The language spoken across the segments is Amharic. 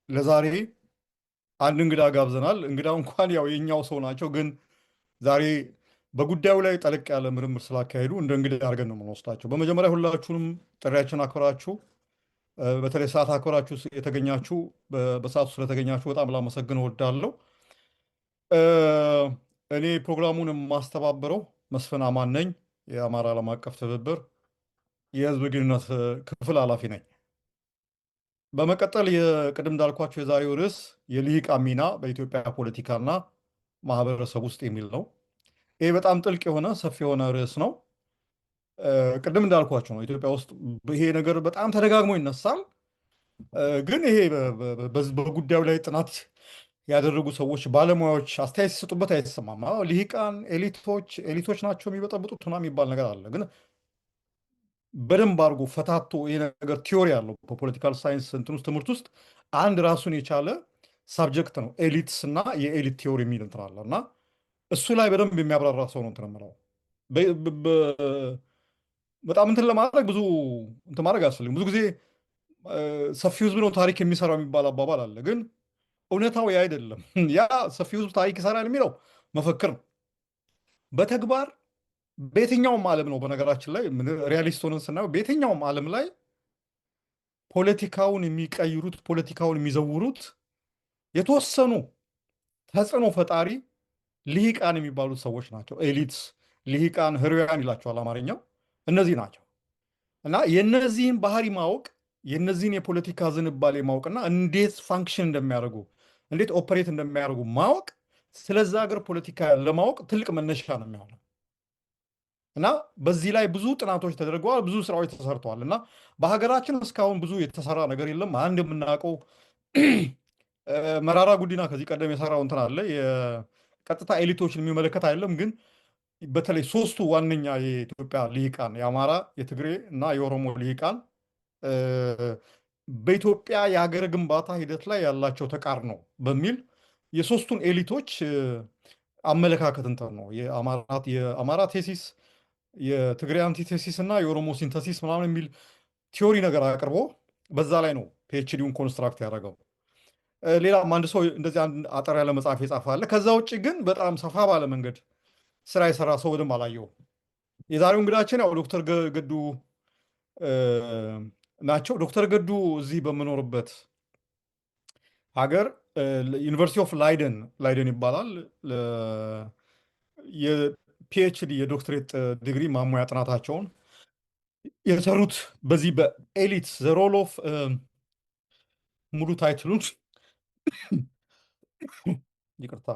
ለዛሬ አንድ እንግዳ ጋብዘናል። እንግዳው እንኳን ያው የኛው ሰው ናቸው፣ ግን ዛሬ በጉዳዩ ላይ ጠለቅ ያለ ምርምር ስላካሄዱ እንደ እንግዳ አድርገን ነው የምንወስዳቸው። በመጀመሪያ ሁላችሁንም ጥሪያችን አክብራችሁ በተለይ ሰዓት አክብራችሁ የተገኛችሁ በሰዓቱ ስለተገኛችሁ በጣም ላመሰግን እወዳለሁ። እ፣ እኔ ፕሮግራሙን የማስተባበረው መስፍን አማን ነኝ። የአማራ ዓለም አቀፍ ትብብር የህዝብ ግንኙነት ክፍል ኃላፊ ነኝ። በመቀጠል የቅድም እንዳልኳቸው የዛሬው ርዕስ የልሂቃን ሚና በኢትዮጵያ ፖለቲካና ማህበረሰብ ውስጥ የሚል ነው። ይህ በጣም ጥልቅ የሆነ ሰፊ የሆነ ርዕስ ነው። ቅድም እንዳልኳቸው ነው ኢትዮጵያ ውስጥ ይሄ ነገር በጣም ተደጋግሞ ይነሳል። ግን ይሄ በጉዳዩ ላይ ጥናት ያደረጉ ሰዎች፣ ባለሙያዎች አስተያየት ሲሰጡበት አይሰማም። ልሂቃን ኤሊቶች ናቸው የሚበጠብጡት ምናምን የሚባል ነገር አለ። ግን በደንብ አድርጎ ፈታቶ ይሄ ነገር ቲዮሪ አለው። በፖለቲካል ሳይንስ እንትን ውስጥ ትምህርት ውስጥ አንድ ራሱን የቻለ ሳብጀክት ነው። ኤሊትስ እና የኤሊት ቲዮሪ የሚል እንትን አለ እና እሱ ላይ በደንብ የሚያብራራ ሰው ነው እንትን የምለው። በጣም እንትን ለማድረግ ብዙ እንትን ማድረግ አያስፈልግም። ብዙ ጊዜ ሰፊው ህዝብ ነው ታሪክ የሚሰራው የሚባል አባባል አለ። ግን እውነታው ያ አይደለም። ያ ሰፊው ህዝብ ታሪክ ይሰራል የሚለው መፈክር ነው። በተግባር በየትኛውም ዓለም ነው በነገራችን ላይ ሪያሊስት ሆነን ስናየው በየትኛውም ዓለም ላይ ፖለቲካውን የሚቀይሩት ፖለቲካውን የሚዘውሩት የተወሰኑ ተጽዕኖ ፈጣሪ ልሂቃን የሚባሉት ሰዎች ናቸው። ኤሊትስ፣ ልሂቃን፣ ህሩያን ይላቸዋል አማርኛው። እነዚህ ናቸው እና የነዚህን ባህሪ ማወቅ የነዚህን የፖለቲካ ዝንባሌ ማወቅና እንዴት ፋንክሽን እንደሚያደርጉ እንዴት ኦፐሬት እንደሚያደርጉ ማወቅ ስለዛ ሀገር ፖለቲካ ለማወቅ ትልቅ መነሻ ነው የሚሆነው። እና በዚህ ላይ ብዙ ጥናቶች ተደርገዋል፣ ብዙ ስራዎች ተሰርተዋል። እና በሀገራችን እስካሁን ብዙ የተሰራ ነገር የለም። አንድ የምናውቀው መራራ ጉዲና ከዚህ ቀደም የሰራው እንትን አለ። የቀጥታ ኤሊቶችን የሚመለከት አይደለም፣ ግን በተለይ ሶስቱ ዋነኛ የኢትዮጵያ ልሂቃን የአማራ፣ የትግሬ እና የኦሮሞ ልሂቃን በኢትዮጵያ የሀገር ግንባታ ሂደት ላይ ያላቸው ተቃርኖ በሚል የሶስቱን ኤሊቶች አመለካከት እንትን ነው የአማራ ቴሲስ፣ የትግሬ አንቲቴሲስ እና የኦሮሞ ሲንተሲስ ምናምን የሚል ቲዮሪ ነገር አቅርቦ በዛ ላይ ነው ፒኤችዲውን ኮንስትራክት ያደረገው። ሌላም አንድ ሰው እንደዚህ አንድ አጠር ያለ መጽሐፍ የጻፈ አለ። ከዛ ውጭ ግን በጣም ሰፋ ባለ መንገድ ስራ የሰራ ሰው በደንብ አላየውም። የዛሬው እንግዳችን ያው ዶክተር ገዱ ናቸው። ዶክተር ገዱ እዚህ በምኖርበት ሀገር ዩኒቨርሲቲ ኦፍ ላይደን ይባላል የፒኤችዲ የዶክትሬት ዲግሪ ማሙያ ጥናታቸውን የሰሩት በዚህ በኤሊት ዘ ሮል ኦፍ ሙሉ ታይትሉን ይቅርታ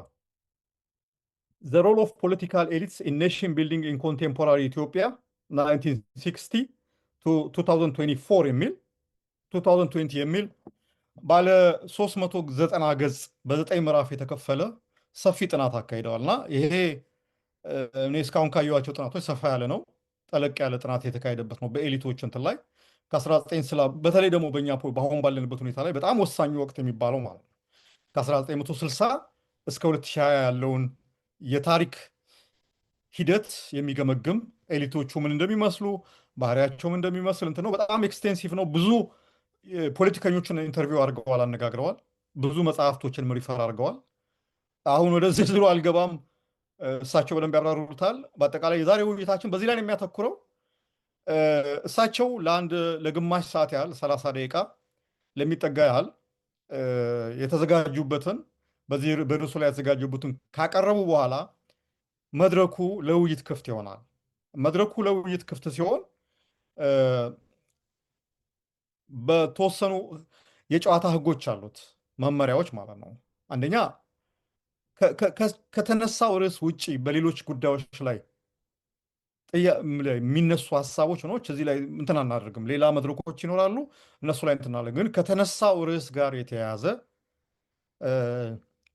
ዘ ሮል ኦፍ ፖለቲካል ኤሊትስ ኢን ኔሽን ቢልዲንግ ኢን ኮንቴምፖራሪ ኢትዮጵያ 1960 2024 የሚል 2020 የሚል ባለ 390 ገጽ በ9 ምዕራፍ የተከፈለ ሰፊ ጥናት አካሂደዋል። እና ይሄ እኔ እስካሁን ካየኋቸው ጥናቶች ሰፋ ያለ ነው። ጠለቅ ያለ ጥናት የተካሄደበት ነው በኤሊቶች እንትን ላይ በተለይ ደግሞ በእኛ በአሁን ባለንበት ሁኔታ ላይ በጣም ወሳኙ ወቅት የሚባለው ማለት ነው ከ1960 እስከ 2020 ያለውን የታሪክ ሂደት የሚገመግም ኤሊቶቹ ምን እንደሚመስሉ ባህሪያቸው ምን እንደሚመስል እንትን ነው። በጣም ኤክስቴንሲቭ ነው። ብዙ ፖለቲከኞችን ኢንተርቪው አድርገዋል፣ አነጋግረዋል። ብዙ መጽሐፍቶችን ሪፈር አድርገዋል። አሁን ወደ ዝርዝሩ አልገባም፣ እሳቸው በደንብ ያብራሩታል። በአጠቃላይ የዛሬ ውይይታችን በዚህ ላይ ነው የሚያተኩረው። እሳቸው ለግማሽ ሰዓት ያህል 30 ደቂቃ ለሚጠጋ ያህል የተዘጋጁበትን በዚህ በርዕሱ ላይ ያዘጋጁበትን ካቀረቡ በኋላ መድረኩ ለውይይት ክፍት ይሆናል። መድረኩ ለውይይት ክፍት ሲሆን በተወሰኑ የጨዋታ ህጎች አሉት፣ መመሪያዎች ማለት ነው። አንደኛ ከተነሳው ርዕስ ውጭ በሌሎች ጉዳዮች ላይ የሚነሱ ሀሳቦች ሆኖች እዚህ ላይ እንትን አናደርግም። ሌላ መድረኮች ይኖራሉ፣ እነሱ ላይ እንትን አለ። ግን ከተነሳው ርዕስ ጋር የተያያዘ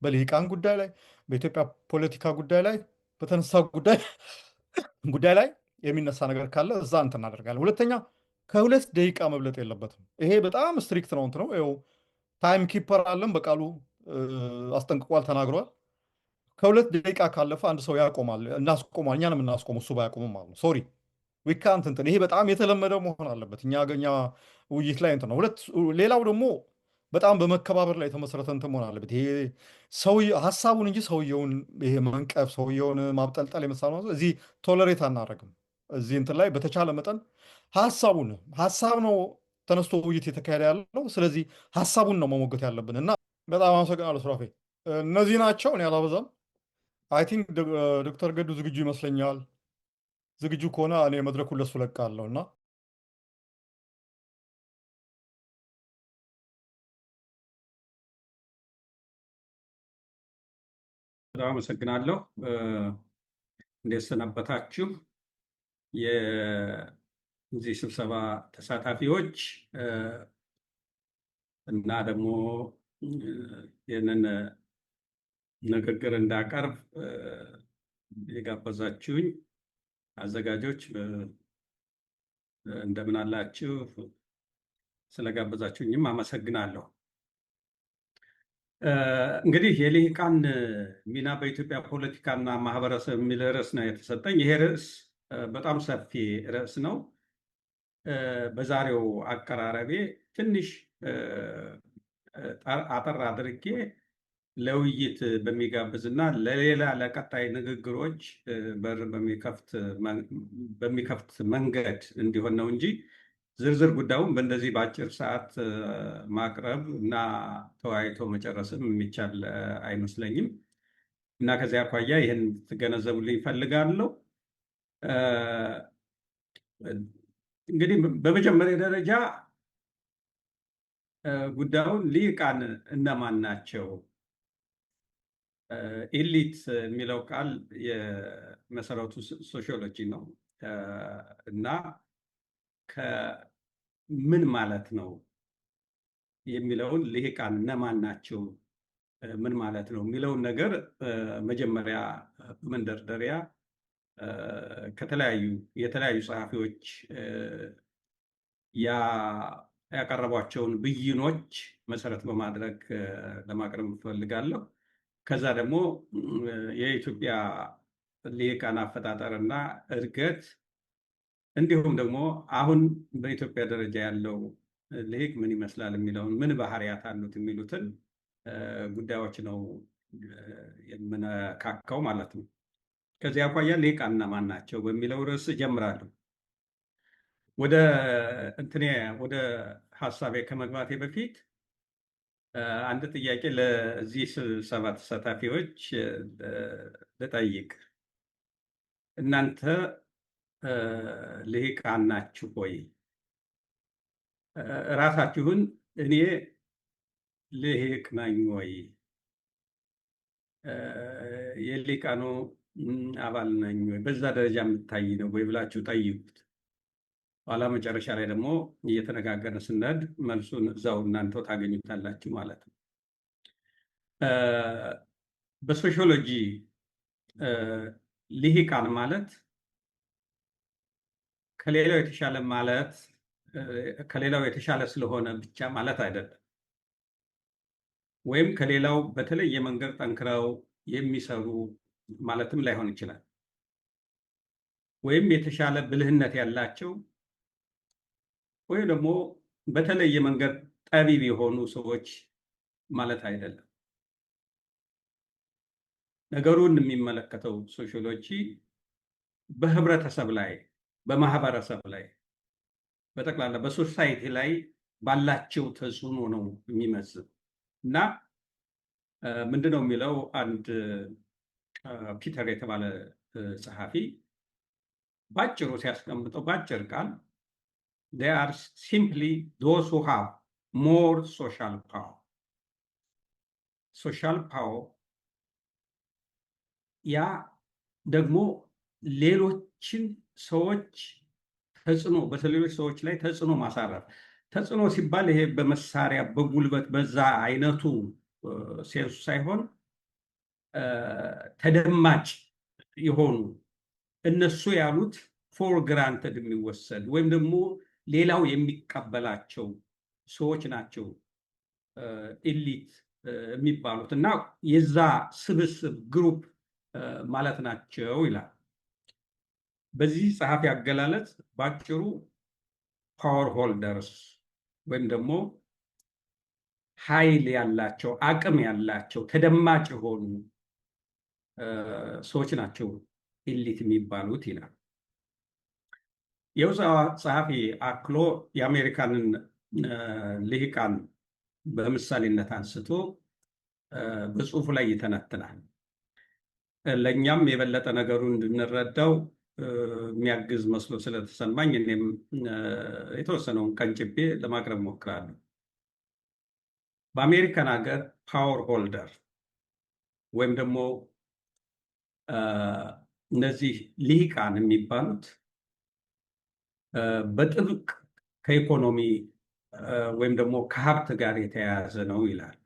በልሂቃን ጉዳይ ላይ በኢትዮጵያ ፖለቲካ ጉዳይ ላይ በተነሳ ጉዳይ ላይ የሚነሳ ነገር ካለ እዛ እንትን እናደርጋለን። ሁለተኛ ከ2 ደቂቃ መብለጥ የለበትም። ይሄ በጣም ስትሪክት ነው እንትን ነው። ይኸው ታይም ኪፐር አለን በቃሉ አስጠንቅቋል፣ ተናግሯል። ከ2 ደቂቃ ካለፈ አንድ ሰው ያቆማል፣ እናስቆማል። እኛንም እናስቆሙ እሱ ባያቆሙም ማለት ነው። ሶሪ ዊካንት እንትን ይሄ በጣም የተለመደ መሆን አለበት። እኛ ውይይት ላይ እንትን ነው። ሌላው ደግሞ በጣም በመከባበር ላይ የተመሰረተ እንትን መሆን አለበት። ይሄ ሰው ሀሳቡን እንጂ ሰውየውን ይሄ መንቀፍ ሰውየውን ማብጠልጠል የመሳሰሉ እዚህ ቶለሬት አናደርግም። እዚህ እንትን ላይ በተቻለ መጠን ሀሳብ ነው ተነስቶ ውይይት የተካሄደ ያለው። ስለዚህ ሀሳቡን ነው መሞገት ያለብን እና በጣም አመሰግናለሁ ሱራፌ። እነዚህ ናቸው። እኔ አላበዛም። አይ ቲንክ ዶክተር ገዱ ዝግጁ ይመስለኛል። ዝግጁ ከሆነ እኔ መድረኩን ለሱ ለቃለሁ እና በጣም አመሰግናለሁ። እንዴት ሰነበታችሁ? የዚህ ስብሰባ ተሳታፊዎች እና ደግሞ ይህንን ንግግር እንዳቀርብ የጋበዛችሁኝ አዘጋጆች እንደምን አላችሁ? ስለጋበዛችሁኝም አመሰግናለሁ። እንግዲህ የልሂቃን ሚና በኢትዮጵያ ፖለቲካና ማህበረሰብ የሚል ርዕስ ነው የተሰጠኝ። ይሄ ርዕስ በጣም ሰፊ ርዕስ ነው። በዛሬው አቀራረቤ ትንሽ አጠር አድርጌ ለውይይት በሚጋብዝ እና ለሌላ ለቀጣይ ንግግሮች በር በሚከፍት መንገድ እንዲሆን ነው እንጂ ዝርዝር ጉዳዩን በእንደዚህ በአጭር ሰዓት ማቅረብ እና ተወያይቶ መጨረስም የሚቻል አይመስለኝም እና ከዚያ አኳያ ይህን ትገነዘቡልኝ እፈልጋለሁ። እንግዲህ በመጀመሪያ ደረጃ ጉዳዩን ልሂቃን እነማን ናቸው? ኤሊት የሚለው ቃል የመሰረቱ ሶሺዮሎጂ ነው እና ምን ማለት ነው የሚለውን ልሂቃን እነማን ናቸው ምን ማለት ነው የሚለውን ነገር መጀመሪያ መንደርደሪያ የተለያዩ ጸሐፊዎች ያቀረቧቸውን ብይኖች መሰረት በማድረግ ለማቅረብ እፈልጋለሁ። ከዛ ደግሞ የኢትዮጵያ ልሂቃን አፈጣጠርና እድገት እንዲሁም ደግሞ አሁን በኢትዮጵያ ደረጃ ያለው ልሂቅ ምን ይመስላል የሚለውን ምን ባህሪያት አሉት የሚሉትን ጉዳዮች ነው የምነካካው ማለት ነው። ከዚህ አኳያ ልሂቃን እነማን ናቸው በሚለው ርዕስ እጀምራለሁ። ወደ ሀሳቤ ከመግባቴ በፊት አንድ ጥያቄ ለዚህ ስብሰባ ተሳታፊዎች ልጠይቅ። እናንተ ልሂቃን ናችሁ ወይ? ራሳችሁን እኔ ልሂቅ ነኝ ወይ፣ የልሂቃኑ አባል ነኝ ወይ፣ በዛ ደረጃ የምታይ ነው ወይ ብላችሁ ጠይቁት። ኋላ መጨረሻ ላይ ደግሞ እየተነጋገርን ስንሄድ መልሱን እዛው እናንተው ታገኙታላችሁ ማለት ነው። በሶሺዮሎጂ ልሂቃን ማለት ከሌላው የተሻለ ስለሆነ ብቻ ማለት አይደለም። ወይም ከሌላው በተለየ መንገድ ጠንክረው የሚሰሩ ማለትም ላይሆን ይችላል። ወይም የተሻለ ብልህነት ያላቸው ወይም ደግሞ በተለየ መንገድ ጠቢብ የሆኑ ሰዎች ማለት አይደለም። ነገሩን የሚመለከተው ሶሺዮሎጂ በህብረተሰብ ላይ፣ በማህበረሰብ ላይ፣ በጠቅላላ በሶሳይቲ ላይ ባላቸው ተጽዕኖ ነው የሚመዝን እና ምንድነው የሚለው አንድ ፒተር የተባለ ጸሐፊ ባጭሩ ሲያስቀምጠው ባጭር ቃል they are simply those who have more social power. social power ያ ደግሞ ሌሎችን ሰዎች ተጽዕኖ በሌሎች ሰዎች ላይ ተጽዕኖ ማሳረፍ። ተጽዕኖ ሲባል ይሄ በመሳሪያ በጉልበት በዛ አይነቱ ሴንሱ ሳይሆን ተደማጭ የሆኑ እነሱ ያሉት ፎር ግራንተድ የሚወሰድ ወይም ደግሞ ሌላው የሚቀበላቸው ሰዎች ናቸው ኤሊት የሚባሉት እና የዛ ስብስብ ግሩፕ ማለት ናቸው ይላል። በዚህ ጸሐፊ አገላለጽ ባጭሩ ፓወር ሆልደርስ ወይም ደግሞ ኃይል ያላቸው አቅም ያላቸው ተደማጭ የሆኑ ሰዎች ናቸው ኢሊት የሚባሉት ይላል። ይኸው ጸሐፊ አክሎ የአሜሪካንን ልሂቃን በምሳሌነት አንስቶ በጽሁፉ ላይ ይተነትናል። ለእኛም የበለጠ ነገሩን እንድንረዳው የሚያግዝ መስሎ ስለተሰማኝ እኔም የተወሰነውን ቀንጭቤ ለማቅረብ ሞክራለሁ። በአሜሪካን ሀገር ፓወር ሆልደር ወይም ደግሞ እነዚህ ልሂቃን የሚባሉት በጥብቅ ከኢኮኖሚ ወይም ደግሞ ከሀብት ጋር የተያያዘ ነው ይላል።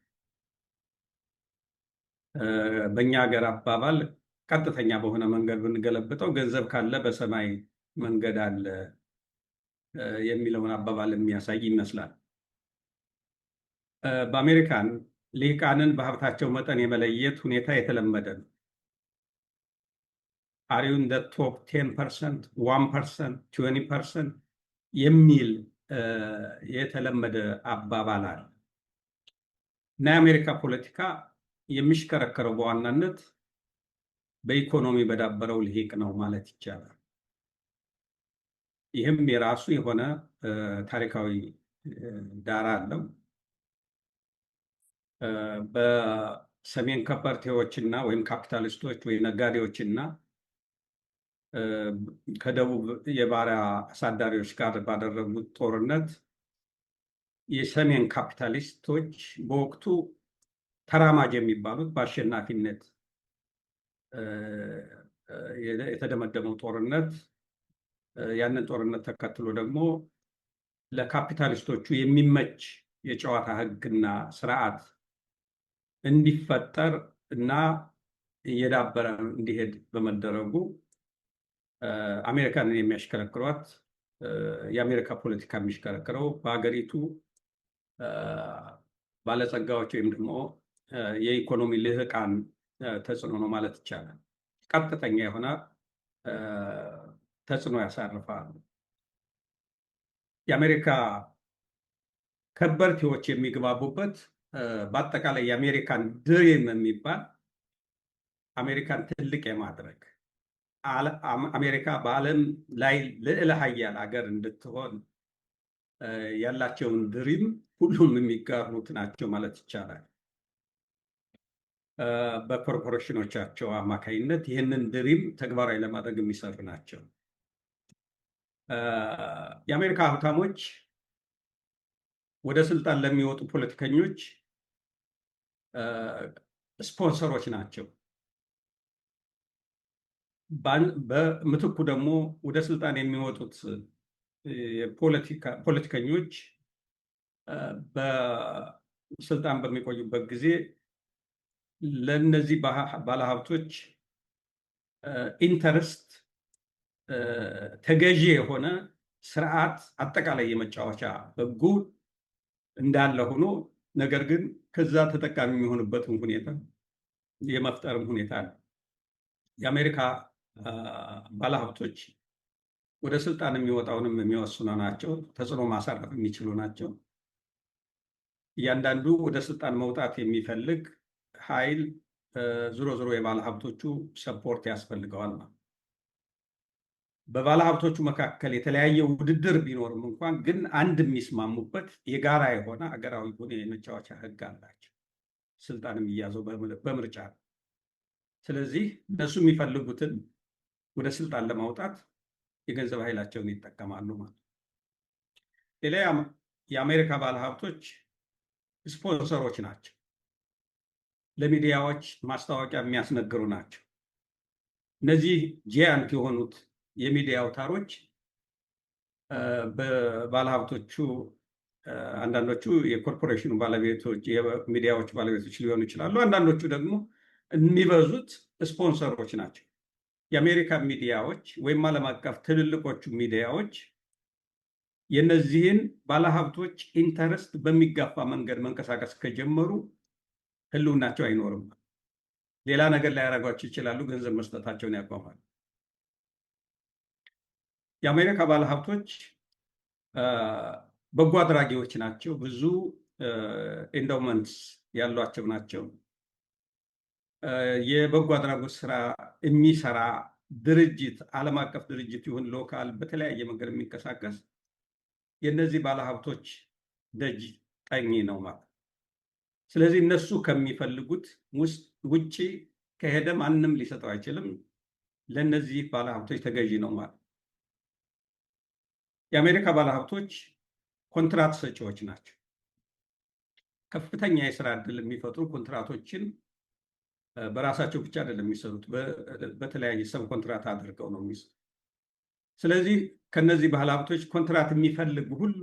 በእኛ ሀገር አባባል ቀጥተኛ በሆነ መንገድ ብንገለብጠው ገንዘብ ካለ በሰማይ መንገድ አለ የሚለውን አባባል የሚያሳይ ይመስላል። በአሜሪካን ልሂቃንን በሀብታቸው መጠን የመለየት ሁኔታ የተለመደ ነው። አሪው እንደ ቶፕ 10%፣ 1%፣ 20% የሚል የተለመደ አባባል አለ እና የአሜሪካ ፖለቲካ የሚሽከረከረው በዋናነት በኢኮኖሚ በዳበረው ልሂቅ ነው ማለት ይቻላል። ይህም የራሱ የሆነ ታሪካዊ ዳራ አለው። በሰሜን ከበርቴዎችና ወይም ካፒታሊስቶች ወይም ነጋዴዎችና ከደቡብ የባሪያ አሳዳሪዎች ጋር ባደረጉት ጦርነት የሰሜን ካፒታሊስቶች በወቅቱ ተራማጅ የሚባሉት በአሸናፊነት የተደመደመው ጦርነት ያንን ጦርነት ተከትሎ ደግሞ ለካፒታሊስቶቹ የሚመች የጨዋታ ሕግና ስርዓት እንዲፈጠር እና እየዳበረ እንዲሄድ በመደረጉ አሜሪካንን የሚያሽከረክሯት የአሜሪካ ፖለቲካ የሚሽከረክረው በሀገሪቱ ባለጸጋዎች ወይም ደግሞ የኢኮኖሚ ልህቃን ተጽዕኖ ነው ማለት ይቻላል። ቀጥተኛ የሆነ ተጽዕኖ ያሳርፋሉ። የአሜሪካ ከበርቴዎች የሚግባቡበት በአጠቃላይ የአሜሪካን ድሪም የሚባል አሜሪካን ትልቅ የማድረግ አሜሪካ በዓለም ላይ ልዕለ ሀያል ሀገር እንድትሆን ያላቸውን ድሪም ሁሉም የሚጋሩት ናቸው ማለት ይቻላል። በኮርፖሬሽኖቻቸው አማካኝነት ይህንን ድሪም ተግባራዊ ለማድረግ የሚሰሩ ናቸው። የአሜሪካ ሀብታሞች ወደ ስልጣን ለሚወጡ ፖለቲከኞች ስፖንሰሮች ናቸው። በምትኩ ደግሞ ወደ ስልጣን የሚወጡት ፖለቲከኞች በስልጣን በሚቆዩበት ጊዜ ለእነዚህ ባለሀብቶች ኢንተረስት ተገዢ የሆነ ስርዓት አጠቃላይ የመጫወቻ ህጉ እንዳለ ሆኖ ነገር ግን ከዛ ተጠቃሚ የሚሆንበትን ሁኔታ የመፍጠርም ሁኔታ ነው። የአሜሪካ ባለሀብቶች ወደ ስልጣን የሚወጣውንም የሚወስኑ ናቸው። ተጽዕኖ ማሳረፍ የሚችሉ ናቸው። እያንዳንዱ ወደ ስልጣን መውጣት የሚፈልግ ኃይል ዞሮ ዞሮ የባለሀብቶቹ ሰፖርት ያስፈልገዋል ማለት። በባለሀብቶቹ መካከል የተለያየ ውድድር ቢኖርም እንኳን ግን አንድ የሚስማሙበት የጋራ የሆነ ሀገራዊ ሆነ የመጫወቻ ህግ አላቸው። ስልጣን የሚያዘው በምርጫ ነው። ስለዚህ እነሱ የሚፈልጉትን ወደ ስልጣን ለማውጣት የገንዘብ ኃይላቸውን ይጠቀማሉ ማለት። ሌላ የአሜሪካ ባለሀብቶች ስፖንሰሮች ናቸው። ለሚዲያዎች ማስታወቂያ የሚያስነግሩ ናቸው። እነዚህ ጂያንት የሆኑት የሚዲያ አውታሮች በባለሀብቶቹ አንዳንዶቹ የኮርፖሬሽኑ ባለቤቶች የሚዲያዎች ባለቤቶች ሊሆኑ ይችላሉ። አንዳንዶቹ ደግሞ የሚበዙት ስፖንሰሮች ናቸው። የአሜሪካ ሚዲያዎች ወይም ዓለም አቀፍ ትልልቆቹ ሚዲያዎች የነዚህን ባለሀብቶች ኢንተረስት በሚጋፋ መንገድ መንቀሳቀስ ከጀመሩ ህልውናቸው አይኖርም። ሌላ ነገር ላይ ያደርጓቸው ይችላሉ። ገንዘብ መስጠታቸውን ያቆማሉ። የአሜሪካ ባለሀብቶች በጎ አድራጊዎች ናቸው። ብዙ ኤንዶውመንትስ ያሏቸው ናቸው። የበጎ አድራጎት ስራ የሚሰራ ድርጅት ዓለም አቀፍ ድርጅት ይሁን ሎካል በተለያየ መንገድ የሚንቀሳቀስ የእነዚህ ባለሀብቶች ደጅ ጠኝ ነው ማለት። ስለዚህ እነሱ ከሚፈልጉት ውጭ ከሄደ ማንም ሊሰጠው አይችልም። ለእነዚህ ባለሀብቶች ተገዢ ነው ማለት። የአሜሪካ ባለሀብቶች ኮንትራት ሰጪዎች ናቸው። ከፍተኛ የስራ ዕድል የሚፈጥሩ ኮንትራቶችን በራሳቸው ብቻ አይደለም የሚሰሩት፣ በተለያየ ሰብ ኮንትራት አድርገው ነው የሚሰሩት። ስለዚህ ከነዚህ ባለሀብቶች ኮንትራት የሚፈልግ ሁሉ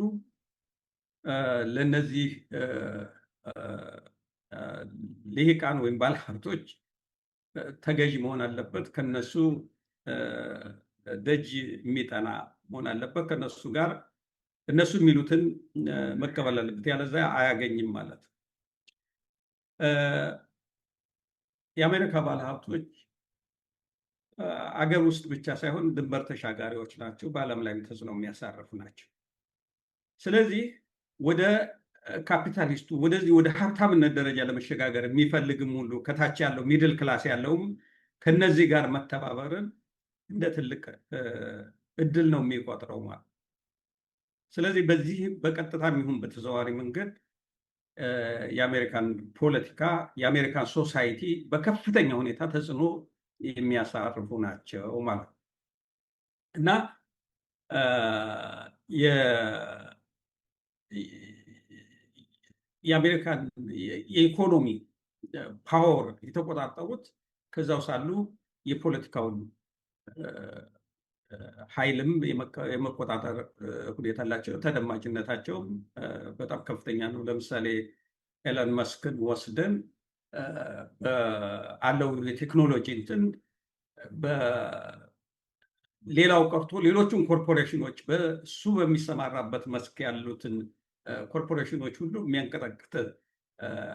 ለነዚህ ልሂቃን ወይም ባለሀብቶች ተገዢ መሆን አለበት። ከነሱ ደጅ የሚጠና መሆን አለበት። ከነሱ ጋር እነሱ የሚሉትን መቀበል አለበት፣ ያለዚያ አያገኝም ማለት ነው። የአሜሪካ ባለሀብቶች አገር ውስጥ ብቻ ሳይሆን ድንበር ተሻጋሪዎች ናቸው። በዓለም ላይም ተጽዕኖ የሚያሳርፉ ናቸው። ስለዚህ ወደ ካፒታሊስቱ ወደዚህ ወደ ሀብታምነት ደረጃ ለመሸጋገር የሚፈልግም ሁሉ ከታች ያለው ሚድል ክላስ ያለውም ከነዚህ ጋር መተባበርን እንደ ትልቅ እድል ነው የሚቆጥረው ማለት። ስለዚህ በዚህ በቀጥታ የሚሆን በተዘዋዋሪ መንገድ የአሜሪካን ፖለቲካ የአሜሪካን ሶሳይቲ በከፍተኛ ሁኔታ ተጽዕኖ የሚያሳርፉ ናቸው ማለት ነው እና የአሜሪካን የኢኮኖሚ ፓወር የተቆጣጠሩት ከዛው ሳሉ የፖለቲካውን ኃይልም የመቆጣጠር ሁኔታ አላቸው። ተደማጭነታቸውም በጣም ከፍተኛ ነው። ለምሳሌ ኤለን መስክን ወስደን አለው የቴክኖሎጂ እንትን ሌላው ቀርቶ ሌሎቹን ኮርፖሬሽኖች በሱ በሚሰማራበት መስክ ያሉትን ኮርፖሬሽኖች ሁሉ የሚያንቀጠቅጥ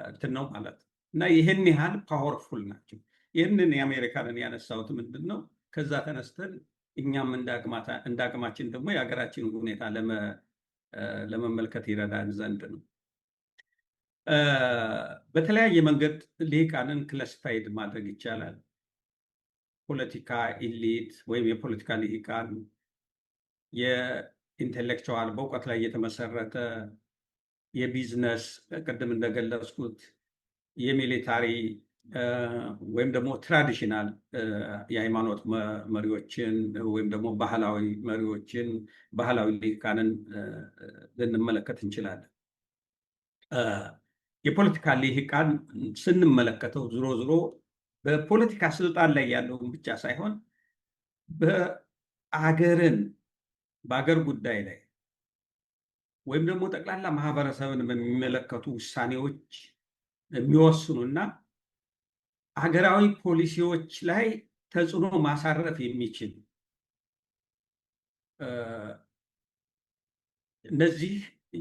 እንትን ነው ማለት እና ይህን ያህል ፓወርፉል ናቸው። ይህንን የአሜሪካንን ያነሳሁት ምንድን ነው፣ ከዛ ተነስተን እኛም እንደ አቅማችን ደግሞ የሀገራችን ሁኔታ ለመመልከት ይረዳን ዘንድ ነው። በተለያየ መንገድ ልሂቃንን ክላሲፋይድ ማድረግ ይቻላል። ፖለቲካ ኢሊት ወይም የፖለቲካ ልሂቃን፣ የኢንቴሌክቹዋል በእውቀት ላይ የተመሰረተ፣ የቢዝነስ ቅድም እንደገለጽኩት፣ የሚሊታሪ ወይም ደግሞ ትራዲሽናል የሃይማኖት መሪዎችን ወይም ደግሞ ባህላዊ መሪዎችን፣ ባህላዊ ልሂቃንን ልንመለከት እንችላለን። የፖለቲካ ልሂቃን ስንመለከተው ዝሮ ዝሮ በፖለቲካ ስልጣን ላይ ያለውን ብቻ ሳይሆን በአገር ጉዳይ ላይ ወይም ደግሞ ጠቅላላ ማህበረሰብን በሚመለከቱ ውሳኔዎች የሚወስኑና ሀገራዊ ፖሊሲዎች ላይ ተጽዕኖ ማሳረፍ የሚችል እነዚህ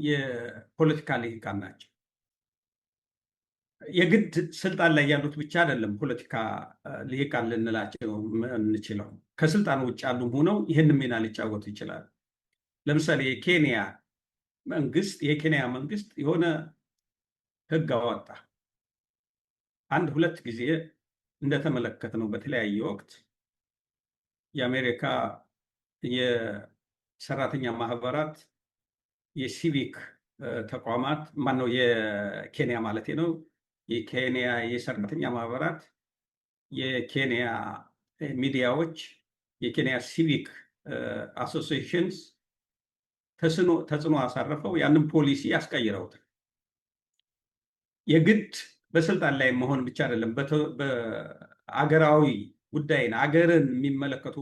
የፖለቲካ ልሂቃን ናቸው። የግድ ስልጣን ላይ ያሉት ብቻ አይደለም ፖለቲካ ልሂቃን ልንላቸው የምንችለው። ከስልጣን ውጭ ያሉም ሆነው ይህን ሚና ሊጫወቱ ይችላሉ። ለምሳሌ የኬንያ መንግስት የሆነ ህግ አወጣ። አንድ ሁለት ጊዜ እንደተመለከትነው በተለያየ ወቅት የአሜሪካ የሰራተኛ ማህበራት፣ የሲቪክ ተቋማት ማነው የኬንያ ማለት ነው፣ የኬንያ የሰራተኛ ማህበራት፣ የኬንያ ሚዲያዎች፣ የኬንያ ሲቪክ አሶሲዬሽንስ ተጽዕኖ አሳረፈው። ያንን ፖሊሲ ያስቀይረውታል። የግድ በስልጣን ላይ መሆን ብቻ አይደለም፣ በአገራዊ ጉዳይን አገርን የሚመለከቱ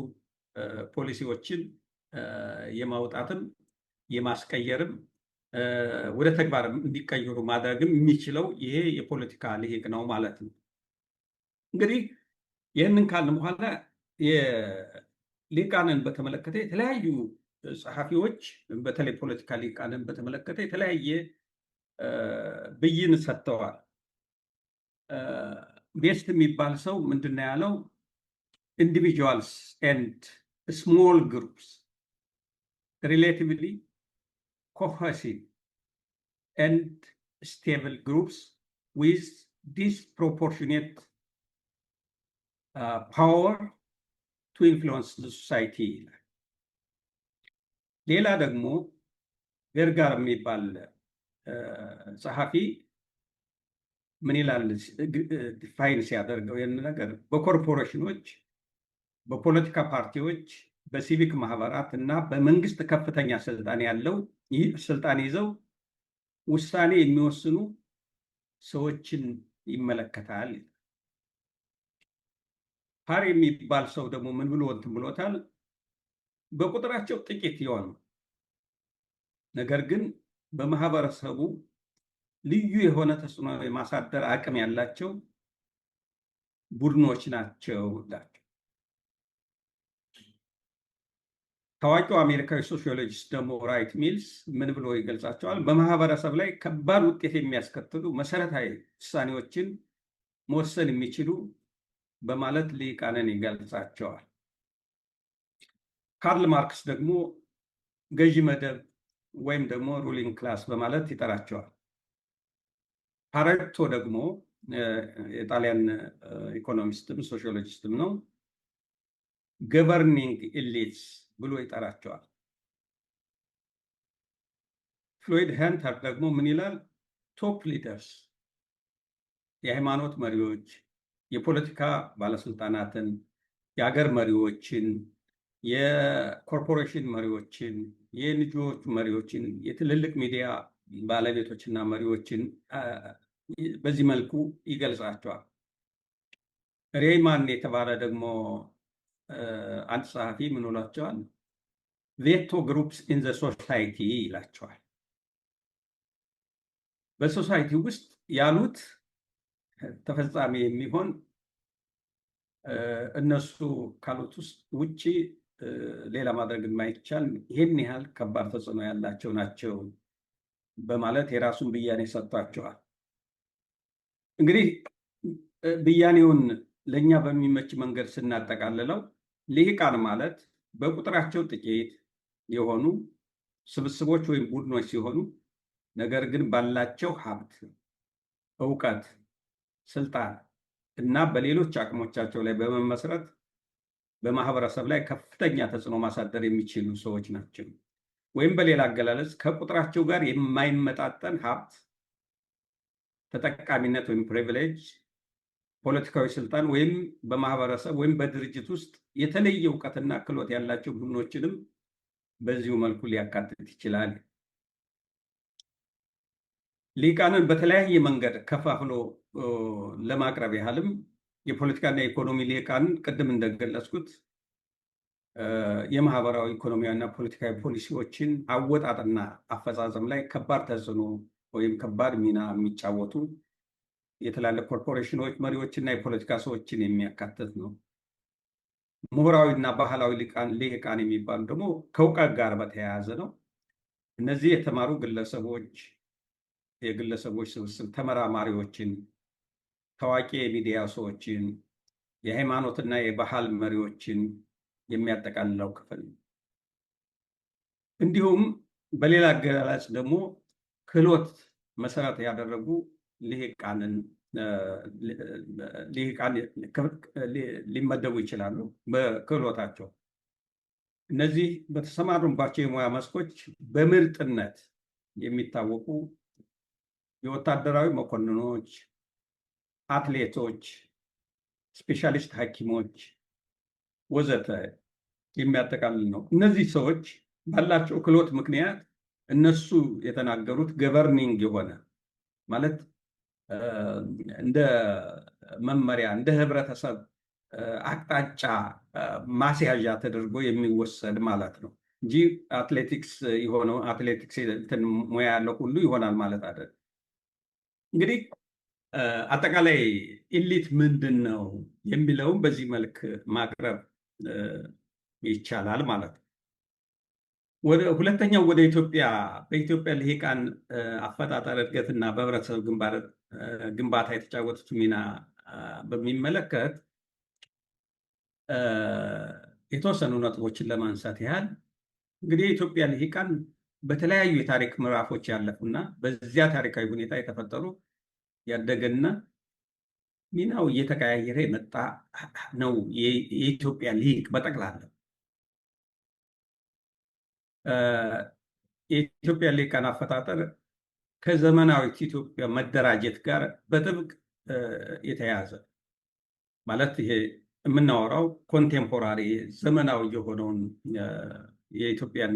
ፖሊሲዎችን የማውጣትም የማስቀየርም ወደ ተግባር እንዲቀየሩ ማድረግም የሚችለው ይሄ የፖለቲካ ልሂቅ ነው ማለት ነው። እንግዲህ ይህንን ካልን በኋላ የልሂቃንን በተመለከተ የተለያዩ ጸሐፊዎች በተለይ ፖለቲካ ልሂቃንን በተመለከተ የተለያየ ብይን ሰጥተዋል። ቤስት የሚባል ሰው ምንድን ነው ያለው? ኢንዲቪጁዋልስ ኤንድ ስሞል ግሩፕስ ሪሌቲቭሊ cohesive and stable groups with disproportionate power to influence the society ይላል። ሌላ ደግሞ ገርጋር የሚባል ጸሐፊ ምን ይላል ዲፋይን ሲያደርገው ይህን ነገር በኮርፖሬሽኖች፣ በፖለቲካ ፓርቲዎች፣ በሲቪክ ማህበራት እና በመንግስት ከፍተኛ ስልጣን ይዘው ውሳኔ የሚወስኑ ሰዎችን ይመለከታል። ፓር የሚባል ሰው ደግሞ ምን ብሎ እንትን ብሎታል? በቁጥራቸው ጥቂት የሆኑ ነገር ግን በማህበረሰቡ ልዩ የሆነ ተጽዕኖ የማሳደር አቅም ያላቸው ቡድኖች ናቸው። ታዋቂው አሜሪካዊ ሶሺዮሎጂስት ደግሞ ራይት ሚልስ ምን ብሎ ይገልጻቸዋል? በማህበረሰብ ላይ ከባድ ውጤት የሚያስከትሉ መሰረታዊ ውሳኔዎችን መወሰን የሚችሉ በማለት ልሂቃንን ይገልጻቸዋል። ካርል ማርክስ ደግሞ ገዢ መደብ ወይም ደግሞ ሩሊንግ ክላስ በማለት ይጠራቸዋል። ፓሬቶ ደግሞ የጣሊያን ኢኮኖሚስትም ሶሺዮሎጂስትም ነው፣ ገቨርኒንግ ኢሊትስ ብሎ ይጠራቸዋል። ፍሎይድ ሃንተር ደግሞ ምን ይላል? ቶፕ ሊደርስ፣ የሃይማኖት መሪዎች፣ የፖለቲካ ባለስልጣናትን፣ የሀገር መሪዎችን፣ የኮርፖሬሽን መሪዎችን፣ የኤንጂኦዎች መሪዎችን፣ የትልልቅ ሚዲያ ባለቤቶችና መሪዎችን በዚህ መልኩ ይገልጻቸዋል። ሬይማን የተባለ ደግሞ አንድ ጸሐፊ ምን ብሏቸዋል? ቬቶ ግሩፕስ ኢን ዘ ሶሳይቲ ይላቸዋል። በሶሳይቲ ውስጥ ያሉት ተፈጻሚ የሚሆን እነሱ ካሉት ውስጥ ውጭ ሌላ ማድረግ የማይቻል ይህን ያህል ከባድ ተጽዕኖ ያላቸው ናቸው በማለት የራሱን ብያኔ ሰጥቷቸዋል። እንግዲህ ብያኔውን ለእኛ በሚመች መንገድ ስናጠቃልለው ልሂቃን ማለት በቁጥራቸው ጥቂት የሆኑ ስብስቦች ወይም ቡድኖች ሲሆኑ ነገር ግን ባላቸው ሀብት፣ እውቀት፣ ስልጣን እና በሌሎች አቅሞቻቸው ላይ በመመስረት በማህበረሰብ ላይ ከፍተኛ ተጽዕኖ ማሳደር የሚችሉ ሰዎች ናቸው። ወይም በሌላ አገላለጽ ከቁጥራቸው ጋር የማይመጣጠን ሀብት፣ ተጠቃሚነት ወይም ፕሪቪሌጅ፣ ፖለቲካዊ ስልጣን ወይም በማህበረሰብ ወይም በድርጅት ውስጥ የተለየ እውቀትና ክህሎት ያላቸው ቡድኖችንም በዚሁ መልኩ ሊያካትት ይችላል። ልሂቃንን በተለያየ መንገድ ከፋፍሎ ለማቅረብ ያህልም የፖለቲካና የኢኮኖሚ ልሂቃንን ቅድም እንደገለጽኩት የማህበራዊ ኢኮኖሚያዊና ፖለቲካዊ ፖሊሲዎችን አወጣጥና አፈጻጸም ላይ ከባድ ተጽዕኖ ወይም ከባድ ሚና የሚጫወቱ የትላልቅ ኮርፖሬሽኖች መሪዎችና የፖለቲካ ሰዎችን የሚያካትት ነው። ምሁራዊና ባህላዊ ልሂቃን የሚባሉ ደግሞ ከእውቀት ጋር በተያያዘ ነው። እነዚህ የተማሩ ግለሰቦች፣ የግለሰቦች ስብስብ፣ ተመራማሪዎችን፣ ታዋቂ የሚዲያ ሰዎችን፣ የሃይማኖትና የባህል መሪዎችን የሚያጠቃልለው ክፍል ነው። እንዲሁም በሌላ አገላለጽ ደግሞ ክህሎት መሰረት ያደረጉ ልሂቃን ሊመደቡ ይችላሉ በክህሎታቸው። እነዚህ በተሰማሩባቸው የሙያ መስኮች በምርጥነት የሚታወቁ የወታደራዊ መኮንኖች፣ አትሌቶች፣ ስፔሻሊስት ሐኪሞች ወዘተ የሚያጠቃልል ነው። እነዚህ ሰዎች ባላቸው ክህሎት ምክንያት እነሱ የተናገሩት ገቨርኒንግ የሆነ ማለት እንደ መመሪያ እንደ ህብረተሰብ አቅጣጫ ማስያዣ ተደርጎ የሚወሰድ ማለት ነው እንጂ አትሌቲክስ የሆነው አትሌቲክስ ሙያ ያለው ሁሉ ይሆናል ማለት አይደለም። እንግዲህ አጠቃላይ ኢሊት ምንድን ነው የሚለውን በዚህ መልክ ማቅረብ ይቻላል ማለት ነው። ሁለተኛው ወደ በኢትዮጵያ ልሂቃን አፈጣጠር እድገትና በህብረተሰብ ግንባታ የተጫወቱት ሚና በሚመለከት የተወሰኑ ነጥቦችን ለማንሳት ያህል እንግዲህ የኢትዮጵያ ልሂቃን በተለያዩ የታሪክ ምዕራፎች ያለፉና በዚያ ታሪካዊ ሁኔታ የተፈጠሩ ያደገና ሚናው እየተቀያየረ የመጣ ነው የኢትዮጵያ ሊቅ በጠቅላላ። የኢትዮጵያ ሊቃን አፈጣጠር ከዘመናዊት ኢትዮጵያ መደራጀት ጋር በጥብቅ የተያያዘ ማለት ይሄ የምናወራው ኮንቴምፖራሪ ዘመናዊ የሆነውን የኢትዮጵያን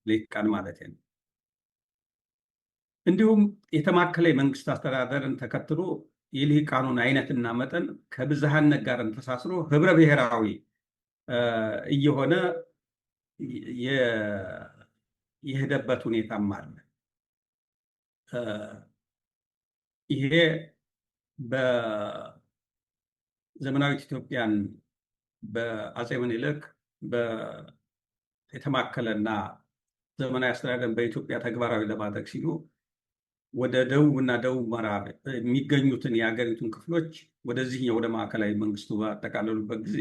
ሊቃን ማለት ነው። እንዲሁም የተማከለ የመንግስት አስተዳደርን ተከትሎ የልሂቃኑን አይነትና መጠን ከብዝሃነት ጋር ተሳስሮ ህብረ ብሔራዊ እየሆነ የሄደበት ሁኔታም አለ። ይሄ በዘመናዊት ኢትዮጵያን በአፄ ምኒልክ የተማከለና ዘመናዊ አስተዳደር በኢትዮጵያ ተግባራዊ ለማድረግ ሲሉ ወደ ደቡብና ደቡብ ምዕራብ የሚገኙትን የሀገሪቱን ክፍሎች ወደዚህኛው ወደ ማዕከላዊ መንግስቱ ባጠቃለሉበት ጊዜ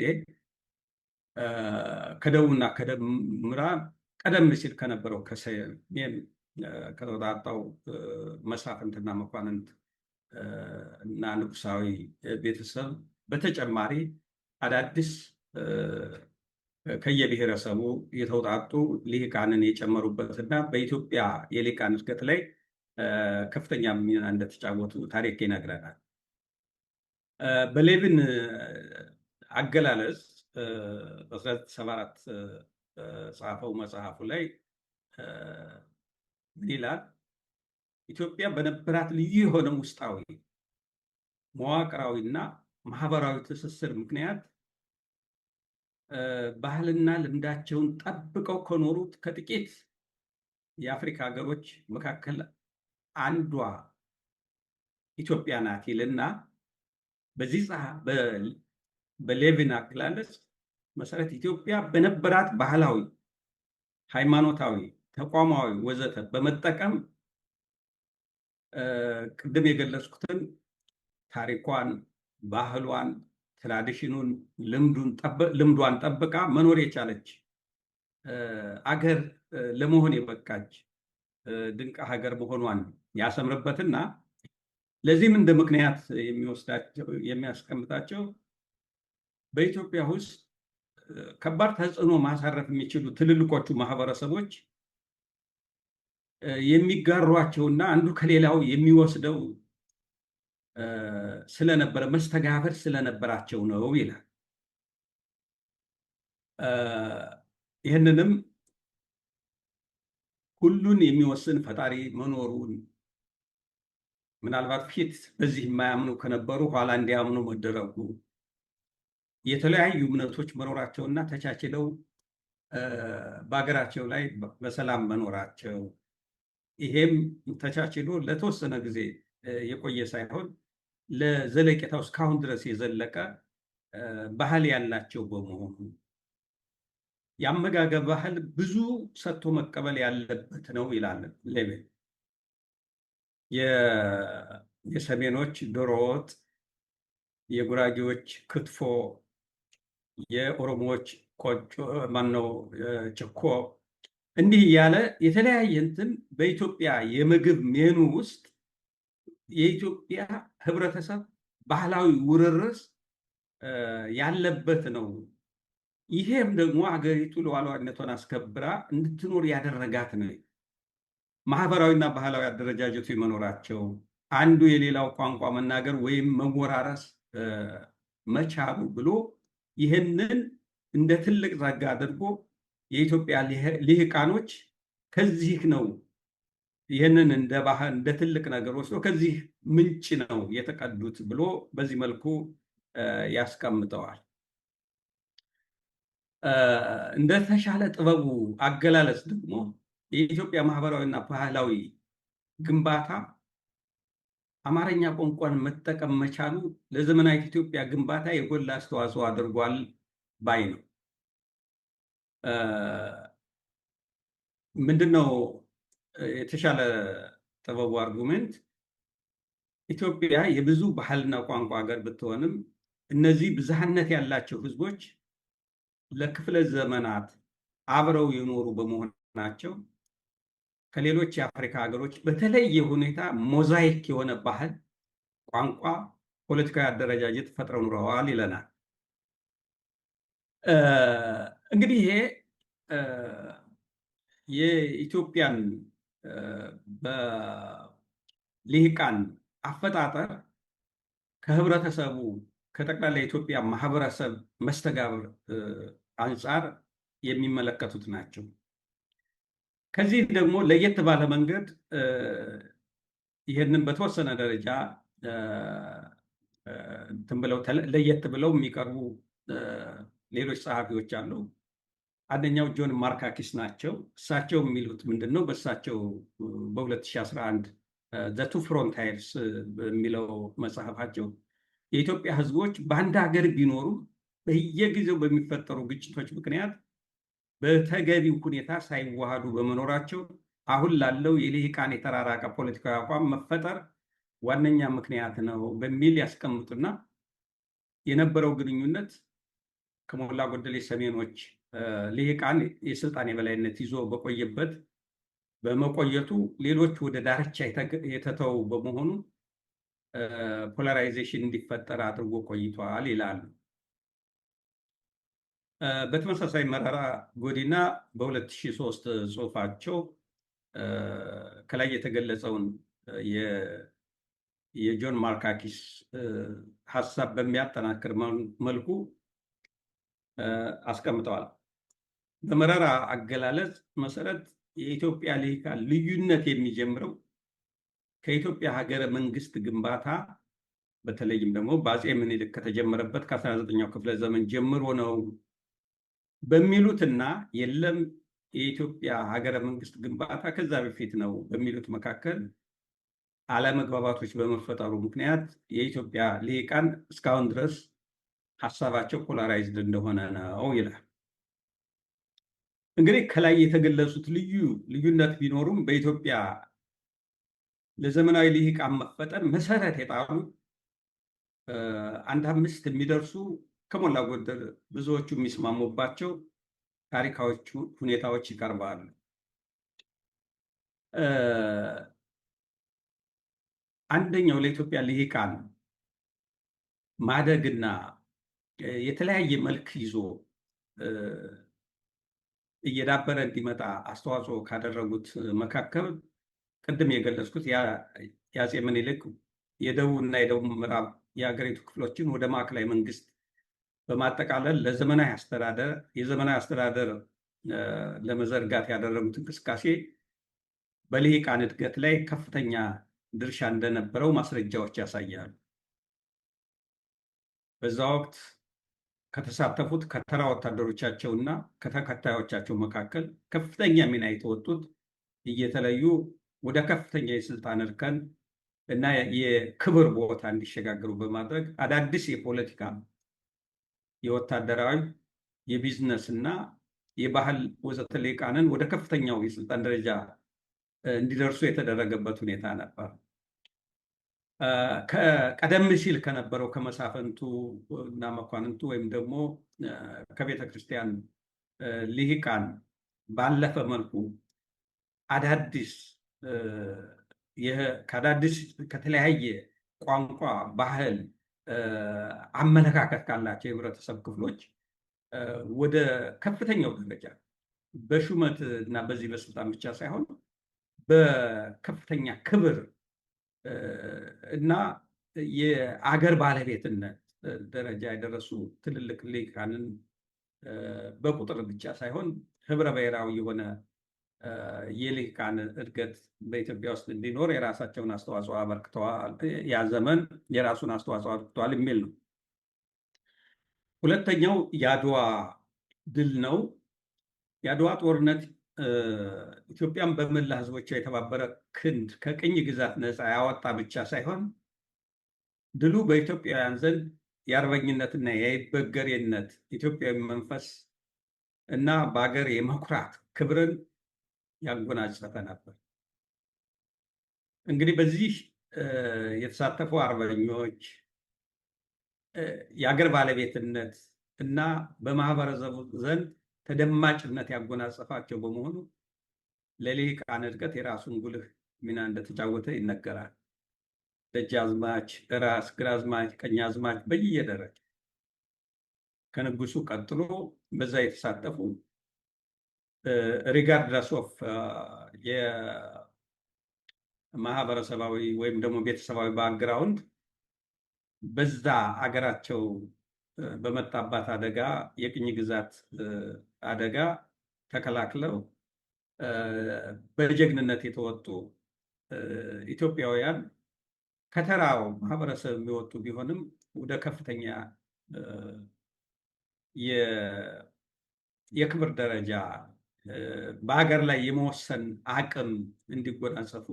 ከደቡብና ከደቡብ ምዕራብ ቀደም ሲል ከነበረው ከሰሜን ከተወጣጣው መሳፍንትና መኳንንት እና ንጉሳዊ ቤተሰብ በተጨማሪ አዳዲስ ከየብሔረሰቡ የተውጣጡ ልሂቃንን የጨመሩበትና በኢትዮጵያ የልሂቃን እድገት ላይ ከፍተኛ ሚና እንደተጫወቱ ታሪክ ይነግረናል። በሌቪን አገላለጽ በ1974 ጻፈው መጽሐፉ ላይ ምን ይላል? ኢትዮጵያ በነበራት ልዩ የሆነ ውስጣዊ መዋቅራዊና ማህበራዊ ትስስር ምክንያት ባህልና ልምዳቸውን ጠብቀው ከኖሩት ከጥቂት የአፍሪካ ሀገሮች መካከል አንዷ ኢትዮጵያ ናት ይልና በዚህ በሌቪን አገላለጽ መሰረት ኢትዮጵያ በነበራት ባህላዊ፣ ሃይማኖታዊ፣ ተቋማዊ ወዘተ በመጠቀም ቅድም የገለጽኩትን ታሪኳን፣ ባህሏን፣ ትራዲሽኑን፣ ልምዷን ጠብቃ መኖር የቻለች አገር ለመሆን የበቃች ድንቅ ሀገር መሆኗን ያሰምርበትና ለዚህም እንደ ምክንያት የሚያስቀምጣቸው በኢትዮጵያ ውስጥ ከባድ ተጽዕኖ ማሳረፍ የሚችሉ ትልልቆቹ ማህበረሰቦች የሚጋሯቸውና አንዱ ከሌላው የሚወስደው ስለነበረ መስተጋብር ስለነበራቸው ነው ይላል። ይህንንም ሁሉን የሚወስን ፈጣሪ መኖሩን ምናልባት ፊት በዚህ የማያምኑ ከነበሩ ኋላ እንዲያምኑ መደረጉ፣ የተለያዩ እምነቶች መኖራቸውና ተቻችለው በሀገራቸው ላይ በሰላም መኖራቸው፣ ይሄም ተቻችሎ ለተወሰነ ጊዜ የቆየ ሳይሆን ለዘለቄታው እስካሁን ድረስ የዘለቀ ባህል ያላቸው በመሆኑ የአመጋገብ ባህል ብዙ ሰጥቶ መቀበል ያለበት ነው ይላል ሌቪን። የሰሜኖች ዶሮ ወጥ፣ የጉራጌዎች ክትፎ፣ የኦሮሞዎች ቆጮ ማነው ጭኮ፣ እንዲህ እያለ የተለያየ እንትን በኢትዮጵያ የምግብ ሜኑ ውስጥ የኢትዮጵያ ህብረተሰብ ባህላዊ ውርርስ ያለበት ነው። ይሄም ደግሞ ሀገሪቱ ሉዓላዊነቷን አስከብራ እንድትኖር ያደረጋት ነው። ማህበራዊና ባህላዊ አደረጃጀቱ መኖራቸው፣ አንዱ የሌላው ቋንቋ መናገር ወይም መወራረስ መቻሉ ብሎ ይህንን እንደ ትልቅ ጸጋ አድርጎ የኢትዮጵያ ልሂቃኖች ከዚህ ነው ይህንን እንደ ባህል እንደ ትልቅ ነገር ወስዶ ከዚህ ምንጭ ነው የተቀዱት ብሎ በዚህ መልኩ ያስቀምጠዋል። እንደ ተሻለ ጥበቡ አገላለጽ ደግሞ የኢትዮጵያ ማህበራዊና ባህላዊ ግንባታ አማርኛ ቋንቋን መጠቀም መቻሉ ለዘመናዊት ኢትዮጵያ ግንባታ የጎላ አስተዋጽኦ አድርጓል ባይ ነው። ምንድነው የተሻለ ጥበቡ አርጉሜንት? ኢትዮጵያ የብዙ ባህልና ቋንቋ ሀገር ብትሆንም እነዚህ ብዝሃነት ያላቸው ህዝቦች ለክፍለ ዘመናት አብረው የኖሩ በመሆናቸው ከሌሎች የአፍሪካ ሀገሮች በተለየ ሁኔታ ሞዛይክ የሆነ ባህል፣ ቋንቋ፣ ፖለቲካዊ አደረጃጀት ፈጥረው ኑረዋል ይለናል። እንግዲህ ይሄ የኢትዮጵያን በልሂቃን አፈጣጠር ከህብረተሰቡ ከጠቅላላ የኢትዮጵያ ማህበረሰብ መስተጋብር አንጻር የሚመለከቱት ናቸው። ከዚህ ደግሞ ለየት ባለ መንገድ ይህንን በተወሰነ ደረጃ ለየት ብለው የሚቀርቡ ሌሎች ጸሐፊዎች አሉ። አንደኛው ጆን ማርካኪስ ናቸው። እሳቸው የሚሉት ምንድን ነው? በእሳቸው በ2011 ዘ ቱ ፍሮንታይርስ በሚለው መጽሐፋቸው የኢትዮጵያ ህዝቦች በአንድ ሀገር ቢኖሩ በየጊዜው በሚፈጠሩ ግጭቶች ምክንያት በተገቢው ሁኔታ ሳይዋሃዱ በመኖራቸው አሁን ላለው የልሂቃን የተራራቀ ፖለቲካዊ አቋም መፈጠር ዋነኛ ምክንያት ነው በሚል ያስቀምጡና የነበረው ግንኙነት ከሞላ ጎደል የሰሜኖች ልሂቃን የስልጣን የበላይነት ይዞ በመቆየቱ ሌሎች ወደ ዳርቻ የተተው በመሆኑ ፖላራይዜሽን እንዲፈጠር አድርጎ ቆይቷል ይላሉ። በተመሳሳይ መረራ ጉዲና በ2003 ጽሑፋቸው ከላይ የተገለጸውን የጆን ማርካኪስ ሀሳብ በሚያጠናክር መልኩ አስቀምጠዋል። በመረራ አገላለጽ መሰረት የኢትዮጵያ ልሂቃን ልዩነት የሚጀምረው ከኢትዮጵያ ሀገረ መንግስት ግንባታ በተለይም ደግሞ በአፄ ምኒልክ ከተጀመረበት ከ19ኛው ክፍለ ዘመን ጀምሮ ነው በሚሉትና የለም የኢትዮጵያ ሀገረ መንግስት ግንባታ ከዛ በፊት ነው በሚሉት መካከል አለመግባባቶች በመፈጠሩ ምክንያት የኢትዮጵያ ልሂቃን እስካሁን ድረስ ሀሳባቸው ፖላራይዝድ እንደሆነ ነው ይላል። እንግዲህ ከላይ የተገለጹት ልዩነት ቢኖሩም በኢትዮጵያ ለዘመናዊ ልሂቃን መፈጠር መሰረት የጣሉ አንድ 5 የሚደርሱ ከሞላ ጎደል ብዙዎቹ የሚስማሙባቸው ታሪካዊ ሁኔታዎች ይቀርባሉ። አንደኛው ለኢትዮጵያ ልሂቃን ማደግና የተለያየ መልክ ይዞ እየዳበረ እንዲመጣ አስተዋጽኦ ካደረጉት መካከል ቅድም የገለጽኩት የአፄ ምኒልክ የደቡብና የደቡብ ምዕራብ የሀገሪቱ ክፍሎችን ወደ ማዕከላዊ መንግስት በማጠቃለል የዘመናዊ አስተዳደር ለመዘርጋት ያደረጉት እንቅስቃሴ በልሂቃን እድገት ላይ ከፍተኛ ድርሻ እንደነበረው ማስረጃዎች ያሳያሉ። በዛ ወቅት ከተሳተፉት ከተራ ወታደሮቻቸውና ከተከታዮቻቸው መካከል ከፍተኛ ሚና የተወጡት እየተለዩ ወደ ከፍተኛ የስልጣን እርከን እና የክብር ቦታ እንዲሸጋገሩ በማድረግ አዳዲስ የፖለቲካ፣ የወታደራዊ፣ የቢዝነስ እና የባህል ወዘተ ልሂቃንን ወደ ከፍተኛው የስልጣን ደረጃ እንዲደርሱ የተደረገበት ሁኔታ ነበር። ቀደም ሲል ከነበረው ከመሳፍንቱ እና መኳንንቱ ወይም ደግሞ ከቤተ ክርስቲያን ልሂቃን ባለፈ መልኩ ከተለያየ ቋንቋ፣ ባህል፣ አመለካከት ካላቸው የህብረተሰብ ክፍሎች ወደ ከፍተኛው ደረጃ በሹመት እና በዚህ በስልጣን ብቻ ሳይሆን በከፍተኛ ክብር እና የአገር ባለቤትነት ደረጃ የደረሱ ትልልቅ ልሂቃንን በቁጥር ብቻ ሳይሆን ህብረ ብሔራዊ የሆነ የልሂቃን እድገት በኢትዮጵያ ውስጥ እንዲኖር የራሳቸውን አስተዋጽኦ አበርክተዋል። ያ ዘመን የራሱን አስተዋጽኦ አበርክተዋል የሚል ነው። ሁለተኛው የአድዋ ድል ነው። የአድዋ ጦርነት ኢትዮጵያን በመላ ህዝቦቿ የተባበረ ክንድ ከቅኝ ግዛት ነፃ ያወጣ ብቻ ሳይሆን ድሉ በኢትዮጵያውያን ዘንድ የአርበኝነትና የአይበገሬነት ኢትዮጵያዊ መንፈስ እና በሀገር የመኩራት ክብርን ያጎናጸፈ ነበር። እንግዲህ በዚህ የተሳተፉ አርበኞች የሀገር ባለቤትነት እና በማህበረሰቡ ዘንድ ተደማጭነት ያጎናጸፋቸው በመሆኑ ለልሂቃን እድገት የራሱን ጉልህ ሚና እንደተጫወተ ይነገራል። ደጃዝማች፣ ራስ፣ ግራዝማች፣ ቀኛዝማች በየደረጃ ከንጉሱ ቀጥሎ በዛ የተሳተፉ ሪጋርድለስ ኦፍ የማህበረሰባዊ ወይም ደግሞ ቤተሰባዊ ባክግራውንድ በዛ አገራቸው በመጣባት አደጋ የቅኝ ግዛት አደጋ ተከላክለው በጀግንነት የተወጡ ኢትዮጵያውያን ከተራው ማህበረሰብ የሚወጡ ቢሆንም ወደ ከፍተኛ የክብር ደረጃ በሀገር ላይ የመወሰን አቅም እንዲጎናጸፉ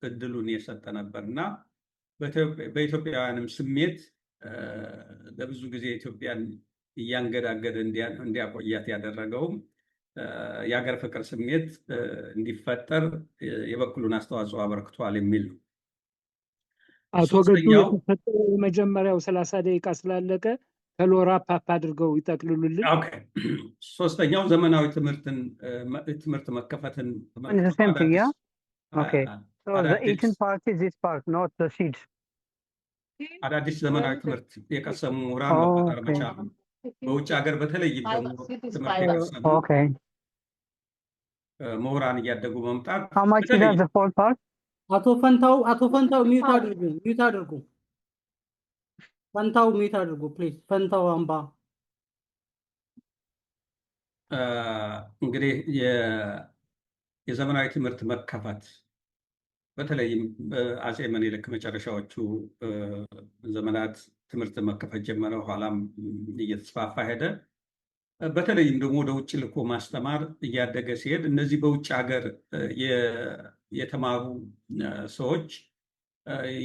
እድሉን የሰጠ ነበር እና በኢትዮጵያውያንም ስሜት ለብዙ ጊዜ ኢትዮጵያን እያንገዳገደ እንዲያቆያት ያደረገውም የሀገር ፍቅር ስሜት እንዲፈጠር የበኩሉን አስተዋጽኦ አበርክቷል የሚል ነው። አቶ ገዱ የተፈጠረው የመጀመሪያው 30 ደቂቃ ስላለቀ ከሎራ ፓፕ አድርገው ይጠቅልሉልን። ሶስተኛው ዘመናዊ ትምህርት መከፈትን አዳዲስ ዘመናዊ ትምህርት የቀሰሙ ምሁራን መፈጠር መቻል፣ በውጭ ሀገር በተለይም ደግሞ ትምህርት የቀሰሙ ምሁራን እያደጉ መምጣት። አቶ ፈንታው ሚዩት አድርጉ። ፈንታው ሚዩት አድርጉ ፕሊዝ። ፈንታው አምባ እንግዲህ የዘመናዊ ትምህርት መከፈት በተለይም በአፄ ምኒልክ መጨረሻዎቹ ዘመናት ትምህርት መከፈት ጀመረ። ኋላም እየተስፋፋ ሄደ። በተለይም ደግሞ ወደ ውጭ ልኮ ማስተማር እያደገ ሲሄድ እነዚህ በውጭ ሀገር የተማሩ ሰዎች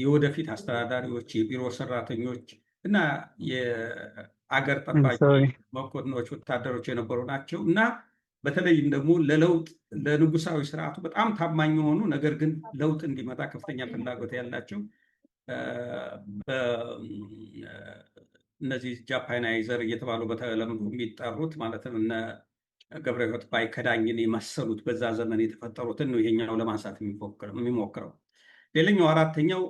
የወደፊት አስተዳዳሪዎች፣ የቢሮ ሰራተኞች እና የአገር ጠባቂ መኮንኖች፣ ወታደሮች የነበሩ ናቸው እና በተለይም ደግሞ ለለውጥ ለንጉሳዊ ስርዓቱ በጣም ታማኝ የሆኑ ነገር ግን ለውጥ እንዲመጣ ከፍተኛ ፍላጎት ያላቸው እነዚህ ጃፓናይዘር እየተባሉ በተለምዶ የሚጠሩት ማለትም እነ ገብረ ሕይወት ባይከዳኝን የመሰሉት በዛ ዘመን የተፈጠሩትን ነው ይሄኛው ለማንሳት የሚሞክረው። ሌላኛው አራተኛው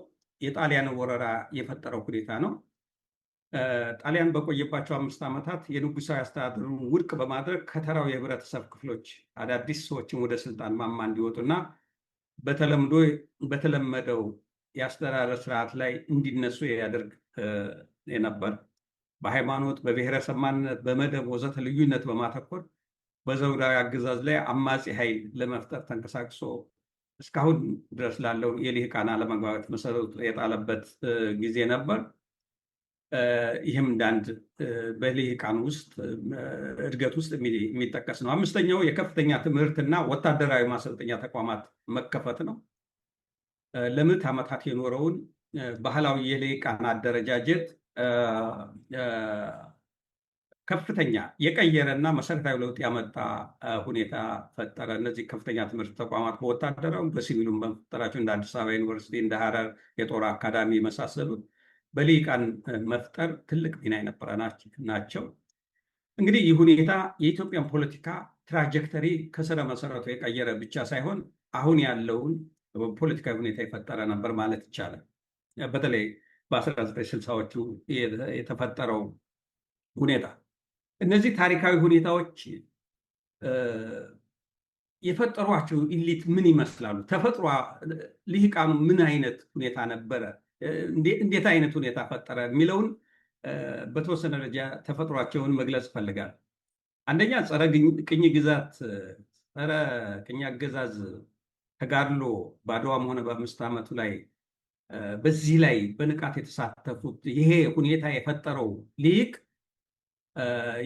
የጣሊያን ወረራ የፈጠረው ሁኔታ ነው። ጣሊያን በቆየባቸው 5 ዓመታት የንጉሳዊ አስተዳደሩን ውድቅ በማድረግ ከተራው የህብረተሰብ ክፍሎች አዳዲስ ሰዎችን ወደ ስልጣን ማማ እንዲወጡና በተለመደው የአስተዳደር ስርዓት ላይ እንዲነሱ ያደርግ ነበር። በሃይማኖት፣ በብሔረሰብ ማንነት፣ በመደብ ወዘተ ልዩነት በማተኮር በዘውዳዊ አገዛዝ ላይ አማጺ ኃይል ለመፍጠር ተንቀሳቅሶ እስካሁን ድረስ ላለው የልሂቃን አለመግባባት መሰረቱ የጣለበት ጊዜ ነበር። ይህም እንዳንድ በልሂቃን ውስጥ እድገት ውስጥ የሚጠቀስ ነው። አምስተኛው የከፍተኛ ትምህርትና ወታደራዊ ማሰልጠኛ ተቋማት መከፈት ነው። ለምዕተ ዓመታት የኖረውን ባህላዊ የልሂቃን አደረጃጀት ከፍተኛ የቀየረና መሰረታዊ ለውጥ ያመጣ ሁኔታ ፈጠረ። እነዚህ ከፍተኛ ትምህርት ተቋማት በወታደራዊ በሲቪሉም በመፍጠራቸው እንደ አዲስ አበባ ዩኒቨርሲቲ፣ እንደ ሐረር የጦር አካዳሚ የመሳሰሉት በልሂቃን መፍጠር ትልቅ ሚና የነበረ ናቸው። እንግዲህ ይህ ሁኔታ የኢትዮጵያን ፖለቲካ ትራጀክተሪ ከስረ መሰረቱ የቀየረ ብቻ ሳይሆን አሁን ያለውን ፖለቲካዊ ሁኔታ የፈጠረ ነበር ማለት ይቻላል። በተለይ በ1960ዎቹ የተፈጠረው ሁኔታ እነዚህ ታሪካዊ ሁኔታዎች የፈጠሯቸው ኢሊት ምን ይመስላሉ? ተፈጥሮ ልሂቃኑ ምን አይነት ሁኔታ ነበረ? እንዴት አይነት ሁኔታ ፈጠረ የሚለውን በተወሰነ ደረጃ ተፈጥሯቸውን መግለጽ ይፈልጋል። አንደኛ ጸረ ቅኝ ግዛት፣ ጸረ ቅኝ አገዛዝ ተጋድሎ በአድዋም ሆነ በ5 ዓመቱ ላይ በዚህ ላይ በንቃት የተሳተፉት ይሄ ሁኔታ የፈጠረው ልሂቅ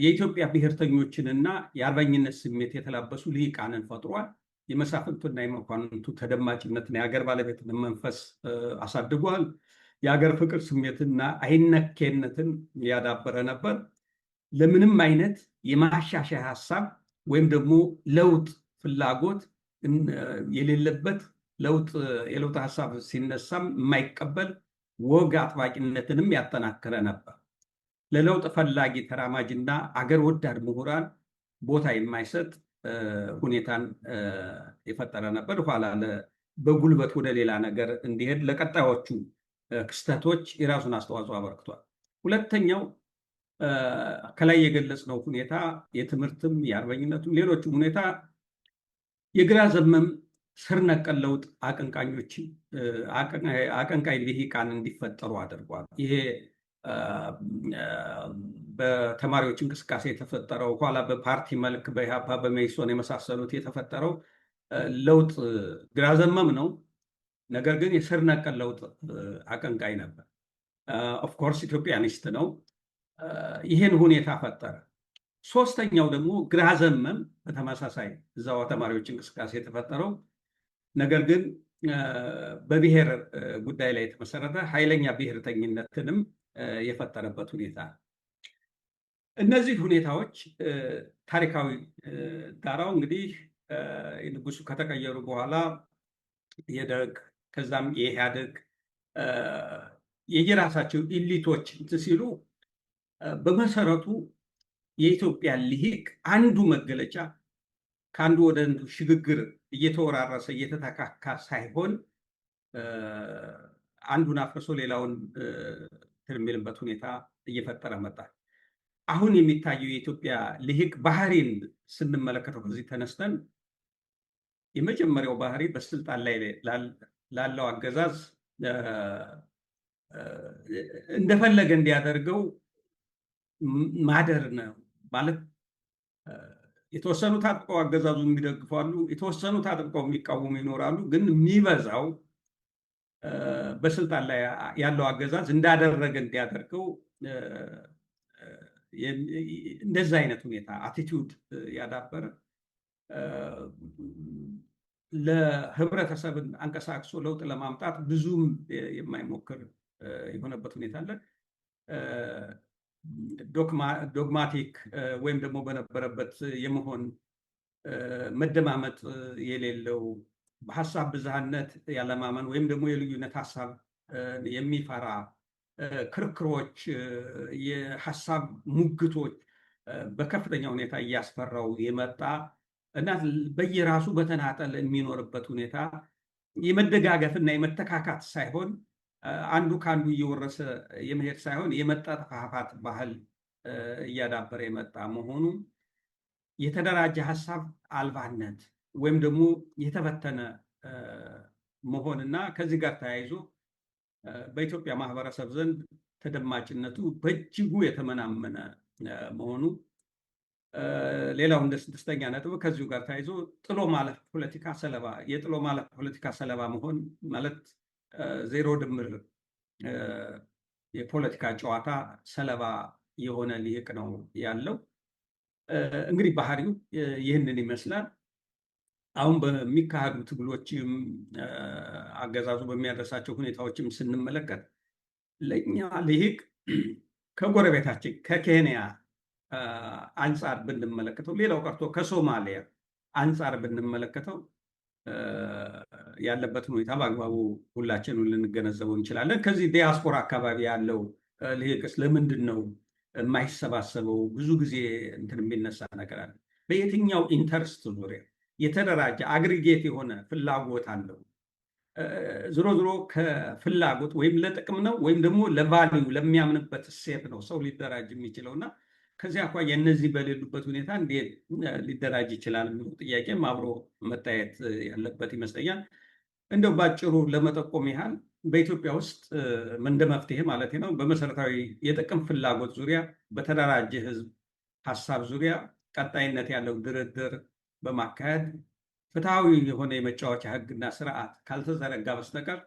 የኢትዮጵያ ብሔርተኞችንና የአርበኝነት ስሜት የተላበሱ ልሂቃንን ፈጥሯል። የመሳፍንቱና የመኳንንቱ ተደማጭነትና የሀገር ባለቤትነት መንፈስ አሳድጓል። የሀገር ፍቅር ስሜትና አይነኬነትን ያዳበረ ነበር። ለምንም አይነት የማሻሻያ ሀሳብ ወይም ደግሞ ለውጥ ፍላጎት የሌለበት የለውጥ ሀሳብ ሲነሳም የማይቀበል ወግ አጥባቂነትንም ያጠናከረ ነበር። ለለውጥ ፈላጊ ተራማጅና አገር ወዳድ ምሁራን ቦታ የማይሰጥ ሁኔታን የፈጠረ ነበር። ኋላ በጉልበት ወደ ሌላ ነገር እንዲሄድ ለቀጣዮቹ ክስተቶች የራሱን አስተዋጽኦ አበርክቷል። ሁለተኛው ከላይ የገለጽነው ሁኔታ የትምህርትም የአርበኝነቱም ሌሎችም ሁኔታ የግራ ዘመም ስር ነቀል ለውጥ አቀንቃይ ልሂቃን እንዲፈጠሩ አድርጓል። ይሄ በተማሪዎች እንቅስቃሴ የተፈጠረው ኋላ በፓርቲ መልክ በኢህአፓ በመኢሶን የመሳሰሉት የተፈጠረው ለውጥ ግራ ዘመም ነው። ነገር ግን የስር ነቀል ለውጥ አቀንቃይ ነበር። ኦፍኮርስ ኢትዮጵያኒስት ነው። ይህን ሁኔታ ፈጠረ። ሶስተኛው ደግሞ ግራ ዘመም በተመሳሳይ እዛው ተማሪዎች እንቅስቃሴ የተፈጠረው ነገር ግን በብሔር ጉዳይ ላይ የተመሰረተ ኃይለኛ ብሔርተኝነትንም የፈጠረበት ሁኔታ። እነዚህ ሁኔታዎች ታሪካዊ ዳራው እንግዲህ ንጉሱ ከተቀየሩ በኋላ የደርግ ከዛም የኢህአዴግ የየራሳቸው ኢሊቶች ሲሉ በመሰረቱ የኢትዮጵያ ልሂቅ አንዱ መገለጫ ከአንዱ ወደ አንዱ ሽግግር እየተወራረሰ እየተተካካ ሳይሆን አንዱን አፍርሶ ሌላውን የሚልበት ሁኔታ እየፈጠረ መጣ። አሁን የሚታየው የኢትዮጵያ ልሂቅ ባህሪን ስንመለከተው ከዚህ ተነስተን የመጀመሪያው ባህሪ በስልጣን ላይ ላለው አገዛዝ እንደፈለገ እንዲያደርገው ማደር ነው ማለት። የተወሰኑት አጥብቀው አገዛዙ የሚደግፉ አሉ፣ የተወሰኑት አጥብቀው የሚቃወሙ ይኖራሉ። ግን የሚበዛው በስልጣን ላይ ያለው አገዛዝ እንዳደረገ እንዲያደርገው እንደዛ አይነት ሁኔታ አቲቲዩድ ያዳበረ ለህብረተሰብን አንቀሳቅሶ ለውጥ ለማምጣት ብዙም የማይሞክር የሆነበት ሁኔታ አለ። ዶግማቲክ ወይም ደግሞ በነበረበት የመሆን መደማመጥ የሌለው በሀሳብ ብዝሃነት ያለማመን ወይም ደግሞ የልዩነት ሀሳብ የሚፈራ ክርክሮች፣ የሀሳብ ሙግቶች በከፍተኛ ሁኔታ እያስፈራው የመጣ እና በየራሱ በተናጠል የሚኖርበት ሁኔታ የመደጋገፍና የመተካካት ሳይሆን አንዱ ከአንዱ እየወረሰ የመሄድ ሳይሆን የመጠፋፋት ባህል እያዳበረ የመጣ መሆኑ የተደራጀ ሀሳብ አልባነት ወይም ደግሞ የተበተነ መሆንና ከዚህ ጋር ተያይዞ በኢትዮጵያ ማህበረሰብ ዘንድ ተደማጭነቱ በእጅጉ የተመናመነ መሆኑ፣ ሌላው እንደ ስድስተኛ ነጥብ ከዚሁ ጋር ተያይዞ ጥሎ ማለፍ ፖለቲካ ሰለባ የጥሎ ማለፍ ፖለቲካ ሰለባ መሆን ማለት ዜሮ ድምር የፖለቲካ ጨዋታ ሰለባ የሆነ ልሂቅ ነው ያለው። እንግዲህ ባህሪው ይህንን ይመስላል። አሁን በሚካሄዱ ትግሎችም አገዛዙ በሚያደርሳቸው ሁኔታዎችም ስንመለከት ለእኛ ልሂቅ ከጎረቤታችን ከኬንያ አንጻር ብንመለከተው፣ ሌላው ቀርቶ ከሶማሊያ አንጻር ብንመለከተው ያለበትን ሁኔታ በአግባቡ ሁላችንም ልንገነዘበው እንችላለን። ከዚህ ዲያስፖራ አካባቢ ያለው ልሂቅስ ለምንድን ነው የማይሰባሰበው? ብዙ ጊዜ እንትን የሚነሳ ነገር አለ። በየትኛው ኢንተርስት ዙሪያ የተደራጀ አግሪጌት የሆነ ፍላጎት አለው? ዝሮ ዝሮ ከፍላጎት ወይም ለጥቅም ነው ወይም ደግሞ ለቫሊዩ ለሚያምንበት እሴት ነው ሰው ሊደራጅ የሚችለው እና ከዚህ አኳያ እነዚህ በሌሉበት ሁኔታ እንዴት ሊደራጅ ይችላል የሚለው ጥያቄም አብሮ መታየት ያለበት ይመስለኛል። እንደው ባጭሩ ለመጠቆም ያህል በኢትዮጵያ ውስጥ እንደ መፍትሄ ማለት ነው በመሰረታዊ የጥቅም ፍላጎት ዙሪያ በተደራጀ ህዝብ ሀሳብ ዙሪያ ቀጣይነት ያለው ድርድር በማካሄድ ፍትሐዊ የሆነ የመጫወቻ ህግና ስርዓት ካልተዘረጋ በስተቀር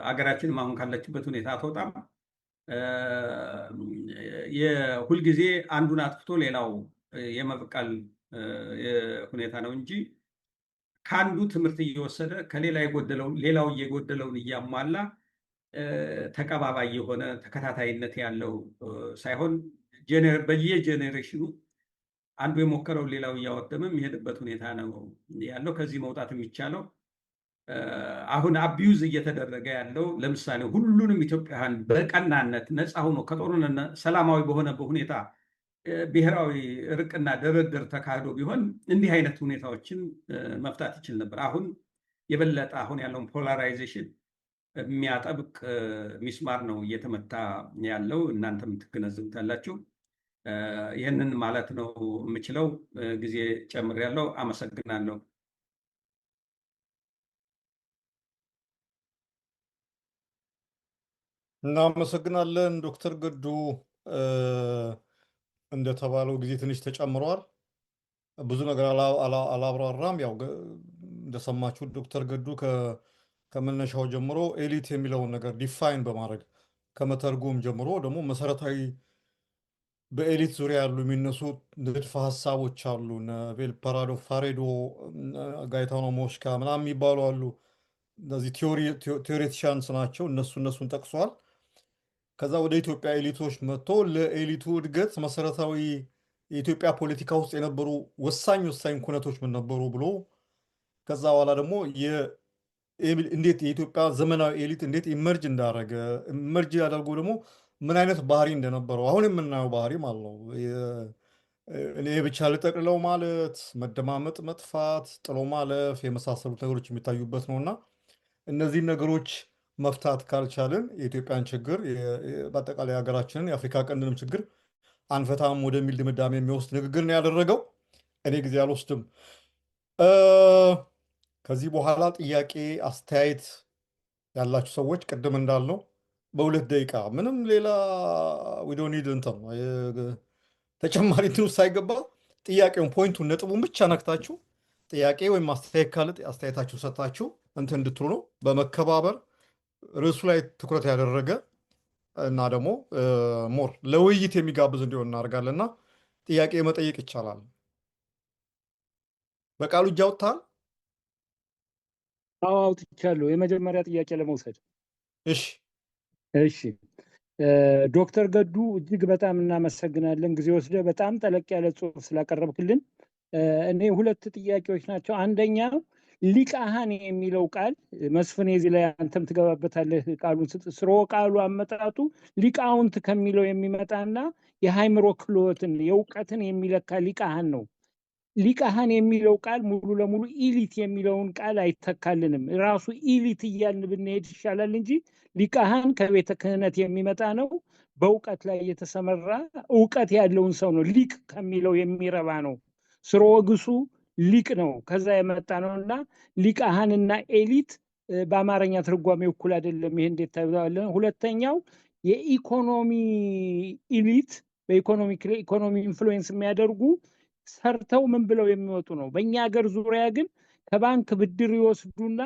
አገራችንም አሁን ካለችበት ሁኔታ አትወጣም። የሁልጊዜ አንዱን አጥፍቶ ሌላው የመብቀል ሁኔታ ነው እንጂ ከአንዱ ትምህርት እየወሰደ ከሌላ የጎደለውን ሌላው እየጎደለውን እያሟላ ተቀባባይ የሆነ ተከታታይነት ያለው ሳይሆን በየጄኔሬሽኑ አንዱ የሞከረው ሌላው እያወደመ የሚሄድበት ሁኔታ ነው ያለው። ከዚህ መውጣት የሚቻለው አሁን አቢዩዝ እየተደረገ ያለው ለምሳሌ ሁሉንም ኢትዮጵያውያን በቀናነት ነፃ ሆኖ ከጦርነት ሰላማዊ በሆነ ሁኔታ ብሔራዊ እርቅና ድርድር ተካሂዶ ቢሆን እንዲህ አይነት ሁኔታዎችን መፍታት ይችል ነበር። አሁን የበለጠ አሁን ያለውን ፖላራይዜሽን የሚያጠብቅ ሚስማር ነው እየተመታ ያለው። እናንተም ትገነዘቡታላችሁ። ይህንን ማለት ነው የምችለው። ጊዜ ጨምሬያለሁ። አመሰግናለሁ። እናመሰግናለን ዶክተር ገዱ። እንደተባለው ጊዜ ትንሽ ተጨምሯል። ብዙ ነገር አላብራራም። ያው እንደሰማችሁ ዶክተር ገዱ ከመነሻው ጀምሮ ኤሊት የሚለውን ነገር ዲፋይን በማድረግ ከመተርጎም ጀምሮ ደግሞ መሰረታዊ በኤሊት ዙሪያ ያሉ የሚነሱ ንድፈ ሀሳቦች አሉ። ቬል ፓራዶ፣ ፋሬዶ፣ ጋይታኖ ሞሽካ ምናምን የሚባሉ አሉ። እነዚህ ቴዎሬቲሻንስ ናቸው። እነሱን ጠቅሷል። ከዛ ወደ ኢትዮጵያ ኤሊቶች መጥቶ ለኤሊቱ እድገት መሰረታዊ የኢትዮጵያ ፖለቲካ ውስጥ የነበሩ ወሳኝ ኩነቶች ምን ነበሩ ብሎ ከዛ በኋላ ደግሞ እንዴት የኢትዮጵያ ዘመናዊ ኤሊት እንዴት ኢመርጅ እንዳደረገ ኢመርጅ ያደርጉ ደግሞ ምን አይነት ባህሪ እንደነበረው አሁን የምናየው ባህሪ ማለት ነው። እኔ ብቻ ልጠቅልለው ማለት መደማመጥ መጥፋት፣ ጥሎ ማለፍ የመሳሰሉት ነገሮች የሚታዩበት ነውና እነዚህን ነገሮች መፍታት ካልቻልን የኢትዮጵያን ችግር በአጠቃላይ ሀገራችንን የአፍሪካ ቀንድንም ችግር አንፈታም ወደሚል ድምዳሜ የሚወስድ ንግግር ነው ያደረገው። እኔ ጊዜ አልወስድም። ከዚህ በኋላ ጥያቄ አስተያየት ያላችሁ ሰዎች ቅድም እንዳልነው በ2 ደቂቃ ምንም ሌላ ዊዶኒድ እንትን ተጨማሪ እንትን ውስጥ ሳይገባ ጥያቄውን ፖይንቱን ነጥቡን ብቻ ነክታችሁ ጥያቄ ወይም አስተያየት ካለ አስተያየታችሁ ሰጥታችሁ እንትን እንድትሉ ነው። በመከባበር ርዕሱ ላይ ትኩረት ያደረገ እና ደግሞ ሞር ለውይይት የሚጋብዝ እንዲሆን እናደርጋለን እና ጥያቄ መጠየቅ ይቻላል። በቃሉ እጅ አውጥተሃል? አዎ አውጥቻለሁ። የመጀመሪያ ጥያቄ ለመውሰድ። እሺ ዶክተር ገዱ እጅግ በጣም እናመሰግናለን። ጊዜ ወስደ በጣም ጠለቅ ያለ ጽሑፍ ስላቀረብክልን። እኔ 2 ጥያቄዎች ናቸው። አንደኛው ሊቃሃን የሚለው ቃል መስፍን የዚህ ላይ አንተም ትገባበታለህ። ቃሉን ስርወ ቃሉ አመጣጡ ሊቃውንት ከሚለው የሚመጣና የሃይምሮ ክህሎትን የእውቀትን የሚለካ ሊቃሃን ነው። ሊቃሃን የሚለው ቃል ሙሉ ለሙሉ ኢሊት የሚለውን ቃል አይተካልንም። ራሱ ኢሊት እያልን ብንሄድ ይሻላል እንጂ ሊቃሃን ከቤተ ክህነት የሚመጣ ነው። በእውቀት ላይ የተሰመራ እውቀት ያለውን ሰው ነው። ሊቅ ከሚለው የሚረባ ነው። ስርወ ግሱ ሊቅ ነው፣ ከዛ የመጣ ነው እና ሊቃሃንና ኤሊት በአማርኛ ትርጓሜ እኩል አይደለም። ይሄ እንዴት ታዩታለን? ሁለተኛው የኢኮኖሚ ኢሊት በኢኮኖሚ ኢንፍሉዌንስ የሚያደርጉ ሰርተው ምን ብለው የሚወጡ ነው። በእኛ ሀገር ዙሪያ ግን ከባንክ ብድር ይወስዱና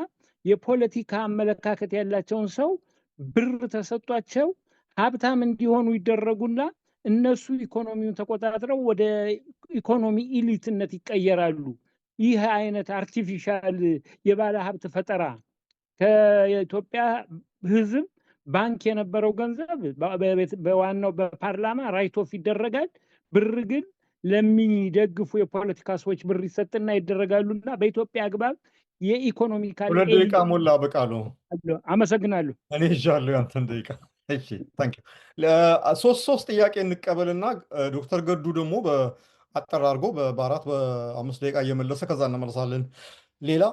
የፖለቲካ አመለካከት ያላቸውን ሰው ብር ተሰጧቸው ሀብታም እንዲሆኑ ይደረጉና እነሱ ኢኮኖሚውን ተቆጣጥረው ወደ ኢኮኖሚ ኢሊትነት ይቀየራሉ። ይህ አይነት አርቲፊሻል የባለ ሀብት ፈጠራ ከኢትዮጵያ ሕዝብ ባንክ የነበረው ገንዘብ በዋናው በፓርላማ ራይት ኦፍ ይደረጋል። ብር ግን ለሚደግፉ የፖለቲካ ሰዎች ብር ይሰጥና ይደረጋሉና በኢትዮጵያ አግባብ የኢኮኖሚካል 2 ደቂቃ ሞላ። በቃሉ አመሰግናለሁ። እኔ ይዣለሁ ያንተን ደቂቃ። እሺ ታንክ ዩ። ሶስት ጥያቄ እንቀበልና ዶክተር ገዱ ደግሞ አጠር አድርጎ በ4 በ5 ደቂቃ እየመለሰ ከዛ እንመለሳለን። ሌላ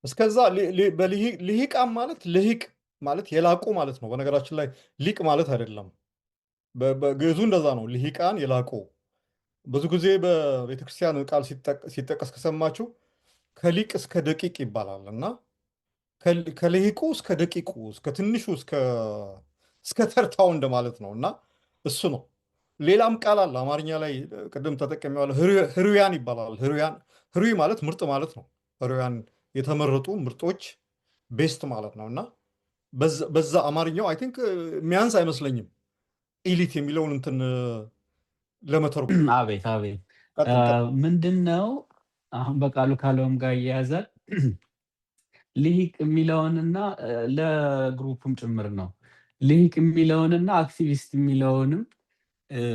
እስከዛ ልሂቃን ማለት ልሂቅ ማለት የላቁ ማለት ነው። በነገራችን ላይ ሊቅ ማለት አይደለም። በግዕዙ እንደዛ ነው። ልሂቃን የላቁ። ብዙ ጊዜ በቤተክርስቲያን ቃል ሲጠቀስ ከሰማችሁ ከሊቅ እስከ ደቂቅ ይባላል እና ከልሂቁ እስከ ደቂቁ እስከ ትንሹ እስከ ተርታው እንደማለት ነው እና እሱ ነው። ሌላም ቃል አለ አማርኛ ላይ ቅድም ተጠቅሜዋለሁ። ህሩያን ይባላል። ህሩይ ማለት ምርጥ ማለት ነው። ህሩያን የተመረጡ ምርጦች ቤስት ማለት ነው እና በዛ አማርኛው አይ ቲንክ የሚያንስ አይመስለኝም ኢሊት የሚለውን እንትን ለመተርጎም። አቤት ምንድን ነው አሁን በቃሉ ካለውም ጋር እያያዛል። ልሂቅ የሚለውንና ለግሩፕም ጭምር ነው። ልሂቅ የሚለውንና አክቲቪስት የሚለውንም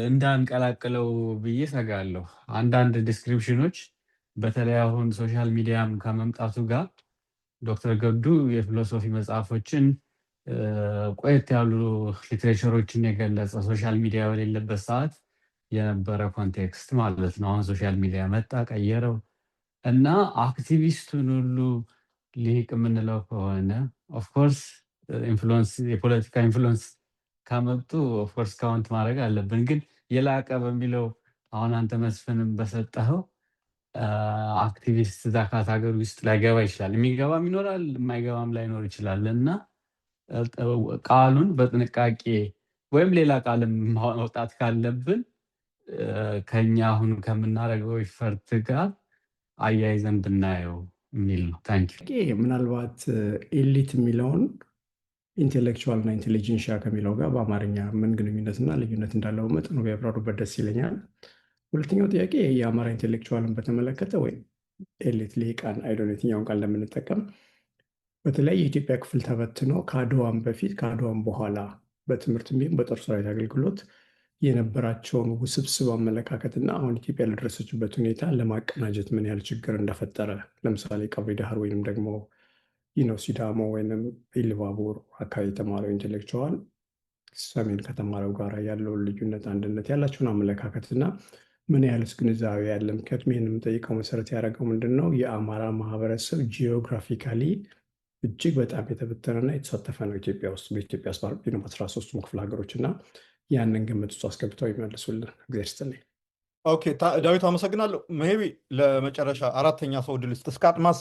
እንዳንቀላቅለው ብዬ ሰጋለሁ። አንዳንድ ዲስክሪፕሽኖች በተለይ አሁን ሶሻል ሚዲያም ከመምጣቱ ጋር ዶክተር ገዱ የፊሎሶፊ መጽሐፎችን ቆየት ያሉ ሊትሬቸሮችን የገለጸ ሶሻል ሚዲያ በሌለበት ሰዓት የነበረ ኮንቴክስት ማለት ነው። አሁን ሶሻል ሚዲያ መጣ ቀየረው እና አክቲቪስቱን ሁሉ ሊቅ የምንለው ከሆነ ኦፍኮርስ ኢንፍሉንስ የፖለቲካ ኢንፍሉንስ ካመጡ ኦፍኮርስ ካውንት ማድረግ አለብን። ግን የላቀ በሚለው አሁን አንተ መስፍንም በሰጠኸው አክቲቪስት እዛ ካታጎሪ ውስጥ ላይገባ ይችላል። የሚገባም ይኖራል፣ የማይገባም ላይኖር ይችላል እና ቃሉን በጥንቃቄ ወይም ሌላ ቃልም ማውጣት ካለብን ከኛ አሁን ከምናደርገው ኢፈርት ጋር አያይዘን ብናየው የሚል ነው። ታንኪዩ። ምናልባት ኤሊት የሚለውን ኢንቴሌክቹዋል እና ኢንቴሊጀንሺያ ከሚለው ጋር በአማርኛ ምን ግንኙነትና ልዩነት እንዳለው መጠኑ ቢያብራሩበት ደስ ይለኛል። ሁለተኛው ጥያቄ የአማራ ኢንቴሌክቹዋልን በተመለከተ ወይም ኤሊት ሊቃን አይዶን የትኛውን ቃል እንደምንጠቀም በተለያየ የኢትዮጵያ ክፍል ተበትኖ ከአድዋም በፊት ከአድዋም በኋላ በትምህርት ቢሆን በጦር ሰራዊት አገልግሎት የነበራቸውን ውስብስብ አመለካከትና አሁን ኢትዮጵያ ለደረሰችበት ሁኔታ ለማቀናጀት ምን ያህል ችግር እንደፈጠረ ለምሳሌ ቀብሪ ዳህር ወይም ደግሞ ሲዳሞ ወይም ኢሉባቡር አካባቢ የተማረው ኢንቴሌክቹዋል ሰሜን ከተማረው ጋር ያለውን ልዩነት፣ አንድነት ያላቸውን አመለካከትና ምን ያህልስ ግንዛቤ ያለ? ምክንያቱም ይህን የምጠይቀው መሰረት ያደረገው ምንድን ነው የአማራ ማህበረሰብ ጂኦግራፊካሊ እጅግ በጣም የተበተነና የተሳተፈ ነው ኢትዮጵያ ውስጥ በኢትዮጵያ ውስጥ በ13ቱም ክፍለ ሀገሮች እና ያንን ግምት ውስጥ አስገብተው ይመልሱልን። እግዚአብሔር ይስጥልኝ። ኦኬ ዳዊት አመሰግናለሁ። ሜቢ ለመጨረሻ አራተኛ ሰው ድል ስጥ። እስከ አድማስ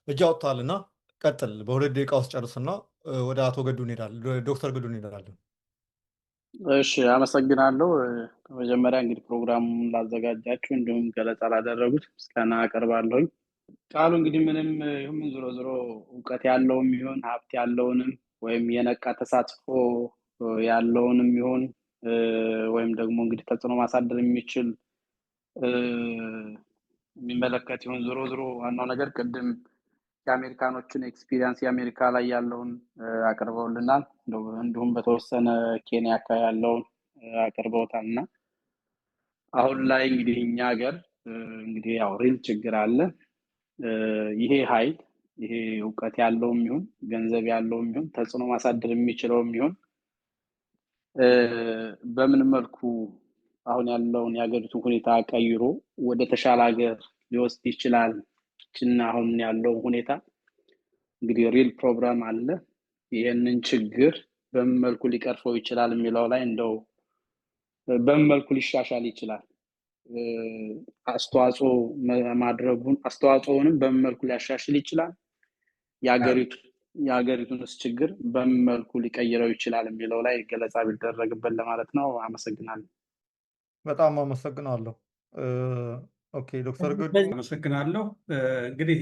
እጅ አውጥተዋልና ቀጥል። በ2 ደቂቃ ውስጥ ጨርስና ወደ አቶ ገዱ እንሄዳለን፣ ዶክተር ገዱ እንሄዳለን። እሺ አመሰግናለሁ። በመጀመሪያ እንግዲህ ፕሮግራሙን ላዘጋጃችሁ እንዲሁም ገለጻ ላደረጉት ምስጋና አቀርባለሁኝ። ቃሉ እንግዲህ ምንም ይሁን ዞሮ ዞሮ እውቀት ያለውም ይሁን ሀብት ያለውንም ወይም የነቃ ተሳትፎ ያለውንም ይሁን ወይም ደግሞ እንግዲህ ተጽዕኖ ማሳደር የሚችል የሚመለከት ይሁን ዞሮ ዞሮ ዋናው ነገር ቅድም የአሜሪካኖችን ኤክስፒሪየንስ የአሜሪካ ላይ ያለውን አቅርበውልናል። እንዲሁም በተወሰነ ኬንያ አካባቢ ያለውን አቅርበውታል እና አሁን ላይ እንግዲህ እኛ ሀገር እንግዲህ ያው ሪል ችግር አለ። ይሄ ኃይል ይሄ እውቀት ያለውም ይሁን ገንዘብ ያለውም ይሁን ተጽዕኖ ማሳደር የሚችለውም ይሁን በምን መልኩ አሁን ያለውን የሀገሪቱን ሁኔታ ቀይሮ ወደ ተሻለ ሀገር ሊወስድ ይችላል እና አሁን ያለው ሁኔታ እንግዲህ ሪል ፕሮግራም አለ። ይሄንን ችግር በምን መልኩ ሊቀርፈው ይችላል የሚለው ላይ እንደው በምን መልኩ ሊሻሻል ይችላል አስተዋጽኦ ማድረጉን አስተዋጽኦንም በምን መልኩ ሊያሻሽል ይችላል የሀገሪቱንስ ችግር በምን መልኩ ሊቀይረው ይችላል የሚለው ላይ ገለጻ ቢደረግበት ለማለት ነው። አመሰግናለሁ። በጣም አመሰግናለሁ። ኦኬ ዶክተር ገዱ አመሰግናለሁ። እንግዲህ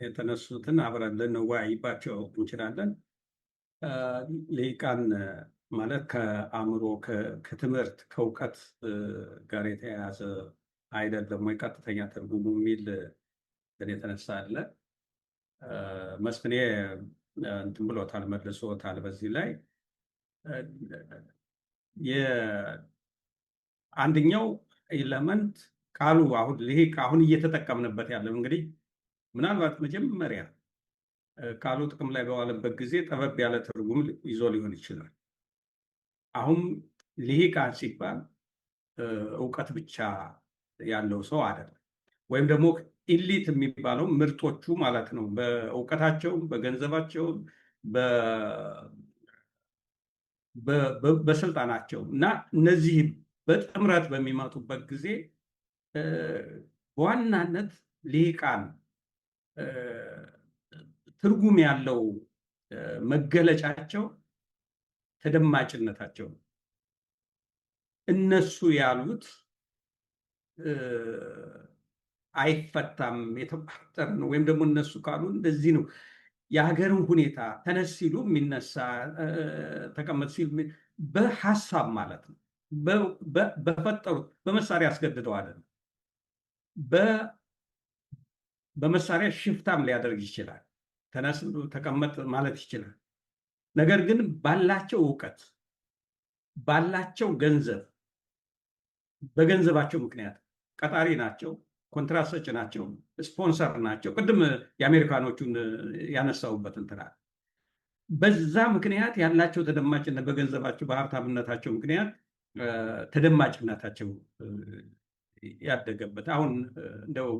የተነሱትን አብረን ልንወያይባቸው እንችላለን። ልሂቃን ማለት ከአእምሮ ከትምህርት ከእውቀት ጋር የተያያዘ አይደለም ወይ ቀጥተኛ ትርጉሙ የሚል የተነሳ አለ። መስፍኔ እንትን ብሎታል መልሶታል። በዚህ ላይ አንደኛው ኤለመንት ቃሉ አሁን ልሂቅ አሁን እየተጠቀምንበት ያለው እንግዲህ ምናልባት መጀመሪያ ቃሉ ጥቅም ላይ በዋለበት ጊዜ ጠበብ ያለ ትርጉም ይዞ ሊሆን ይችላል። አሁን ልሂቃን ሲባል እውቀት ብቻ ያለው ሰው አይደለም። ወይም ደግሞ ኢሊት የሚባለው ምርጦቹ ማለት ነው። በእውቀታቸው፣ በገንዘባቸው፣ በስልጣናቸው እና እነዚህ በጥምረት በሚመጡበት ጊዜ በዋናነት ልሂቃን ትርጉም ያለው መገለጫቸው ተደማጭነታቸው ነው። እነሱ ያሉት አይፈታም የተቋጠረ ነው። ወይም ደግሞ እነሱ ካሉ እንደዚህ ነው። የሀገርን ሁኔታ ተነስ ሲሉ የሚነሳ ተቀመጥ ሲሉ በሀሳብ ማለት ነው። በፈጠሩት በመሳሪያ አስገድደው አይደለም። በመሳሪያ ሽፍታም ሊያደርግ ይችላል። ተነስ ተቀመጥ ማለት ይችላል። ነገር ግን ባላቸው እውቀት ባላቸው ገንዘብ በገንዘባቸው ምክንያት ቀጣሪ ናቸው፣ ኮንትራት ሰጭ ናቸው፣ ስፖንሰር ናቸው። ቅድም የአሜሪካኖቹን ያነሳውበት እንትናል በዛ ምክንያት ያላቸው ተደማጭነት በገንዘባቸው በሀብታምነታቸው ምክንያት ተደማጭነታቸው ያደገበት አሁን እንደው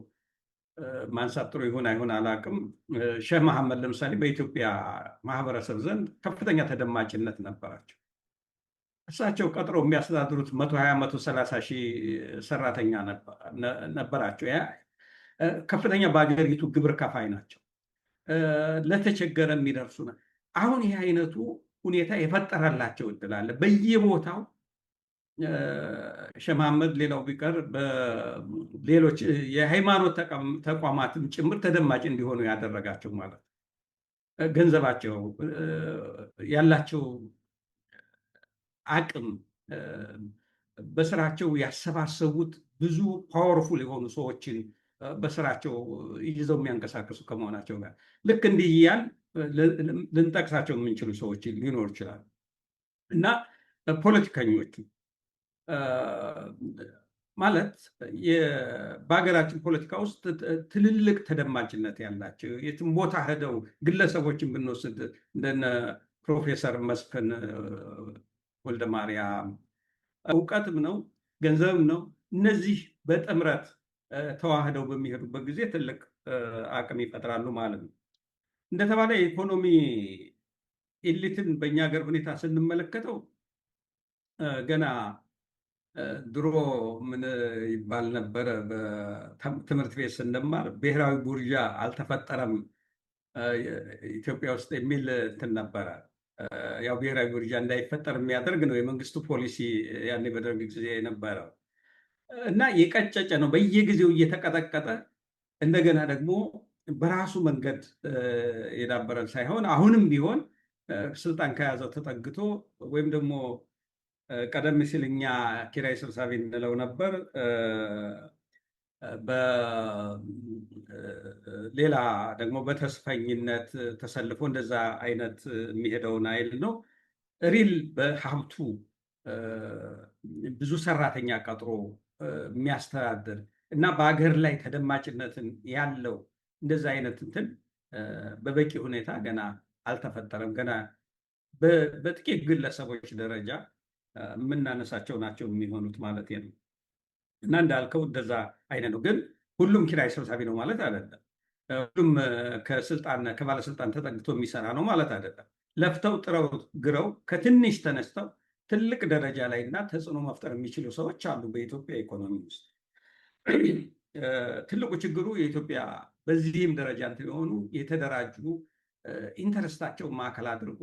ማንሳት ጥሩ ይሆን አይሆን አላውቅም። ሼህ መሐመድ ለምሳሌ በኢትዮጵያ ማህበረሰብ ዘንድ ከፍተኛ ተደማጭነት ነበራቸው። እሳቸው ቀጥሮ የሚያስተዳድሩት 120-130 ሺህ ሰራተኛ ነበራቸው። ከፍተኛ በሀገሪቱ ግብር ከፋይ ናቸው። ለተቸገረ የሚደርሱ ነው። አሁን ይህ አይነቱ ሁኔታ የፈጠረላቸው እድል አለ በየቦታው። ሼህ መሐመድ ሌላው ቢቀር በሌሎች የሃይማኖት ተቋማትም ጭምር ተደማጭ እንዲሆኑ ያደረጋቸው ማለት ነው። ገንዘባቸው ያላቸው አቅም በስራቸው ያሰባሰቡት ብዙ ፓወርፉል የሆኑ ሰዎችን በስራቸው ይዘው የሚያንቀሳቀሱ ከመሆናቸው ጋር ልክ እንዲህ እያል ልንጠቅሳቸው የምንችሉ ሰዎች ሊኖር ይችላል እና ፖለቲከኞቹ ማለት በሀገራችን ፖለቲካ ውስጥ ትልልቅ ተደማጭነት ያላቸው የትም ቦታ ሄደው ግለሰቦችን ብንወስድ እንደነ ፕሮፌሰር መስፍን ወልደ ማርያም እውቀትም ነው ገንዘብም ነው። እነዚህ በጥምረት ተዋህደው በሚሄዱበት ጊዜ ትልቅ አቅም ይፈጥራሉ ማለት ነው። እንደተባለ የኢኮኖሚ ኤሊትን በእኛ ሀገር ሁኔታ ስንመለከተው ገና ድሮ ምን ይባል ነበረ? በትምህርት ቤት ስንማር ብሔራዊ ቡርዣ አልተፈጠረም ኢትዮጵያ ውስጥ የሚል እንትን ነበረ። ያው ብሔራዊ ቡርዣ እንዳይፈጠር የሚያደርግ ነው የመንግስቱ ፖሊሲ ያኔ በደርግ ጊዜ የነበረው እና የቀጨጨ ነው። በየጊዜው እየተቀጠቀጠ እንደገና ደግሞ በራሱ መንገድ የዳበረ ሳይሆን አሁንም ቢሆን ስልጣን ከያዘው ተጠግቶ ወይም ደግሞ ቀደም ሲል እኛ ኪራይ ሰብሳቢ እንለው ነበር። ሌላ ደግሞ በተስፈኝነት ተሰልፎ እንደዛ አይነት የሚሄደውን አይል ነው። ሪል በሀብቱ ብዙ ሰራተኛ ቀጥሮ የሚያስተዳድር እና በሀገር ላይ ተደማጭነትን ያለው እንደዛ አይነት እንትን በበቂ ሁኔታ ገና አልተፈጠረም። ገና በጥቂት ግለሰቦች ደረጃ የምናነሳቸው ናቸው የሚሆኑት ማለት ነው። እና እንዳልከው እንደዛ አይነት ነው። ግን ሁሉም ኪራይ ሰብሳቢ ነው ማለት አይደለም። ሁሉም ከባለስልጣን ተጠግቶ የሚሰራ ነው ማለት አይደለም። ለፍተው ጥረው ግረው ከትንሽ ተነስተው ትልቅ ደረጃ ላይ እና ተጽዕኖ መፍጠር የሚችሉ ሰዎች አሉ በኢትዮጵያ ኢኮኖሚ ውስጥ። ትልቁ ችግሩ የኢትዮጵያ በዚህም ደረጃ የሆኑ የተደራጁ ኢንተረስታቸው ማዕከል አድርጎ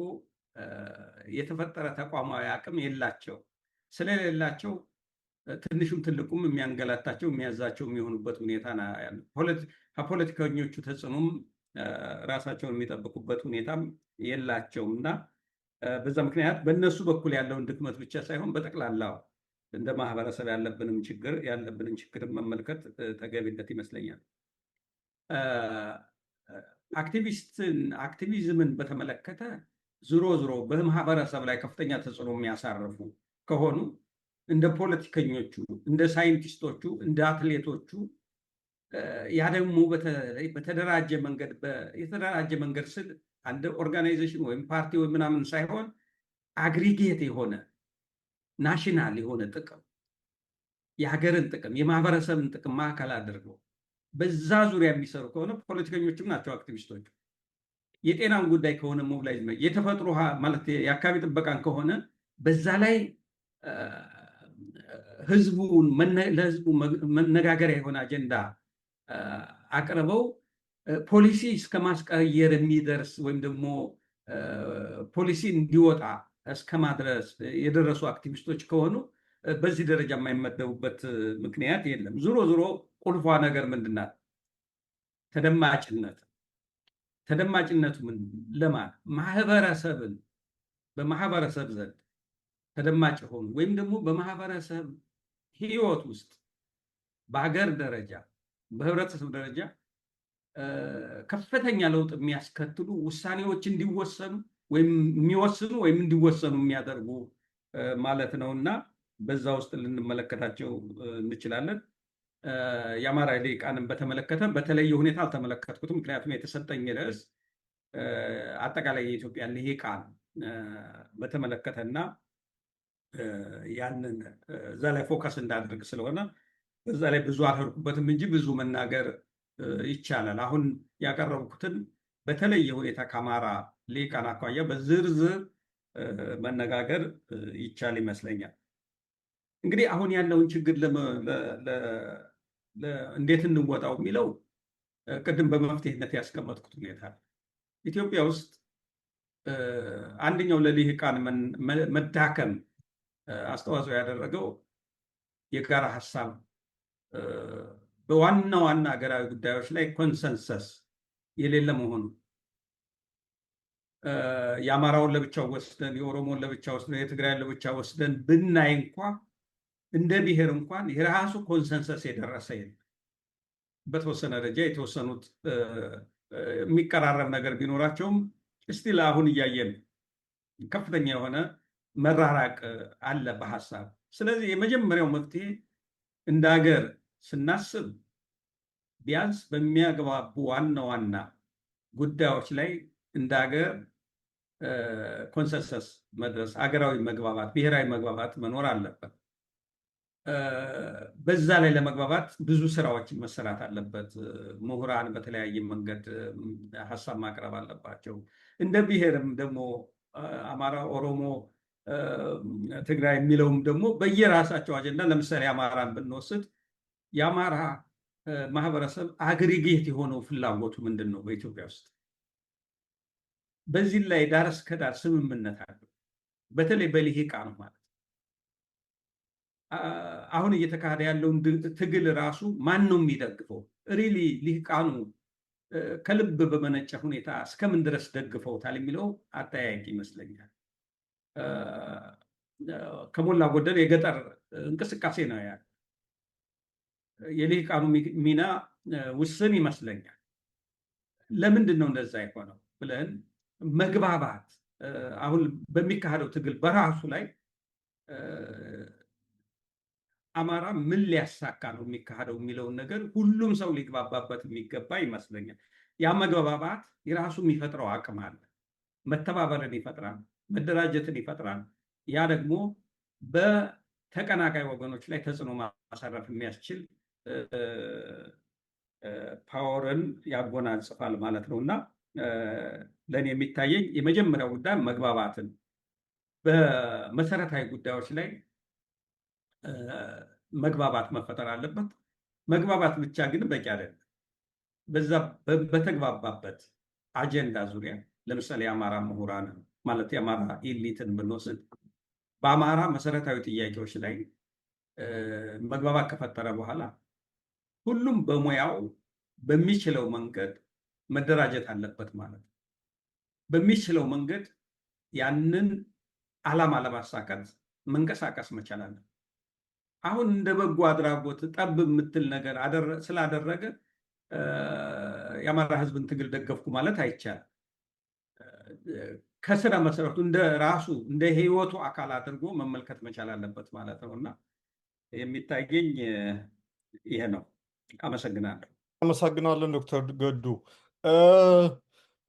የተፈጠረ ተቋማዊ አቅም የላቸው። ስለሌላቸው ትንሹም ትልቁም የሚያንገላታቸው የሚያዛቸው የሚሆኑበት ሁኔታ ያለው። ከፖለቲከኞቹ ተጽዕኖም ራሳቸውን የሚጠብቁበት ሁኔታም የላቸውም እና በዛ ምክንያት በእነሱ በኩል ያለውን ድክመት ብቻ ሳይሆን በጠቅላላው እንደ ማህበረሰብ ያለብንን ችግር መመልከት ተገቢነት ይመስለኛል። አክቲቪዝምን በተመለከተ ዞሮ በማህበረሰብ ላይ ከፍተኛ ተጽዕኖ የሚያሳርፉ ከሆኑ እንደ ፖለቲከኞቹ፣ እንደ ሳይንቲስቶቹ፣ እንደ አትሌቶቹ ያ ደግሞ በተደራጀ መንገድ ስል አንድ ኦርጋናይዜሽን ወይም ፓርቲ ወይም ምናምን ሳይሆን አግሪጌት የሆነ ናሽናል የሆነ ጥቅም የሀገርን ጥቅም የማህበረሰብን ጥቅም ማዕከል አድርገው በዛ ዙሪያ የሚሰሩ ከሆነ ፖለቲከኞችም ናቸው አክቲቪስቶቹ። የጤናን ጉዳይ ከሆነ ሞቢላይዝ የተፈጥሮ ማለት የአካባቢ ጥበቃን ከሆነ በዛ ላይ ለህዝቡ መነጋገሪያ የሆነ አጀንዳ አቅርበው ፖሊሲ እስከ ማስቀየር የሚደርስ ወይም ደግሞ ፖሊሲ እንዲወጣ እስከ ማድረስ የደረሱ አክቲቪስቶች ከሆኑ በዚህ ደረጃ የማይመደቡበት ምክንያት የለም። ዞሮ ቁልፏ ነገር ምንድን ናት? ተደማጭነቱ ለማን? ማህበረሰብን በማህበረሰብ ዘንድ ተደማጭ ሆኑ ወይም ደግሞ በማህበረሰብ ህይወት ውስጥ በሀገር ደረጃ በህብረተሰብ ደረጃ ከፍተኛ ለውጥ የሚያስከትሉ ውሳኔዎች እንዲወሰኑ ወይም የሚወስኑ ወይም እንዲወሰኑ የሚያደርጉ ማለት ነው እና በዛ ውስጥ ልንመለከታቸው እንችላለን። የአማራ ልሂቃንን በተመለከተ በተለየ ሁኔታ አልተመለከትኩትም። ምክንያቱም የተሰጠኝ ርዕስ አጠቃላይ የኢትዮጵያ ልሂቃን በተመለከተና ያንን እዛ ላይ ፎከስ እንዳደርግ ስለሆነ በዛ ላይ ብዙ አልሄድኩበትም እንጂ ብዙ መናገር ይቻላል። አሁን ያቀረብኩትን በተለየ ሁኔታ ከአማራ ልሂቃን አኳያ በዝርዝር መነጋገር ይቻል ይመስለኛል። እንግዲህ አሁን ያለውን ችግር እንዴት እንወጣው የሚለው ቅድም በመፍትሄነት ያስቀመጥኩት ሁኔታ ኢትዮጵያ ውስጥ አንደኛው ለልሂቃን መዳከም አስተዋጽኦ ያደረገው የጋራ ሀሳብ በዋና ዋና ሀገራዊ ጉዳዮች ላይ ኮንሰንሰስ የሌለ መሆኑ፣ የአማራውን ለብቻው ወስደን የኦሮሞን ለብቻ ወስደን የትግራይን ለብቻ ወስደን ብናይ እንኳ እንደ ብሔር እንኳን የራሱ ኮንሰንሰስ የደረሰ የለም። በተወሰነ ደረጃ የተወሰኑት የሚቀራረብ ነገር ቢኖራቸውም እስቲል አሁን እያየን ከፍተኛ የሆነ መራራቅ አለ በሀሳብ። ስለዚህ የመጀመሪያው መፍትሄ እንደ ሀገር ስናስብ ቢያንስ በሚያግባቡ ዋና ዋና ጉዳዮች ላይ እንደ ሀገር ኮንሰንሰስ መድረስ፣ ሀገራዊ መግባባት፣ ብሔራዊ መግባባት መኖር አለበት። በዛ ላይ ለመግባባት ብዙ ስራዎችን መሰራት አለበት። ምሁራን በተለያየ መንገድ ሀሳብ ማቅረብ አለባቸው። እንደ ብሔርም ደግሞ አማራ፣ ኦሮሞ፣ ትግራይ የሚለውም ደግሞ በየራሳቸው አጀንዳ፣ ለምሳሌ አማራን ብንወስድ የአማራ ማህበረሰብ አግሪጌት የሆነው ፍላጎቱ ምንድን ነው በኢትዮጵያ ውስጥ? በዚህ ላይ ዳር እስከ ዳር ስምምነት አለው። በተለይ በልሂቃኑ ማለት አሁን እየተካሄደ ያለውን ትግል ራሱ ማን ነው የሚደግፈው? ሪሊ ልሂቃኑ ከልብ በመነጨ ሁኔታ እስከምን ድረስ ደግፈውታል የሚለው አጠያያቂ ይመስለኛል። ከሞላ ጎደል የገጠር እንቅስቃሴ ነው ያለ። የልሂቃኑ ሚና ውስን ይመስለኛል። ለምንድን ነው እንደዛ የሆነው ብለን መግባባት አሁን በሚካሄደው ትግል በራሱ ላይ አማራ ምን ሊያሳካ ነው የሚካሄደው የሚለውን ነገር ሁሉም ሰው ሊግባባበት የሚገባ ይመስለኛል። ያ መግባባት የራሱ የሚፈጥረው አቅም አለ። መተባበርን ይፈጥራል፣ መደራጀትን ይፈጥራል። ያ ደግሞ በተቀናቃይ ወገኖች ላይ ተጽዕኖ ማሳረፍ የሚያስችል ፓወርን ያጎናጽፋል ማለት ነው። እና ለእኔ የሚታየኝ የመጀመሪያው ጉዳይ መግባባትን በመሰረታዊ ጉዳዮች ላይ መግባባት መፈጠር አለበት። መግባባት ብቻ ግን በቂ አይደለም። በዛ በተግባባበት አጀንዳ ዙሪያ ለምሳሌ የአማራ ምሁራን ማለት የአማራ ኤሊትን ብንወስድ በአማራ መሰረታዊ ጥያቄዎች ላይ መግባባት ከፈጠረ በኋላ ሁሉም በሙያው በሚችለው መንገድ መደራጀት አለበት ማለት ነው። በሚችለው መንገድ ያንን ዓላማ ለማሳካት መንቀሳቀስ መቻል አለበት። አሁን እንደ በጎ አድራጎት ጠብ የምትል ነገር ስላደረገ የአማራ ሕዝብን ትግል ደገፍኩ ማለት አይቻልም። ከስረ መሰረቱ እንደ ራሱ እንደ ህይወቱ አካል አድርጎ መመልከት መቻል አለበት ማለት ነው። እና የሚታየኝ ይሄ ነው። አመሰግናለሁ። አመሰግናለን ዶክተር ገዱ።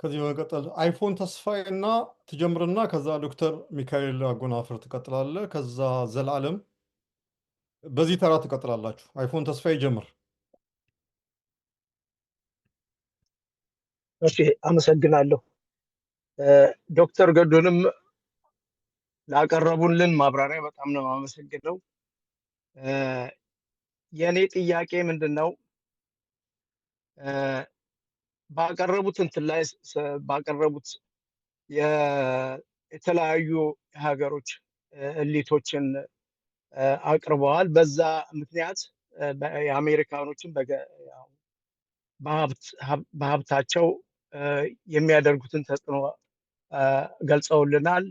ከዚህ በመቀጠል አይፎን ተስፋዬ እና ትጀምርና ከዛ ዶክተር ሚካኤል አጎናፍር ትቀጥላለ። ከዛ ዘላለም በዚህ ተራ ትቀጥላላችሁ። አይፎን ተስፋዬ ጀምር። እሺ፣ አመሰግናለሁ። ዶክተር ገዱንም ላቀረቡልን ማብራሪያ በጣም ነው የማመሰግነው። የኔ ጥያቄ ምንድነው ባቀረቡት እንትን ላይ ባቀረቡት የተለያዩ ሀገሮች እሊቶችን አቅርበዋል። በዛ ምክንያት የአሜሪካኖችን በሀብታቸው የሚያደርጉትን ተጽዕኖ ገልጸውልናል።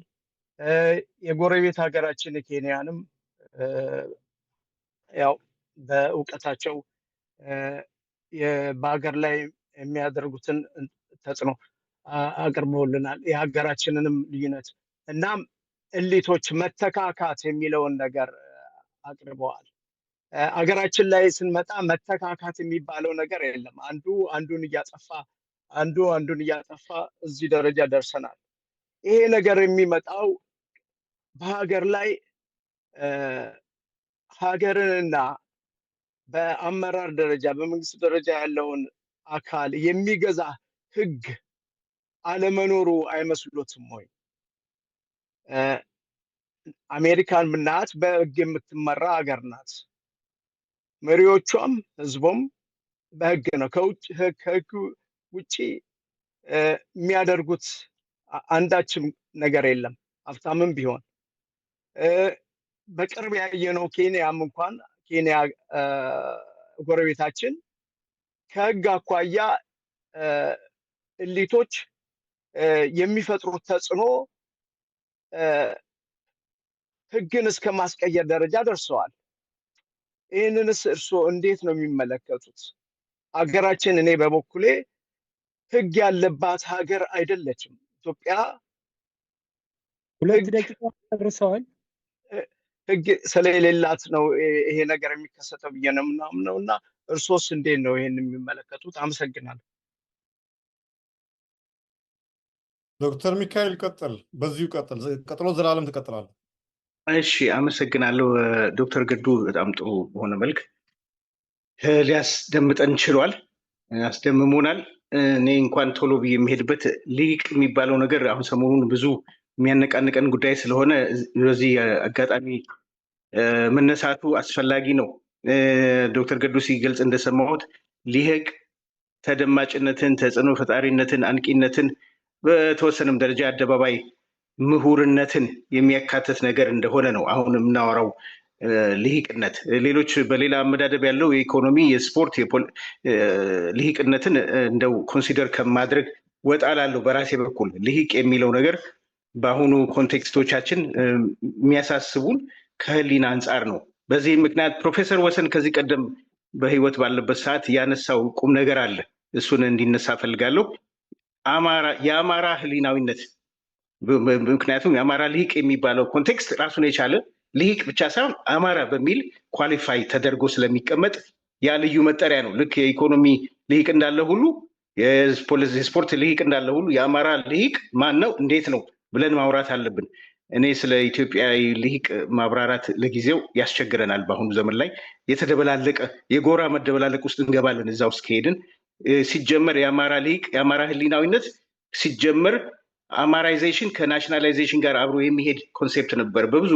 የጎረቤት ሀገራችን ኬንያንም ያው በእውቀታቸው በሀገር ላይ የሚያደርጉትን ተጽዕኖ አቅርበውልናል። የሀገራችንንም ልዩነት እናም እሊቶች መተካካት የሚለውን ነገር አቅርበዋል። አገራችን ላይ ስንመጣ መተካካት የሚባለው ነገር የለም። አንዱ አንዱን እያጠፋ አንዱ አንዱን እያጠፋ እዚህ ደረጃ ደርሰናል። ይሄ ነገር የሚመጣው በሀገር ላይ ሀገርንና በአመራር ደረጃ በመንግስት ደረጃ ያለውን አካል የሚገዛ ህግ አለመኖሩ አይመስሎትም ወይ? አሜሪካን ምናት በህግ የምትመራ ሀገር ናት። መሪዎቿም ህዝቡም በህግ ነው። ከህግ ውጪ የሚያደርጉት አንዳችም ነገር የለም። ሀብታምም ቢሆን በቅርብ ያየነው ኬንያም እንኳን ኬንያ ጎረቤታችን ከህግ አኳያ እሊቶች የሚፈጥሩት ተጽዕኖ ህግን እስከ ማስቀየር ደረጃ ደርሰዋል። ይህንንስ እርስዎ እንዴት ነው የሚመለከቱት? ሀገራችን እኔ በበኩሌ ህግ ያለባት ሀገር አይደለችም። ኢትዮጵያ 2 ደቂቃ ደርሰዋል። ህግ ስለሌላት ነው ይሄ ነገር የሚከሰተው ብዬ ነው የምናምነው። እና እርሶስ እንዴት ነው ይሄን የሚመለከቱት? አመሰግናለሁ። ዶክተር ሚካኤል ቀጥል፣ በዚሁ ቀጥል። ቀጥሎ ዘላለም ትቀጥላለህ። እሺ፣ አመሰግናለሁ ዶክተር ገዱ በጣም ጥሩ በሆነ መልክ ሊያስደምጠን ችሏል፣ ያስደምሞናል። እኔ እንኳን ቶሎ ብዬ የሚሄድበት ሊቅ የሚባለው ነገር አሁን ሰሞኑን ብዙ የሚያነቃንቀን ጉዳይ ስለሆነ በዚህ አጋጣሚ መነሳቱ አስፈላጊ ነው። ዶክተር ገዱ ሲገልጽ እንደሰማሁት ሊቅ ተደማጭነትን፣ ተጽዕኖ ፈጣሪነትን፣ አንቂነትን በተወሰነም ደረጃ አደባባይ ምሁርነትን የሚያካትት ነገር እንደሆነ ነው አሁን የምናወራው ልሂቅነት። ሌሎች በሌላ አመዳደብ ያለው የኢኮኖሚ፣ የስፖርት ልሂቅነትን እንደው ኮንሲደር ከማድረግ ወጣ ላለው በራሴ በኩል ልሂቅ የሚለው ነገር በአሁኑ ኮንቴክስቶቻችን የሚያሳስቡን ከህሊና አንጻር ነው። በዚህ ምክንያት ፕሮፌሰር ወሰን ከዚህ ቀደም በህይወት ባለበት ሰዓት ያነሳው ቁም ነገር አለ። እሱን እንዲነሳ ፈልጋለሁ። የአማራ ህሊናዊነት፣ ምክንያቱም የአማራ ልሂቅ የሚባለው ኮንቴክስት ራሱን የቻለ ልሂቅ ብቻ ሳይሆን አማራ በሚል ኳሊፋይ ተደርጎ ስለሚቀመጥ ያ ልዩ መጠሪያ ነው። ልክ የኢኮኖሚ ልሂቅ እንዳለ ሁሉ፣ የስፖርት ልሂቅ እንዳለ ሁሉ የአማራ ልሂቅ ማን ነው፣ እንዴት ነው ብለን ማውራት አለብን። እኔ ስለ ኢትዮጵያዊ ልሂቅ ማብራራት ለጊዜው ያስቸግረናል። በአሁኑ ዘመን ላይ የተደበላለቀ የጎራ መደበላለቅ ውስጥ እንገባለን። እዛ ውስጥ ከሄድን ሲጀመር የአማራ ልሂቅ የአማራ ህሊናዊነት ሲጀመር አማራይዜሽን ከናሽናላይዜሽን ጋር አብሮ የሚሄድ ኮንሴፕት ነበር። በብዙ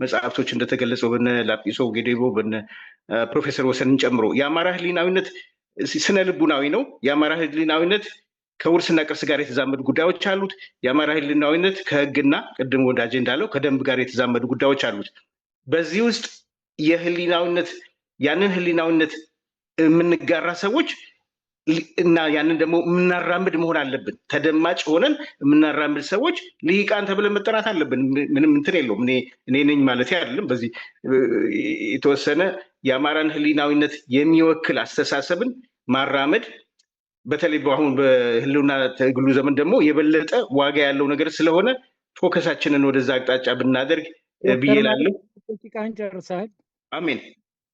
መጽሐፍቶች እንደተገለጸው በነ ላጲሶ ጌዴቦ በነ ፕሮፌሰር ወሰንን ጨምሮ የአማራ ህሊናዊነት ስነ ልቡናዊ ነው። የአማራ ህሊናዊነት ከውርስና ቅርስ ጋር የተዛመዱ ጉዳዮች አሉት። የአማራ ህሊናዊነት ከህግና ቅድም ወዳጄ እንዳለው ከደንብ ጋር የተዛመዱ ጉዳዮች አሉት። በዚህ ውስጥ የህሊናዊነት ያንን ህሊናዊነት የምንጋራ ሰዎች እና ያንን ደግሞ የምናራምድ መሆን አለብን። ተደማጭ ሆነን የምናራምድ ሰዎች ልሂቃን ተብለን መጠራት አለብን። ምንም እንትን የለውም። እኔ ነኝ ማለት አይደለም። በዚህ የተወሰነ የአማራን ህሊናዊነት የሚወክል አስተሳሰብን ማራመድ በተለይ በአሁን በህልውና ትግሉ ዘመን ደግሞ የበለጠ ዋጋ ያለው ነገር ስለሆነ ፎከሳችንን ወደዛ አቅጣጫ ብናደርግ ብዬ እላለሁ። ደቂቃህን ጨርሰሃል። አሜን።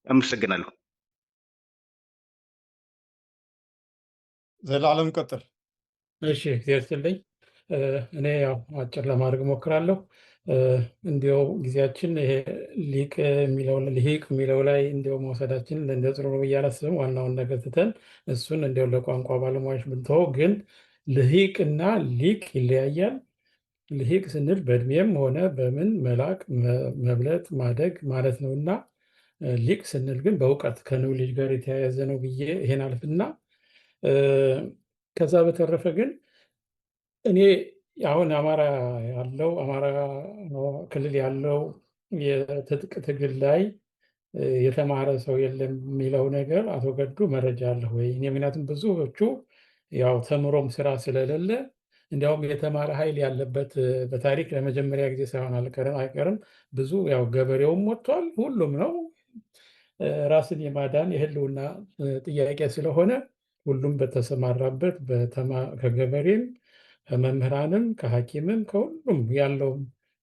አመሰግናለሁ። ዘላለም ቀጥል። እሺ፣ እግዚአብሔር ይስጥልኝ። እኔ ያው አጭር ለማድረግ እሞክራለሁ። እንዲያው ጊዜያችን ይሄ ሊቅ የሚለው ላይ እንዲያው መውሰዳችን እንደ ጥሩ ነው ብዬ አላስብም። ዋናውን ነገር ትተን እሱን እንዲያው ለቋንቋ ባለሙያዎች ብንተወው። ግን ልሂቅና ሊቅ ይለያያል። ልሂቅ ስንል በእድሜም ሆነ በምን መላቅ መብለጥ ማደግ ማለት ነው እና ሊቅ ስንል ግን በእውቀት ከኖሌጅ ጋር የተያያዘ ነው ብዬ ይሄን አልፍና ከዛ በተረፈ ግን እኔ አሁን አማራ ክልል ያለው የትጥቅ ትግል ላይ የተማረ ሰው የለም የሚለው ነገር አቶ ገዱ መረጃ አለ ወይ? እኔ ምክንያቱም ብዙዎቹ ያው ተምሮም ስራ ስለሌለ እንዲያውም የተማረ ኃይል ያለበት በታሪክ ለመጀመሪያ ጊዜ ሳይሆን አይቀርም ብዙ ያው ገበሬውም ወጥቷል። ሁሉም ነው ራስን የማዳን የህልውና ጥያቄ ስለሆነ ሁሉም በተሰማራበት ከገበሬም ከመምህራንም ከሐኪምም ከሁሉም ያለው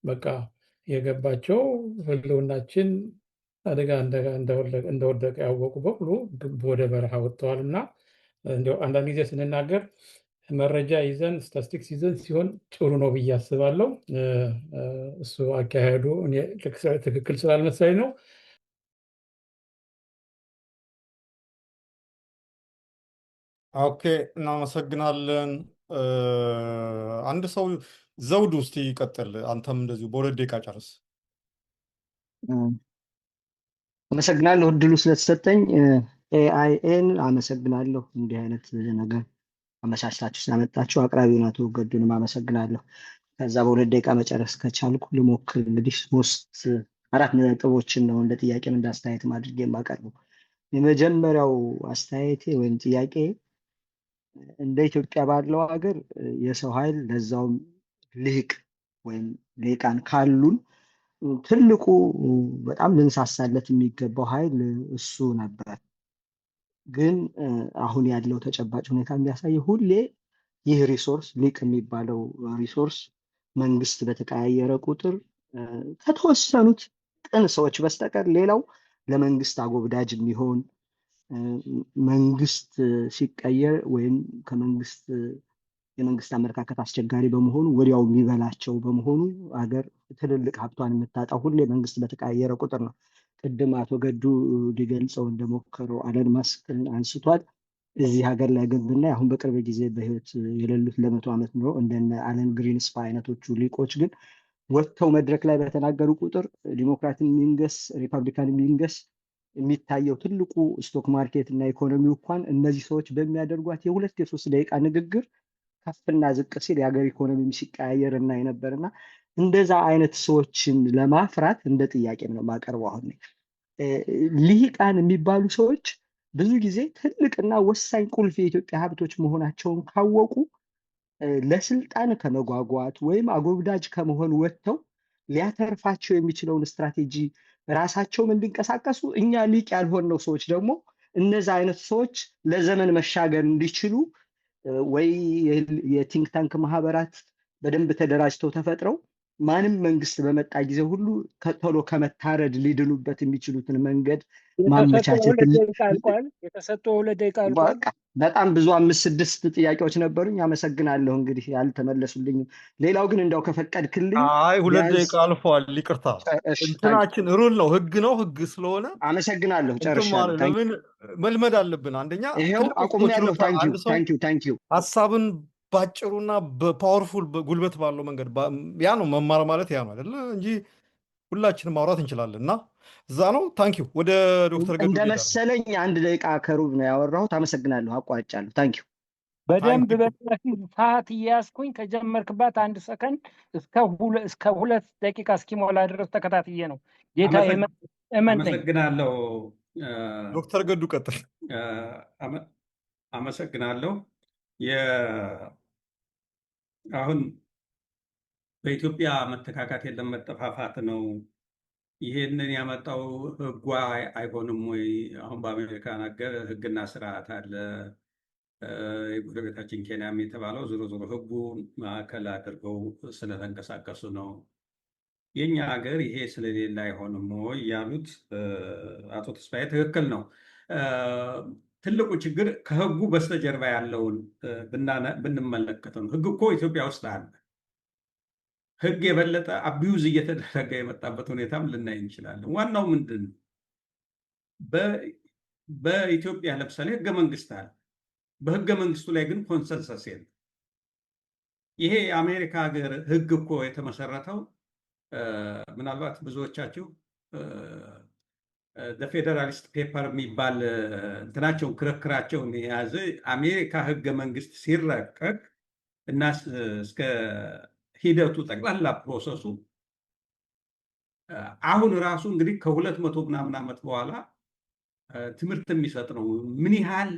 በቃ የገባቸው ህልውናችን አደጋ እንደወደቀ ያወቁ በሙሉ ወደ በረሃ ወጥተዋል እና እንዲያው አንዳንድ ጊዜ ስንናገር መረጃ ይዘን ስታስቲክስ ይዘን ሲሆን ጥሩ ነው ብዬ አስባለሁ። እሱ አካሄዱ እኔ ትክክል ስላልመሰለኝ ነው። ኦኬ፣ እናመሰግናለን። አንድ ሰው ዘውዱ እስቲ ይቀጥል። አንተም እንደዚሁ በ2 ደቂቃ ጨርስ። አመሰግናለሁ እድሉ ስለተሰጠኝ። ኤአይኤን አመሰግናለሁ እንዲህ አይነት ነገር አመቻችታችሁ ስላመጣችሁ። አቅራቢውን አቶ ገዱንም አመሰግናለሁ። ከዛ በ2 ደቂቃ መጨረስ ከቻልኩ ልሞክር። እንግዲህ 4 ነጥቦችን ነው እንደ ጥያቄም እንደ አስተያየትም አድርጌ የማቀርበው። የመጀመሪያው አስተያየቴ ወይም ጥያቄ እንደ ኢትዮጵያ ባለው ሀገር የሰው ኃይል ለዛውም ልሂቅ ወይም ሊቃን ካሉን ትልቁ በጣም ልንሳሳለት የሚገባው ኃይል እሱ ነበር። ግን አሁን ያለው ተጨባጭ ሁኔታ የሚያሳየው ሁሌ ይህ ሪሶርስ ሊቅ የሚባለው ሪሶርስ መንግስት በተቀያየረ ቁጥር ከተወሰኑት ቅን ሰዎች በስተቀር ሌላው ለመንግስት አጎብዳጅ የሚሆን መንግስት ሲቀየር ወይም የመንግስት አመለካከት አስቸጋሪ በመሆኑ ወዲያው የሚበላቸው በመሆኑ አገር ትልልቅ ሀብቷን የምታጣው ሁሌ መንግስት በተቀያየረ ቁጥር ነው። ቅድም አቶ ገዱ ሊገልጸው እንደሞከረው አለን ማስክን አንስቷል። እዚህ ሀገር ላይ ግን ብናይ አሁን በቅርብ ጊዜ በህይወት የሌሉት ለ100 ዓመት ኖረው እንደነ አለን ግሪንስፓ አይነቶቹ ሊቆች ግን ወጥተው መድረክ ላይ በተናገሩ ቁጥር ዲሞክራትን የሚንገስ ሪፐብሊካን የሚንገስ የሚታየው ትልቁ ስቶክ ማርኬት እና ኢኮኖሚው እንኳን እነዚህ ሰዎች በሚያደርጓት የ2 የ3 ደቂቃ ንግግር ከፍና ዝቅ ሲል የሀገር ኢኮኖሚ ሲቀያየር እና የነበርና እንደዛ አይነት ሰዎችን ለማፍራት እንደ ጥያቄ ነው የማቀርበው። አሁን ልሂቃን የሚባሉ ሰዎች ብዙ ጊዜ ትልቅና ወሳኝ ቁልፍ የኢትዮጵያ ሀብቶች መሆናቸውን ካወቁ ለስልጣን ከመጓጓት ወይም አጎብዳጅ ከመሆን ወጥተው ሊያተርፋቸው የሚችለውን ስትራቴጂ ራሳቸውም እንዲንቀሳቀሱ እኛ ሊቅ ያልሆነው ሰዎች ደግሞ እነዛ አይነት ሰዎች ለዘመን መሻገር እንዲችሉ ወይ የቲንክ ታንክ ማህበራት በደንብ ተደራጅተው ተፈጥረው ማንም መንግስት በመጣ ጊዜ ሁሉ ቶሎ ከመታረድ ሊድኑበት የሚችሉትን መንገድ ማመቻቸት። የተሰጠው 2 ደቂቃ አልቋል። በጣም ብዙ 5-6 ጥያቄዎች ነበሩኝ። አመሰግናለሁ። እንግዲህ ያልተመለሱልኝም። ሌላው ግን እንዳው ከፈቀድክልኝ 2 ደቂቃ አልፏል። ይቅርታ፣ እንትናችን ሩል ነው፣ ህግ ነው። ህግ ስለሆነ አመሰግናለሁ። ጨርሻለሁ። ለምን መልመድ አለብን። አንደኛ ይሄው አቁሜያለሁ። ታንኪዩ ሀሳብን ባጭሩና በፓወርፉል ጉልበት ባለው መንገድ ያ ነው መማር ማለት ያ ነው አይደለ እንጂ ሁላችንም ማውራት እንችላለን። እና እዛ ነው። ታንኪዩ። ወደ ዶክተር ገዱ እንደመሰለኝ 1 ደቂቃ ከሩብ ነው ያወራሁት። አመሰግናለሁ። አቋርጫለሁ። ታንኪዩ። በደንብ ሰዓት እያያዝኩኝ ከጀመርክባት 1 ሰከንድ እስከ 2 ደቂቃ እስኪሞላ ድረስ ተከታትዬ ነው ጌታ እመንተኝ። አመሰግናለሁ። ዶክተር ገዱ ቀጥል። አመሰግናለሁ። አሁን በኢትዮጵያ መተካካት የለም መጠፋፋት ነው። ይሄንን ያመጣው ህጉ አይሆንም ወይ? አሁን በአሜሪካን ሀገር ህግና ስርዓት አለ። የጎረቤታችን ኬንያም የተባለው ዞሮ ዞሮ ህጉ ማዕከል አድርገው ስለተንቀሳቀሱ ነው። የኛ ሀገር ይሄ ስለሌለ አይሆንም ወይ ያሉት አቶ ተስፋዬ ትክክል ነው። ትልቁ ችግር ከህጉ በስተጀርባ ያለውን ብንመለከት ነው። ህግ እኮ ኢትዮጵያ ውስጥ አለ። ህግ የበለጠ አቢዩዝ እየተደረገ የመጣበት ሁኔታም ልናይ እንችላለን። ዋናው ምንድን ነው? በኢትዮጵያ ለምሳሌ ህገ መንግስት አለ። በህገ መንግስቱ ላይ ግን ኮንሰንሰስ የለም። ይሄ የአሜሪካ ሀገር ህግ እኮ የተመሰረተው ምናልባት ብዙዎቻችሁ ፌዴራሊስት ፔፐር የሚባል እንትናቸውን ክርክራቸውን የያዘ አሜሪካ ህገ መንግስት ሲረቀቅ እና እስከ ሂደቱ ጠቅላላ ፕሮሰሱ አሁን ራሱ እንግዲህ ከ200 ምናምን ዓመት በኋላ ትምህርት የሚሰጥ ነው። ምን ያህል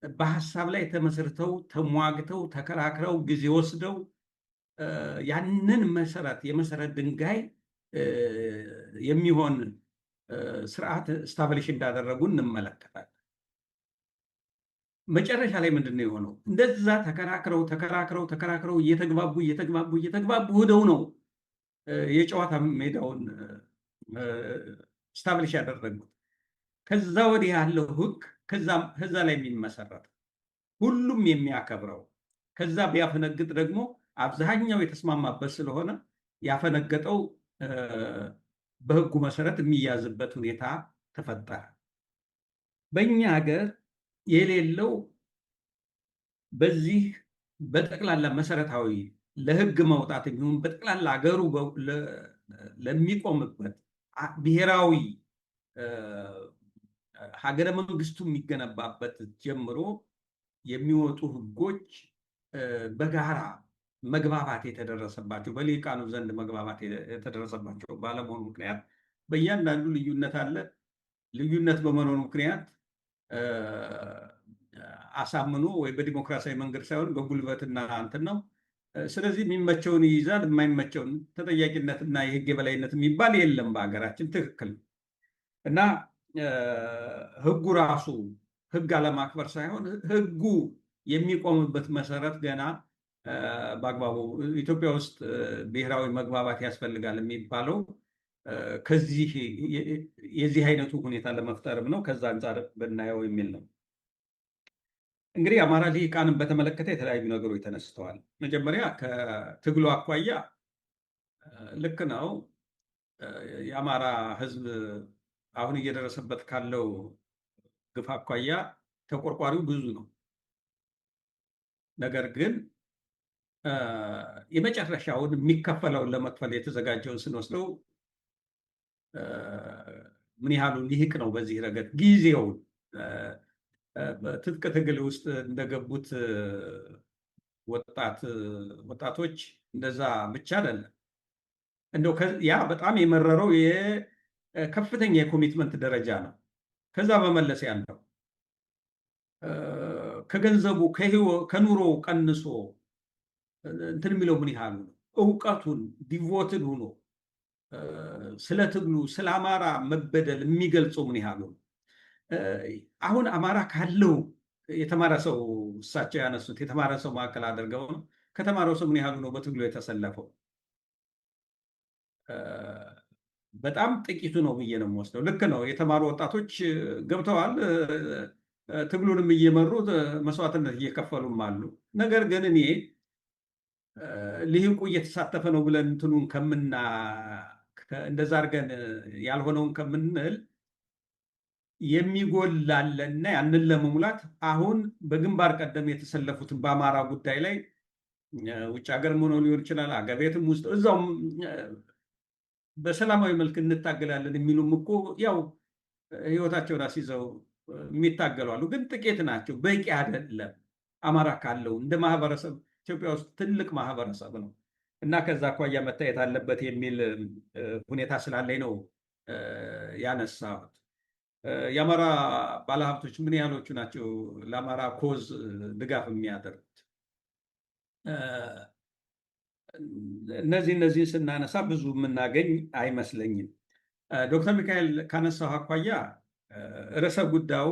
በሀሳብ ላይ ተመስርተው ተሟግተው ተከራክረው ጊዜ ወስደው ያንን የመሰረት ድንጋይ የሚሆን ስርዓት ስታብሊሽ እንዳደረጉ እንመለከታለን። መጨረሻ ላይ ምንድን ነው የሆነው? እንደዛ ተከራክረው እየተግባቡ ሄደው ነው የጨዋታ ሜዳውን ስታብሊሽ ያደረጉት። ከዛ ወዲህ ያለው ህግ ከዛ ላይ የሚመሰረት ሁሉም የሚያከብረው ከዛ ቢያፈነግጥ ደግሞ አብዛኛው የተስማማበት ስለሆነ ያፈነገጠው በህጉ መሰረት የሚያዝበት ሁኔታ ተፈጠረ። በእኛ ሀገር የሌለው በዚህ በጠቅላላ መሰረታዊ ለህግ መውጣት የሚሆን በጠቅላላ ሀገሩ ለሚቆምበት ብሔራዊ ሀገረ መንግስቱ የሚገነባበት ጀምሮ የሚወጡ ህጎች በጋራ መግባባት የተደረሰባቸው በሊቃኑ ዘንድ መግባባት የተደረሰባቸው ባለመሆኑ ምክንያት በእያንዳንዱ ልዩነት አለ። ልዩነት በመኖሩ ምክንያት አሳምኖ ወይ በዲሞክራሲያዊ መንገድ ሳይሆን በጉልበትና እንትን ነው። ስለዚህ የሚመቸውን ይይዛል፣ የማይመቸውን ተጠያቂነትና የህግ የበላይነት የሚባል የለም በሀገራችን። ትክክል እና ህጉ ራሱ ህግ አለማክበር ሳይሆን ህጉ የሚቆምበት መሰረት ገና በአግባቡ ኢትዮጵያ ውስጥ ብሔራዊ መግባባት ያስፈልጋል የሚባለው ከዚህ የዚህ አይነቱ ሁኔታ ለመፍጠርም ነው። ከዛ አንጻር ብናየው የሚል ነው። እንግዲህ አማራ ልሂቃንን በተመለከተ የተለያዩ ነገሮች ተነስተዋል። መጀመሪያ ከትግሉ አኳያ ልክ ነው። የአማራ ህዝብ አሁን እየደረሰበት ካለው ግፍ አኳያ ተቆርቋሪው ብዙ ነው። ነገር ግን የመጨረሻውን የሚከፈለውን ለመክፈል የተዘጋጀውን ስንወስደው ምን ያህሉ ሊሂቅ ነው በዚህ ረገድ ጊዜውን በትጥቅ ትግል ውስጥ እንደገቡት ወጣቶች እንደዛ ብቻ አይደለም። እንደው ያ በጣም የመረረው የከፍተኛ የኮሚትመንት ደረጃ ነው። ከዛ በመለስ ያለው ከገንዘቡ ከኑሮ ቀንሶ እንትን የሚለው ምን ያህሉ ነው? እውቀቱን ዲቮትድ ሆኖ ስለ ትግሉ ስለ አማራ መበደል የሚገልጸው ምን ያህሉ ነው? አሁን አማራ ካለው የተማረ ሰው እሳቸው ያነሱት የተማረ ሰው ማዕከል አድርገው ነው። ከተማረው ሰው ምን ያህሉ ነው በትግሉ የተሰለፈው? በጣም ጥቂቱ ነው ብዬ ነው የምወስደው። ልክ ነው፣ የተማሩ ወጣቶች ገብተዋል፣ ትግሉንም እየመሩ መስዋዕትነት እየከፈሉም አሉ። ነገር ግን እኔ ልሂቁ እየተሳተፈ ነው ብለን እንትኑን እንደዛ አድርገን ያልሆነውን ከምንል የሚጎላለና ያንን ለመሙላት አሁን በግንባር ቀደም የተሰለፉትን በአማራ ጉዳይ ላይ ውጭ ሀገር ሆነው ሊሆን ይችላል፣ አገር ቤትም ውስጥ እዛውም በሰላማዊ መልክ እንታገላለን የሚሉም እኮ ያው ህይወታቸውን አስይዘው የሚታገሉ አሉ። ግን ጥቂት ናቸው፣ በቂ አይደለም። አማራ ካለው እንደ ማህበረሰብ ኢትዮጵያ ውስጥ ትልቅ ማህበረሰብ ነው እና ከዛ አኳያ መታየት አለበት የሚል ሁኔታ ስላለኝ ነው ያነሳሁት። የአማራ ባለሀብቶች ምን ያህሎቹ ናቸው ለአማራ ኮዝ ድጋፍ የሚያደርጉት? እነዚህን ስናነሳ ብዙ የምናገኝ አይመስለኝም። ዶክተር ሚካኤል ካነሳው አኳያ ርዕሰ ጉዳዩ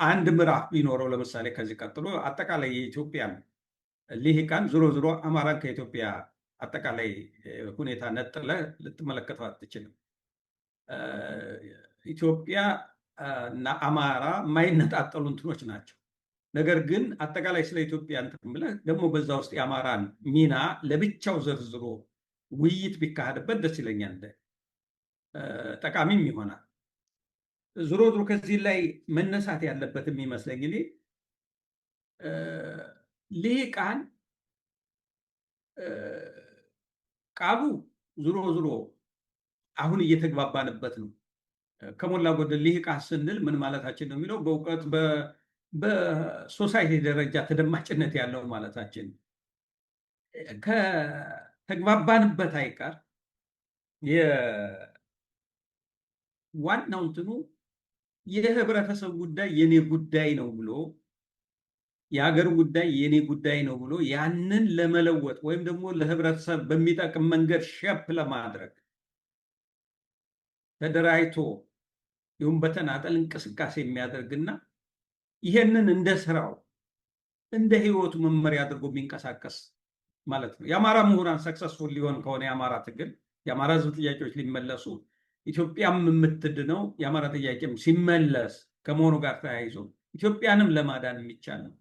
አንድ ምዕራፍ ቢኖረው ለምሳሌ ከዚህ ቀጥሎ አጠቃላይ የኢትዮጵያን ልሂቃን ዞሮ ዞሮ አማራን ከኢትዮጵያ አጠቃላይ ሁኔታ ነጥለ ልትመለከተው አትችልም። ኢትዮጵያ እና አማራ የማይነጣጠሉ እንትኖች ናቸው። ነገር ግን አጠቃላይ ስለ ኢትዮጵያ እንትን ብለህ ደግሞ በዛ ውስጥ የአማራን ሚና ለብቻው ዘርዝሮ ውይይት ቢካሄድበት ደስ ይለኛል፣ ጠቃሚም ይሆናል። ዞሮ ዞሮ ከዚህ ላይ መነሳት ያለበት የሚመስለኝ እኔ ልሂቃን ቃሉ ዞሮ ዞሮ አሁን እየተግባባንበት ነው። ከሞላ ጎደል ልሂቃን ስንል ምን ማለታችን ነው የሚለው በእውቀት በሶሳይቲ ደረጃ ተደማጭነት ያለው ማለታችን። ከተግባባንበት አይቀር ዋናው እንትኑ የህብረተሰብ ጉዳይ የኔ ጉዳይ ነው ብሎ የሀገር ጉዳይ የኔ ጉዳይ ነው ብሎ ያንን ለመለወጥ ወይም ደግሞ ለህብረተሰብ በሚጠቅም መንገድ ሸፕ ለማድረግ ተደራጅቶ ይሁን በተናጠል እንቅስቃሴ የሚያደርግና ይሄንን እንደ ስራው እንደ ህይወቱ መመሪያ አድርጎ የሚንቀሳቀስ ማለት ነው። የአማራ ምሁራን ሰክሰስፉል ሊሆን ከሆነ የአማራ ትግል የአማራ ህዝብ ጥያቄዎች ሊመለሱ ኢትዮጵያም የምትድነው የአማራ ጥያቄም ሲመለስ ከመሆኑ ጋር ተያይዞ ኢትዮጵያንም ለማዳን የሚቻል ነው።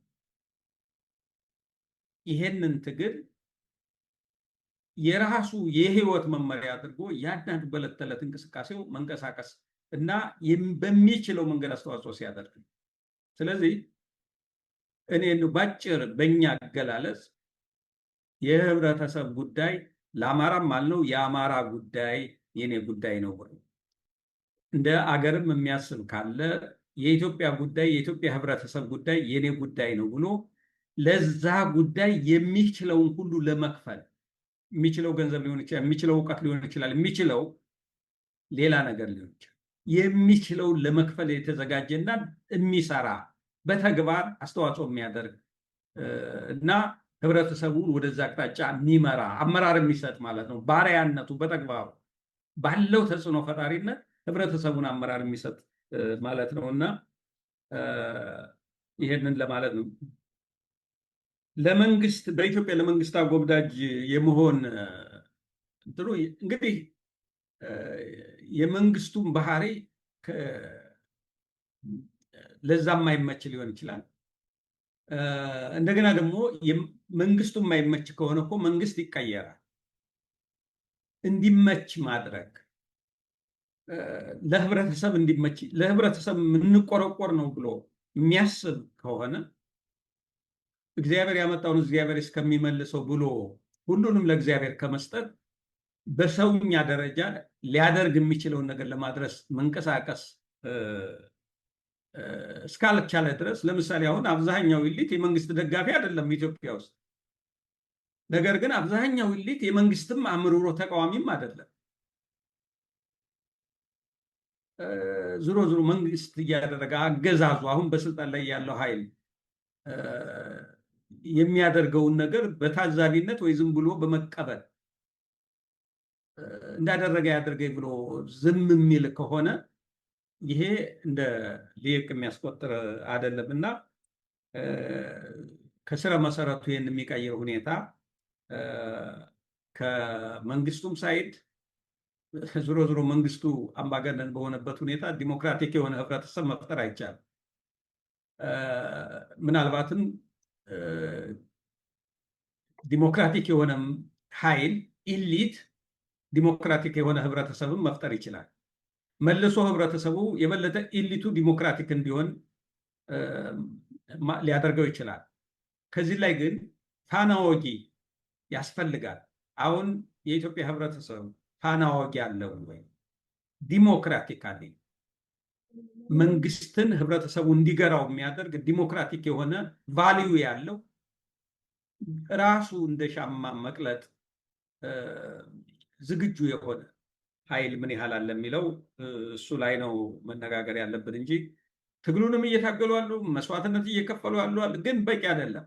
ይሄንን ትግል የራሱ የህይወት መመሪያ አድርጎ ያንዳንዱ በዕለት ተዕለት እንቅስቃሴው መንቀሳቀስ እና በሚችለው መንገድ አስተዋጽኦ ሲያደርግ፣ ስለዚህ እኔ ባጭር በእኛ አገላለጽ የህብረተሰብ ጉዳይ ለአማራም አልነው የአማራ ጉዳይ የኔ ጉዳይ ነው ብሎ እንደ አገርም የሚያስብ ካለ የኢትዮጵያ ጉዳይ የኢትዮጵያ ህብረተሰብ ጉዳይ የኔ ጉዳይ ነው ብሎ ለዛ ጉዳይ የሚችለውን ሁሉ ለመክፈል የሚችለው ገንዘብ ሊሆን ይችላል፣ የሚችለው እውቀት ሊሆን ይችላል፣ የሚችለው ሌላ ነገር ሊሆን ይችላል። የሚችለውን ለመክፈል የተዘጋጀና የሚሰራ በተግባር አስተዋጽኦ የሚያደርግ እና ህብረተሰቡን ወደዛ አቅጣጫ የሚመራ አመራር የሚሰጥ ማለት ነው። ባሪያነቱ በተግባሩ ባለው ተጽዕኖ ፈጣሪነት ህብረተሰቡን አመራር የሚሰጥ ማለት ነው እና ይሄንን ለማለት ነው። ለመንግስት በኢትዮጵያ ለመንግስት አጎብዳጅ የመሆን እንትኑ እንግዲህ የመንግስቱን ባህሪ ለዛ የማይመች ሊሆን ይችላል። እንደገና ደግሞ መንግስቱ የማይመች ከሆነ እኮ መንግስት ይቀየራል። እንዲመች ማድረግ ለህብረተሰብ እንዲመች ለህብረተሰብ የምንቆረቆር ነው ብሎ የሚያስብ ከሆነ እግዚአብሔር ያመጣውን እግዚአብሔር እስከሚመልሰው ብሎ ሁሉንም ለእግዚአብሔር ከመስጠት በሰውኛ ደረጃ ሊያደርግ የሚችለውን ነገር ለማድረስ መንቀሳቀስ እስካልቻለ ድረስ፣ ለምሳሌ አሁን አብዛኛው ኢሊት የመንግስት ደጋፊ አይደለም ኢትዮጵያ ውስጥ። ነገር ግን አብዛኛው ኢሊት የመንግስትም አምርሮ ተቃዋሚም አይደለም። ዞሮ ዞሮ መንግስት እያደረገ አገዛዙ አሁን በስልጣን ላይ ያለው ኃይል የሚያደርገውን ነገር በታዛቢነት ወይ ዝም ብሎ በመቀበል እንዳደረገ ያደርገኝ ብሎ ዝም የሚል ከሆነ ይሄ እንደ ሊቅ የሚያስቆጥር አይደለም እና ከስረ መሰረቱ ይህን የሚቀይር ሁኔታ ከመንግስቱም ሳይድ ዞሮ ዞሮ መንግስቱ አምባገነን በሆነበት ሁኔታ ዲሞክራቲክ የሆነ ህብረተሰብ መፍጠር አይቻልም። ምናልባትም ዲሞክራቲክ የሆነ ኃይል ኢሊት ዲሞክራቲክ የሆነ ህብረተሰብን መፍጠር ይችላል። መልሶ ህብረተሰቡ የበለጠ ኢሊቱ ዲሞክራቲክ እንዲሆን ሊያደርገው ይችላል። ከዚህ ላይ ግን ፋና ወጊ ያስፈልጋል። አሁን የኢትዮጵያ ህብረተሰብ ፋና ወጊ አለው ወይ? ዲሞክራቲካሊ መንግስትን ህብረተሰቡ እንዲገራው የሚያደርግ ዲሞክራቲክ የሆነ ቫልዩ ያለው ራሱ እንደ ሻማ መቅለጥ ዝግጁ የሆነ ኃይል ምን ያህል አለ የሚለው እሱ ላይ ነው መነጋገር ያለብን እንጂ ትግሉንም እየታገሉ አሉ፣ መስዋዕትነት እየከፈሉ አሉ፣ ግን በቂ አይደለም።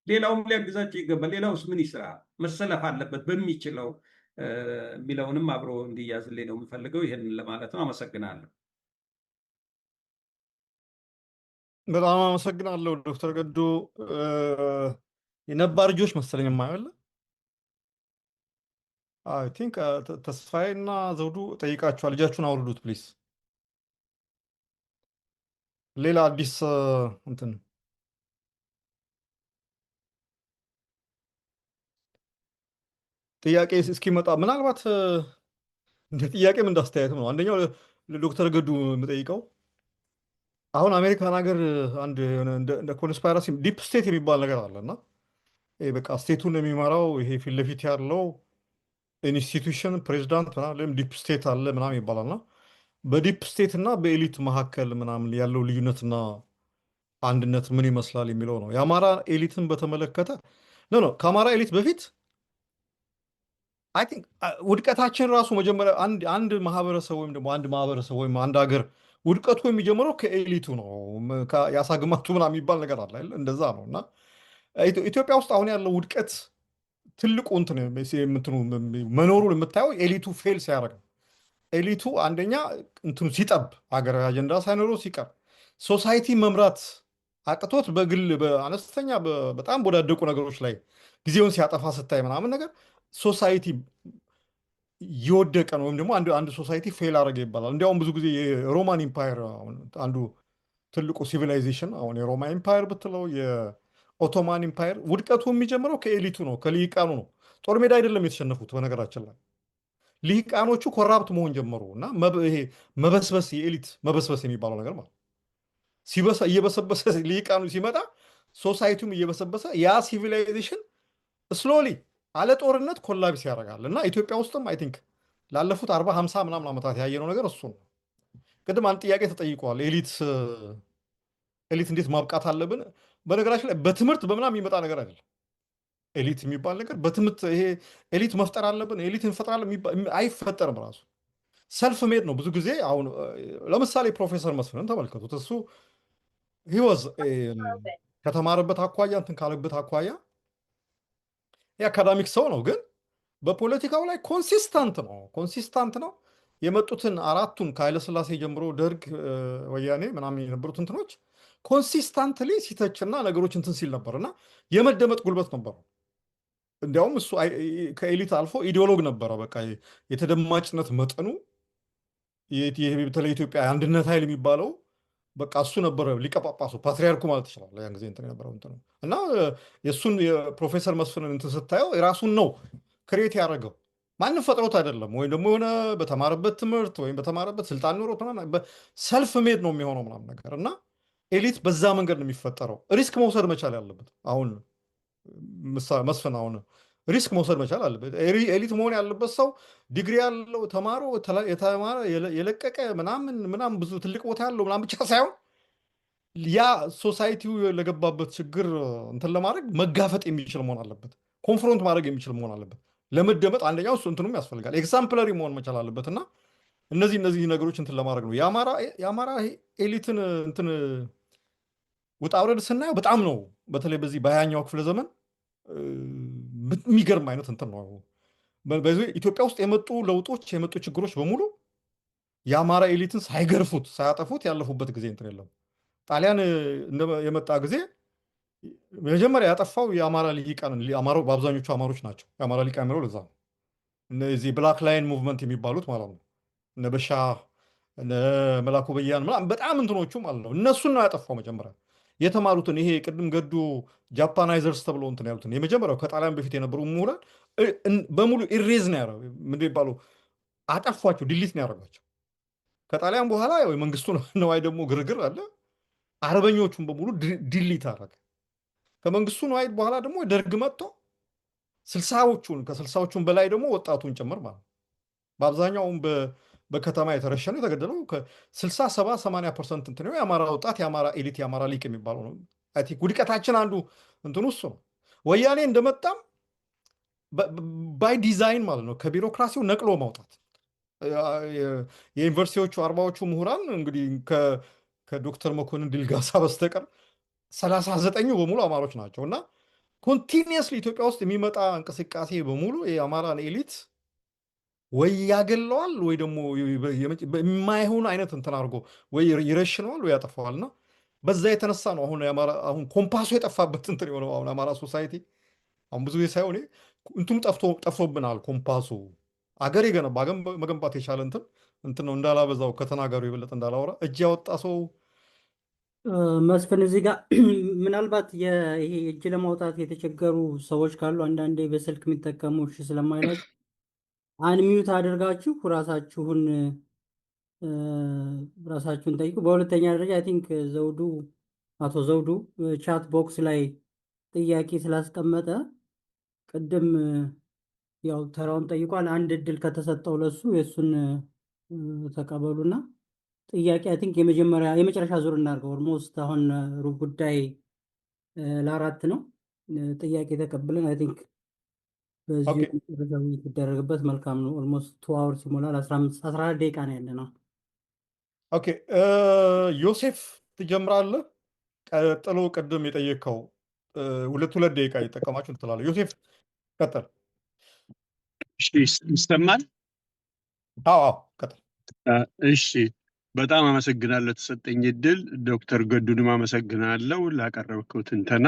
ሌላውም ሊያግዛቸው ይገባል። ሌላውስ ምን ይስራ? መሰለፍ አለበት በሚችለው የሚለውንም አብሮ እንዲያዝልኝ ነው የምፈልገው። ይህንን ለማለት ነው። አመሰግናለሁ። በጣም አመሰግናለሁ ዶክተር ገዱ። የነባር ልጆች መሰለኝ የማያለ አይ ቲንክ ተስፋዬና ዘውዱ ጠይቃችኋል። ልጃችሁን አውርዱት ፕሊስ። ሌላ አዲስ እንትን ጥያቄ እስኪመጣ ምናልባት እንደ ጥያቄም እንዳስተያየትም ነው። አንደኛው ለዶክተር ገዱ የምጠይቀው አሁን አሜሪካን ሀገር አንድ እንደ ኮንስፓይረሲ ዲፕ ስቴት የሚባል ነገር አለ እና ይሄ በቃ ስቴቱን የሚመራው ይሄ ፊት ለፊት ያለው ኢንስቲቱሽን ፕሬዚዳንት ምናምን ዲፕ ስቴት አለ ምናምን ይባላልና በዲፕ ስቴት እና በኤሊት መካከል ምናምን ያለው ልዩነትና አንድነት ምን ይመስላል የሚለው ነው። የአማራ ኤሊትን በተመለከተ ነው ከአማራ ኤሊት በፊት አይ ቲንክ ውድቀታችን ራሱ መጀመሪያ አንድ ማህበረሰብ ወይም ደግሞ አንድ ማህበረሰብ ወይም አንድ ሀገር ውድቀቱ የሚጀምረው ከኤሊቱ ነው። ያሳግማቱ ምናምን የሚባል ነገር አለ አይደል? እንደዛ ነው እና ኢትዮጵያ ውስጥ አሁን ያለው ውድቀት ትልቁ እንትኑ መኖሩን የምታየው ኤሊቱ ፌል ሲያደርግ ነው። ኤሊቱ አንደኛ እንትኑ ሲጠብ ሀገራዊ አጀንዳ ሳይኖረው ሲቀር ሶሳይቲ መምራት አቅቶት በግል በአነስተኛ በጣም በወዳደቁ ነገሮች ላይ ጊዜውን ሲያጠፋ ስታይ ምናምን ነገር ሶሳይቲ እየወደቀ ነው። ወይም ደግሞ አንድ ሶሳይቲ ፌል አደረገ ይባላል። እንዲያውም ብዙ ጊዜ የሮማን ኢምፓየር አንዱ ትልቁ ሲቪላይዜሽን አሁን የሮማ ኢምፓየር ብትለው ኦቶማን ኢምፓየር ውድቀቱ የሚጀምረው ከኤሊቱ ነው፣ ከልሂቃኑ ነው። ጦር ሜዳ አይደለም የተሸነፉት። በነገራችን ላይ ልሂቃኖቹ ኮራፕት መሆን ጀመሩ እና ይሄ መበስበስ፣ የኤሊት መበስበስ የሚባለው ነገር ማለት እየበሰበሰ ልሂቃኑ ሲመጣ ሶሳይቲውም እየበሰበሰ ያ ሲቪላይዜሽን ስሎሊ አለ ጦርነት ኮላፕስ ያደርጋል። እና ኢትዮጵያ ውስጥም አይ ቲንክ ላለፉት 40-50 ምናምን ዓመታት ያየነው ነገር እሱ ነው። ቅድም አንድ ጥያቄ ተጠይቀዋል። ኤሊት እንዴት ማብቃት አለብን? በነገራችን ላይ በትምህርት በምናምን የሚመጣ ነገር አይደለም። ኤሊት የሚባል ነገር በትምህርት ይሄ ኤሊት መፍጠር አለብን ኤሊት እንፈጥራለን አይፈጠርም። ራሱ ሰልፍ ሜድ ነው። ብዙ ጊዜ አሁን ለምሳሌ ፕሮፌሰር መስፍንን ተመልከቱት። እሱ ሂወዝ ከተማረበት አኳያ እንትን ካለበት አኳያ የአካዳሚክ ሰው ነው፣ ግን በፖለቲካው ላይ ኮንሲስታንት ነው። የመጡትን አራቱን ከኃይለሥላሴ ጀምሮ ደርግ፣ ወያኔ ምናምን የነበሩት እንትኖች ኮንሲስታንትሊ ሲተችና ነገሮች እንትን ሲል ነበር እና የመደመጥ ጉልበት ነበረው። እንዲያውም እሱ ከኤሊት አልፎ ኢዲዮሎግ ነበረ። በቃ የተደማጭነት መጠኑ በተለይ ኢትዮጵያ የአንድነት ኃይል የሚባለው በቃ እሱ ነበረ ሊቀ ጳጳሱ ፓትሪያርኩ ማለት ይችላል። ያን ጊዜ እንትን የነበረው እንትን ነው እና የእሱን የፕሮፌሰር መስፍንን እንትን ስታየው የራሱን ነው ክሬት ያደረገው። ማንም ፈጥሮት አይደለም፣ ወይም ደግሞ የሆነ በተማረበት ትምህርት ወይም በተማረበት ስልጣን ኖሮት ሰልፍ ሜድ ነው የሚሆነው ምናምን ነገር እና ኤሊት በዛ መንገድ ነው የሚፈጠረው። ሪስክ መውሰድ መቻል ያለበት አሁን መስፍን አሁን ሪስክ መውሰድ መቻል አለበት። ኤሊት መሆን ያለበት ሰው ዲግሪ ያለው ተማሮ የተማረ የለቀቀ ምናምን ብዙ ትልቅ ቦታ ያለው ምናምን ብቻ ሳይሆን ያ ሶሳይቲው ለገባበት ችግር እንትን ለማድረግ መጋፈጥ የሚችል መሆን አለበት። ኮንፍሮንት ማድረግ የሚችል መሆን አለበት። ለመደመጥ አንደኛው እሱ እንትኑም ያስፈልጋል። ኤግዛምፕለሪ መሆን መቻል አለበት እና እነዚህ ነገሮች እንትን ለማድረግ ነው። የአማራ ኤሊትን እንትን ውጣ ውረድ ስናየው በጣም ነው። በተለይ በዚህ በ20ኛው ክፍለ ዘመን የሚገርም አይነት እንትን ነው። ኢትዮጵያ ውስጥ የመጡ ለውጦች የመጡ ችግሮች በሙሉ የአማራ ኤሊትን ሳይገርፉት ሳያጠፉት ያለፉበት ጊዜ እንትን የለም። ጣሊያን የመጣ ጊዜ መጀመሪያ ያጠፋው የአማራ ልሂቃንን በአብዛኞቹ አማሮች ናቸው። የአማራ ልሂቃን የሚለው ለዛ ነው። እነዚህ ብላክ ላይን ሙቭመንት የሚባሉት ማለት ነው። እነ በሻ እነ መላኩ በያን በጣም እንትኖቹ ማለት ነው። እነሱን ነው ያጠፋው መጀመሪያ የተማሩትን። ይሄ ቅድም ገዱ ጃፓናይዘርስ ተብሎ እንትን ያሉትን የመጀመሪያው ከጣሊያን በፊት የነበሩ ምሁራን በሙሉ ኢሬዝ ነው ያደረገው። ምንድን ይባሉ አጠፏቸው፣ ዲሊት ነው ያደረጓቸው። ከጣሊያን በኋላ ያው መንግስቱ ነዋይ ደግሞ ግርግር አለ። አርበኞቹን በሙሉ ዲሊት አደረገ። ከመንግስቱ ነዋይ በኋላ ደግሞ ደርግ መጥቶ ከ60ዎቹን በላይ ደግሞ ወጣቱን ጭምር ማለት ነው። በአብዛኛውም በከተማ የተረሸነው የተገደለው ከ60-70-80% እንትን ነው የአማራ ወጣት የአማራ ኤሊት የአማራ ሊቅ የሚባለው ነው። አይ ቲንክ ውድቀታችን አንዱ እንትኑ እሱ ነው። ወያኔ እንደመጣም ባይ ዲዛይን ማለት ነው ከቢሮክራሲው ነቅሎ ማውጣት። የዩኒቨርሲቲዎቹ 40ዎቹ ምሁራን እንግዲህ ከዶክተር መኮንን ድልጋሳ በስተቀር 39ኙ በሙሉ አማሮች ናቸው እና ኮንቲኒየስሊ ኢትዮጵያ ውስጥ የሚመጣ እንቅስቃሴ በሙሉ የአማራን ኤሊት ወይ ያገለዋል ወይ ደግሞ የማይሆን አይነት እንትን አድርጎ ወይ ይረሽነዋል ወይ ያጠፋዋል። እና በዛ የተነሳ ነው አሁን ኮምፓሱ የጠፋበት እንትን የሆነው አሁን አማራ ሶሳይቲ አሁን ብዙ ጊዜ ሳይሆን እንትኑ ጠፍቶብናል። ኮምፓሱ አገር የገነባ መገንባት የቻለ እንትን ነው። እንዳላበዛው ከተናገሩ የበለጠ እንዳላወራ እጅ ያወጣ ሰው መስፍን እዚህ ጋር ምናልባት ይሄ እጅ ለማውጣት የተቸገሩ ሰዎች ካሉ አንዳንዴ በስልክ የሚጠቀሙ ስለማይላቸው አንሚዩት አድርጋችሁ ራሳችሁን ጠይቁ። በሁለተኛ ደረጃ አይ ቲንክ አቶ ዘውዱ ቻት ቦክስ ላይ ጥያቄ ስላስቀመጠ ቅድም ያው ተራውን ጠይቋል። አንድ እድል ከተሰጠው ለሱ የእሱን ተቀበሉና ጥያቄ አይ ቲንክ የመጨረሻ ዙር እናድርገው። ኦልሞስት አሁን ሩብ ጉዳይ ለ4 ነው። ጥያቄ ተቀብለን አይ ቲንክ በዚህ ውይይት ይደረግበት መልካም ነው። ኦልሞስት 2 አወርስ ይሞላል። 14 ደቂቃ ነው ያለ ነው። ኦኬ ዮሴፍ ትጀምራለህ። ቀጥሎ ቅድም የጠየቀው 2 ደቂቃ ይጠቀማችሁ ትላለህ። ዮሴፍ ቀጥል። እሺ ይሰማል? አዎ ቀጥል። እሺ በጣም አመሰግናለሁ ለተሰጠኝ እድል። ዶክተር ገዱንም አመሰግናለሁ ላቀረብከው ትንተና።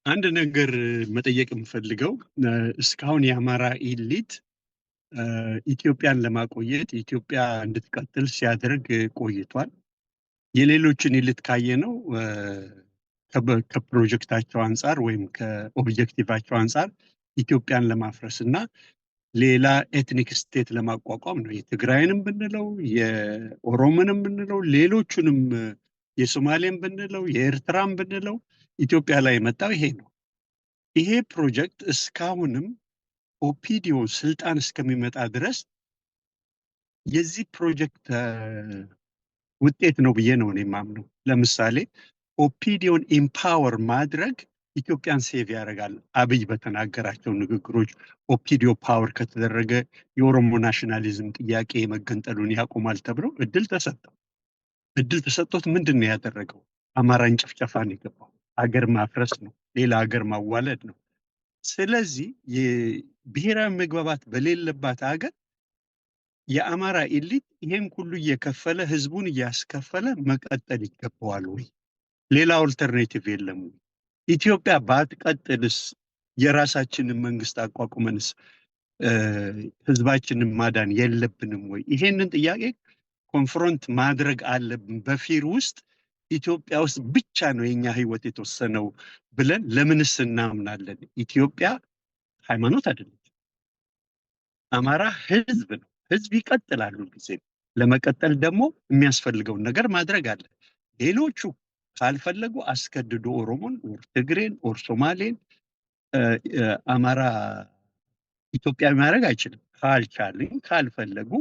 አንድ ነገር መጠየቅ የምፈልገው እስካሁን የአማራ ኢሊት ኢትዮጵያን ለማቆየት ኢትዮጵያ እንድትቀጥል ሲያደርግ ቆይቷል። የሌሎችን ኢሊት ካየ ነው ከፕሮጀክታቸው አንጻር ወይም ከኦብጀክቲቫቸው አንጻር ኢትዮጵያን ለማፍረስ እና ሌላ ኤትኒክ ስቴት ለማቋቋም ነው። የትግራይንም ብንለው የኦሮሞንም ብንለው ሌሎቹንም የሶማሌን ብንለው የኤርትራን ብንለው ኢትዮጵያ ላይ የመጣው ይሄ ነው። ይሄ ፕሮጀክት እስካሁንም ኦፒዲዮ ስልጣን እስከሚመጣ ድረስ የዚህ ፕሮጀክት ውጤት ነው ብዬ ነው እኔ የማምነው። ለምሳሌ ኦፒዲዮን ኢምፓወር ማድረግ ኢትዮጵያን ሴቭ ያደርጋል። አብይ በተናገራቸው ንግግሮች ኦፒዲዮ ፓወር ከተደረገ የኦሮሞ ናሽናሊዝም ጥያቄ መገንጠሉን ያቆማል ተብሎ እድል ተሰጠው። እድል ተሰጥቶት ምንድን ነው ያደረገው? አማራን ጭፍጨፋን የገባው አገር ማፍረስ ነው፣ ሌላ ሀገር ማዋለድ ነው። ስለዚህ የብሔራዊ መግባባት በሌለባት ሀገር የአማራ ኢሊት ይሄን ሁሉ እየከፈለ ህዝቡን እያስከፈለ መቀጠል ይገባዋል ወይ? ሌላ ኦልተርኔቲቭ የለም ወይ? ኢትዮጵያ ባትቀጥልስ የራሳችንን መንግስት አቋቁመንስ ህዝባችንን ማዳን የለብንም ወይ? ይሄንን ጥያቄ ኮንፍሮንት ማድረግ አለብን። በፊር ውስጥ ኢትዮጵያ ውስጥ ብቻ ነው የኛ ህይወት የተወሰነው ብለን ለምንስ እናምናለን? ኢትዮጵያ ሃይማኖት አይደለም። አማራ ህዝብ ነው። ህዝብ ይቀጥላሉ ጊዜ። ለመቀጠል ደግሞ የሚያስፈልገውን ነገር ማድረግ አለ። ሌሎቹ ካልፈለጉ አስገድዶ ኦሮሞን ኦር ትግሬን ኦር ሶማሌን አማራ ኢትዮጵያዊ ማድረግ አይችልም። ካልቻልን ካልፈለጉ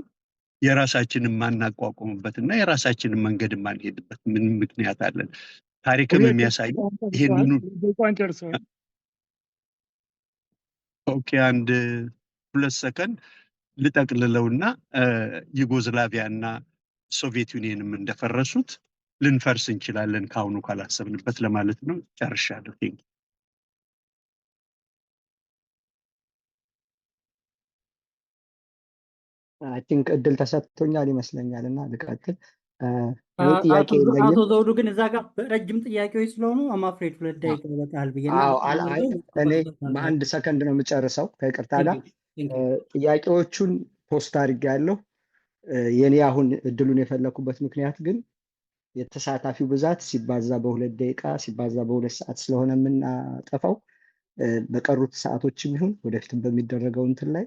የራሳችንን ማናቋቁምበት እና የራሳችንን መንገድ ማንሄድበት ምን ምክንያት አለን? ታሪክም የሚያሳየው ይሄንኑ። ኦኬ፣ አንድ 2 ሰከንድ ልጠቅልለውና ዩጎዝላቪያ እና ሶቪየት ዩኒየንም እንደፈረሱት ልንፈርስ እንችላለን ከአሁኑ ካላሰብንበት ለማለት ነው። ጨርሻለሁ። አይ ቲንክ እድል ተሰጥቶኛል ይመስለኛል እና ልቀጥል። እኔ ጥያቄ አቶ የለኝም። ዘውዱ ግን እዛ ጋር ረጅም ጥያቄዎች ስለሆኑ አማፍሬድ 2 ደቂቃ ይበቃል ብዬ አዎ እኔ በአንድ ሰከንድ ነው የምጨርሰው ከይቅርታ ጋር። ጥያቄዎቹን ፖስት አድርጌያለሁ። የኔ አሁን እድሉን የፈለኩበት ምክንያት ግን የተሳታፊው ብዛት ሲባዛ በ2 ደቂቃ ሲባዛ በ2 ሰዓት ስለሆነ የምናጠፋው በቀሩት ሰዓቶችም ይሁን ወደፊትም በሚደረገው እንትን ላይ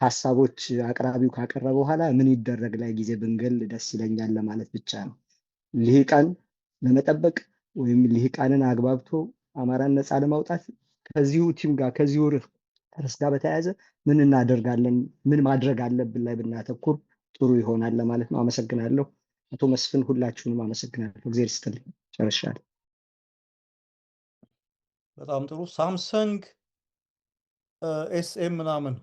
ሀሳቦች አቅራቢው ካቀረበ በኋላ ምን ይደረግ ላይ ጊዜ ብንገል ደስ ይለኛል ለማለት ብቻ ነው። ልሂቃን ለመጠበቅ ወይም ልሂቃንን አግባብቶ አማራን ነፃ ለማውጣት ከዚሁ ቲም ጋር ከዚሁ ርዕስ ጋር በተያያዘ ምን እናደርጋለን፣ ምን ማድረግ አለብን ላይ ብናተኩር ጥሩ ይሆናል ለማለት ነው። አመሰግናለሁ። አቶ መስፍን ሁላችሁንም አመሰግናለሁ። እግዚአብሔር ይስጥልኝ። ጨርሻለሁ። በጣም ጥሩ። ሳምሰንግ ኤስኤም ምናምን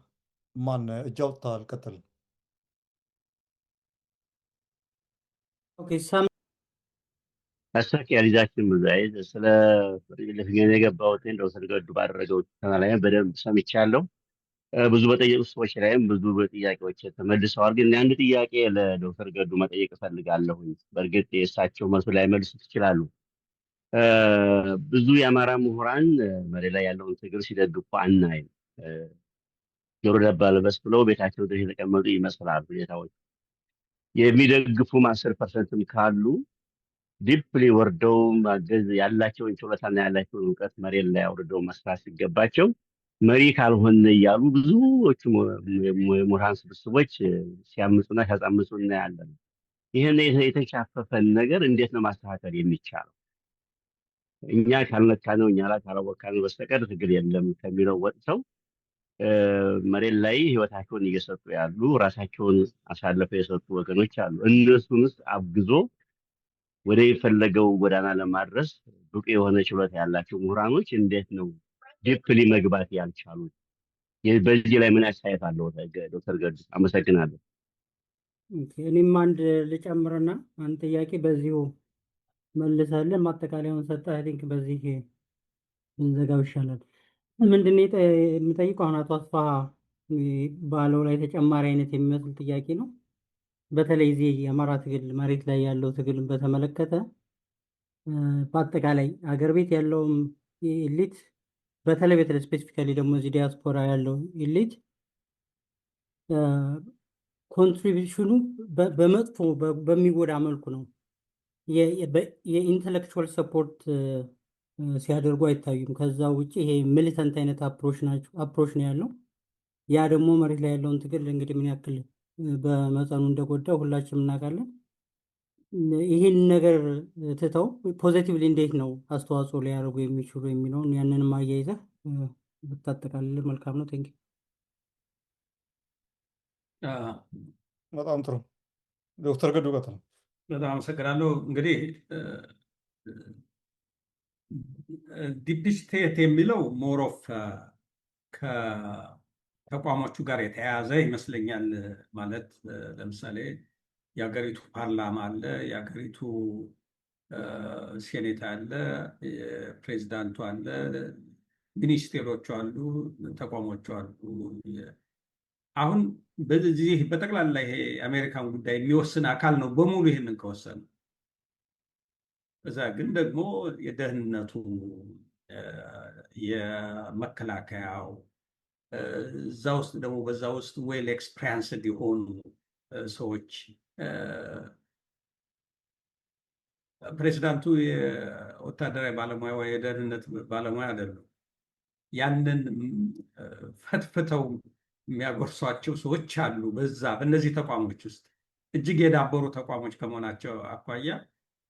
ማን እጅ አውጥተሃል? ቀጥል። ማስታወቂያሊዛችን ብዙ ስለ ፍሪጅ የገባሁት ዶክተር ገዱ ባደረገው ላይ በደንብ ሰምቻለሁ። ብዙ በጠየቁ ሰዎች ላይም ብዙ ጥያቄዎች ተመልሰዋል። ግን አንድ ጥያቄ ለዶክተር ገዱ መጠየቅ እፈልጋለሁ። በእርግጥ የእሳቸው መልሱ ላይ መልሱት ይችላሉ። ብዙ የአማራ ምሁራን መሬት ላይ ያለውን ትግል ሲደግፉ አናይም። ጆሮ ዳባ ልበስ ብለው ቤታቸው ድረስ የተቀመጡ ይመስላሉ ሁኔታዎች። የሚደግፉም 10%ም ካሉ ዲፕሊ ወርደው ማገዝ ያላቸውን ችሎታና ያላቸውን እውቀት መሬት ላይ አውርደው መስራት ሲገባቸው መሪ ካልሆነ እያሉ ብዙዎቹ ምሁራን ስብስቦች ሲያምፁና ሲያጻምፁ እናያለን። ይህን የተቻፈፈን ነገር እንዴት ነው ማስተካከል የሚቻለው? እኛ ካልነካነው እኛ ላይ ካላወካነው በስተቀር ትግል የለም ከሚለው ወጥተው መሬት ላይ ህይወታቸውን እየሰጡ ያሉ ራሳቸውን አሳልፈው የሰጡ ወገኖች አሉ። እነሱንስ አግዞ ወደ የፈለገው ጎዳና ለማድረስ ብቁ የሆነ ችሎታ ያላቸው ምሁራኖች እንዴት ነው ዲፕሊ መግባት ያልቻሉት? በዚህ ላይ ምን አስተያየት አለው ዶክተር ገዱ? አመሰግናለሁ። እኔም አንድ ልጨምርና አንድ ጥያቄ በዚሁ መልሳለን። ማጠቃለያውን ሰጠ። አይ ቲንክ በዚህ ብንዘጋው ይሻላል። ምንድን ነው የምጠይቀው? አሁን አቶ አስፋ ባለው ላይ ተጨማሪ አይነት የሚመስል ጥያቄ ነው። በተለይ እዚህ የአማራ ትግል መሬት ላይ ያለው ትግልን በተመለከተ በአጠቃላይ አገር ቤት ያለውም ኢሊት በተለይ ስፔሲፊካሊ ደግሞ እዚህ ዲያስፖራ ያለው ኢሊት ኮንትሪቢሽኑ በመጥፎ በሚጎዳ መልኩ ነው። የኢንተሌክቹዋል ሰፖርት ሲያደርጉ አይታዩም። ከዛ ውጭ ይሄ ሚሊተንት አይነት አፕሮች ነው ያለው። ያ ደግሞ መሬት ላይ ያለውን ትግል እንግዲህ ምን ያክል በመጠኑ እንደጎዳው ሁላችንም እናውቃለን። ይህን ነገር ትተው ፖዚቲቭሊ እንዴት ነው አስተዋጽኦ ሊያደርጉ የሚችሉ የሚለውን ያንንም አያይዘህ ብታጠቃልል መልካም ነው። ቴንክ በጣም ጥሩ ዶክተር ገዱ ቀጥሉ። በጣም አመሰግናለሁ። እንግዲህ ዲፕ ስቴት የሚለው ሞር ኦፍ ከተቋሞቹ ጋር የተያያዘ ይመስለኛል። ማለት ለምሳሌ የሀገሪቱ ፓርላማ አለ፣ የሀገሪቱ ሴኔት አለ፣ ፕሬዚዳንቱ አለ፣ ሚኒስቴሮቹ አሉ፣ ተቋሞቹ አሉ። አሁን በዚህ በጠቅላላ ይሄ የአሜሪካን ጉዳይ የሚወስን አካል ነው በሙሉ ይህንን ከወሰነ። እዛ ግን ደግሞ የደህንነቱ፣ የመከላከያው እዛ ውስጥ ደግሞ በዛ ውስጥ ዌል ኤክስፔሪንስድ የሆኑ ሰዎች ፕሬዚዳንቱ የወታደራዊ ባለሙያ ወይ የደህንነት ባለሙያ አይደሉም። ያንን ፈትፍተው የሚያጎርሷቸው ሰዎች አሉ። በእነዚህ ተቋሞች ውስጥ እጅግ የዳበሩ ተቋሞች ከመሆናቸው አኳያ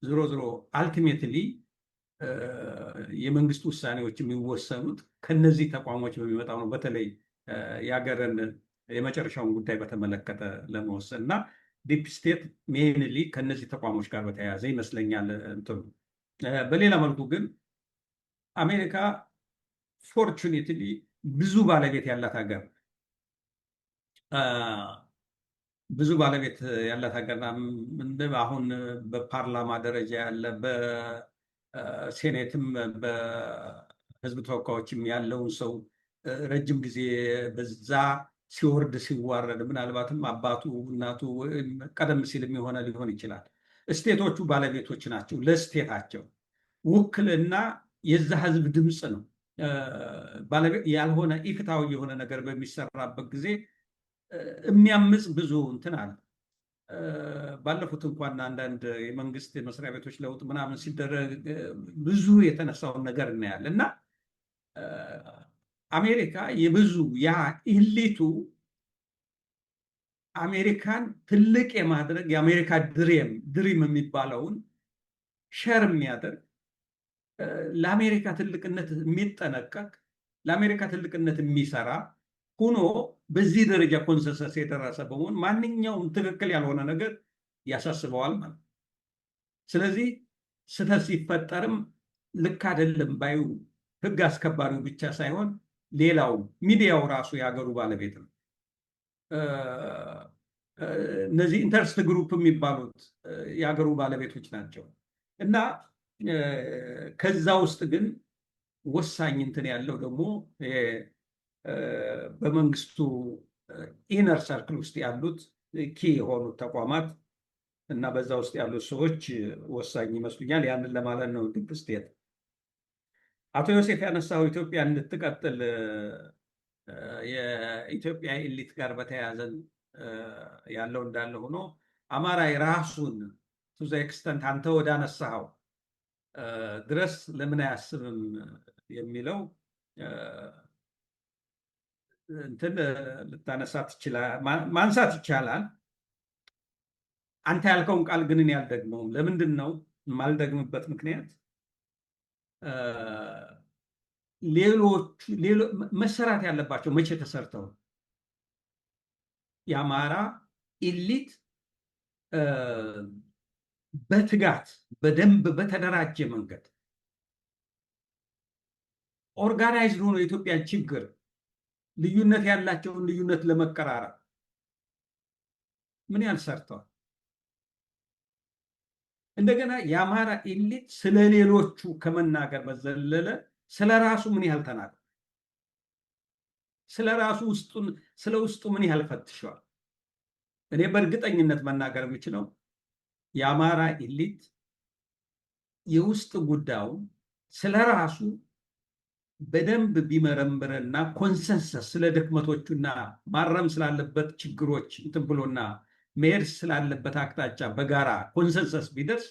ዝሮ ዝሮ አልቲሜትሊ የመንግስት ውሳኔዎች የሚወሰኑት ከነዚህ ተቋሞች በሚመጣው ነው። በተለይ የሀገርን የመጨረሻውን ጉዳይ በተመለከተ ለመወሰን እና ዲፕ ስቴት ሜይንሊ ከነዚህ ተቋሞች ጋር በተያያዘ ይመስለኛል እንትኑ። በሌላ መልኩ ግን አሜሪካ ፎርቹኔትሊ ብዙ ባለቤት ያላት ሀገር ብዙ ባለቤት ያላት ሀገርና አሁን በፓርላማ ደረጃ ያለ በሴኔትም በህዝብ ተወካዮችም ያለውን ሰው ረጅም ጊዜ በዛ ሲወርድ ሲዋረድ ምናልባትም አባቱ እናቱ ቀደም ሲል የሆነ ሊሆን ይችላል። ስቴቶቹ ባለቤቶች ናቸው። ለስቴታቸው ውክልና የዛ ህዝብ ድምፅ ነው። ያልሆነ ኢፍትሐዊ የሆነ ነገር በሚሰራበት ጊዜ የሚያምፅ ብዙ እንትን አለ። ባለፉት እንኳን አንዳንድ የመንግስት መስሪያ ቤቶች ለውጥ ምናምን ሲደረግ ብዙ የተነሳውን ነገር እናያለን እና አሜሪካ የብዙ ያ ኢሊቱ አሜሪካን ትልቅ የማድረግ የአሜሪካ ድሪም የሚባለውን ሸር የሚያደርግ ለአሜሪካ ትልቅነት የሚጠነቀቅ ለአሜሪካ ትልቅነት የሚሰራ ሆኖ በዚህ ደረጃ ኮንሰንሰስ የደረሰ በመሆን ማንኛውም ትክክል ያልሆነ ነገር ያሳስበዋል ማለት። ስለዚህ ስህተት ሲፈጠርም ልክ አይደለም ባዩ ህግ አስከባሪው ብቻ ሳይሆን ሌላው ሚዲያው ራሱ የሀገሩ ባለቤት ነው። እነዚህ ኢንተርስት ግሩፕ የሚባሉት የሀገሩ ባለቤቶች ናቸው እና ከዛ ውስጥ ግን ወሳኝ እንትን ያለው ደግሞ በመንግስቱ ኢነር ሰርክል ውስጥ ያሉት ኪ የሆኑት ተቋማት እና በዛ ውስጥ ያሉት ሰዎች ወሳኝ ይመስሉኛል። ያንን ለማለት ነው ዲፕ ስቴት። አቶ ዮሴፍ ያነሳው ኢትዮጵያ እንድትቀጥል የኢትዮጵያ ኤሊት ጋር በተያያዘ ያለው እንዳለ ሆኖ አማራ የራሱን ቱ ዘ ኤክስተንት አንተ ወደ አነሳኸው ድረስ ለምን አያስብም የሚለው እንትን ልታነሳት ማንሳት ይቻላል። አንተ ያልከውን ቃል ግን እኔ አልደግመውም። ለምንድን ነው የማልደግምበት ምክንያት ሌሎች መሰራት ያለባቸው መቼ ተሰርተው የአማራ ኢሊት በትጋት በደንብ በተደራጀ መንገድ ኦርጋናይዝድ ሆኖ የኢትዮጵያን ችግር ልዩነት ያላቸውን ልዩነት ለመቀራረብ ምን ያህል ሰርተዋል? እንደገና የአማራ ኢሊት ስለ ሌሎቹ ከመናገር በዘለለ ስለ ራሱ ምን ያህል ተናገር? ስለ ራሱ ስለ ውስጡ ምን ያህል ፈትሸዋል? እኔ በእርግጠኝነት መናገር የምችለው የአማራ ኢሊት የውስጥ ጉዳዩ ስለ ራሱ በደንብ ቢመረምርና ኮንሰንሰስ ስለ ድክመቶቹና ማረም ስላለበት ችግሮች እንትን ብሎና መሄድ ስላለበት አቅጣጫ በጋራ ኮንሰንሰስ ቢደርስ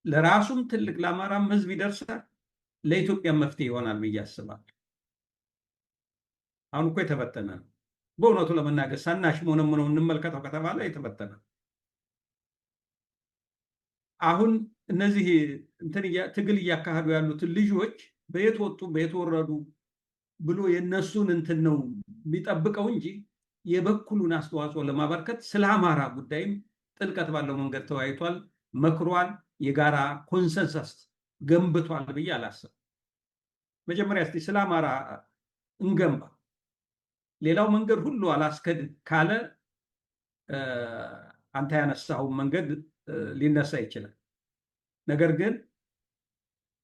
ለራሱም ትልቅ ለአማራም ህዝብ ይደርሳል፣ ለኢትዮጵያ መፍትሄ ይሆናል ብዬ አስባለሁ። አሁን እኮ የተበተነ ነው። በእውነቱ ለመናገር ሳናሽ ሆነው እንመልከተው ከተባለ የተበተነ። አሁን እነዚህ ትግል እያካሄዱ ያሉትን ልጆች በየት ወጡ በየት ወረዱ ብሎ የነሱን እንትን ነው የሚጠብቀው እንጂ የበኩሉን አስተዋጽኦ ለማበርከት ስለ አማራ ጉዳይም ጥልቀት ባለው መንገድ ተወያይቷል፣ መክሯል፣ የጋራ ኮንሰንሰስ ገንብቷል ብዬ አላስብም። መጀመሪያ እስቲ ስለ አማራ እንገንባ። ሌላው መንገድ ሁሉ አላስከድ ካለ አንተ ያነሳውን መንገድ ሊነሳ ይችላል። ነገር ግን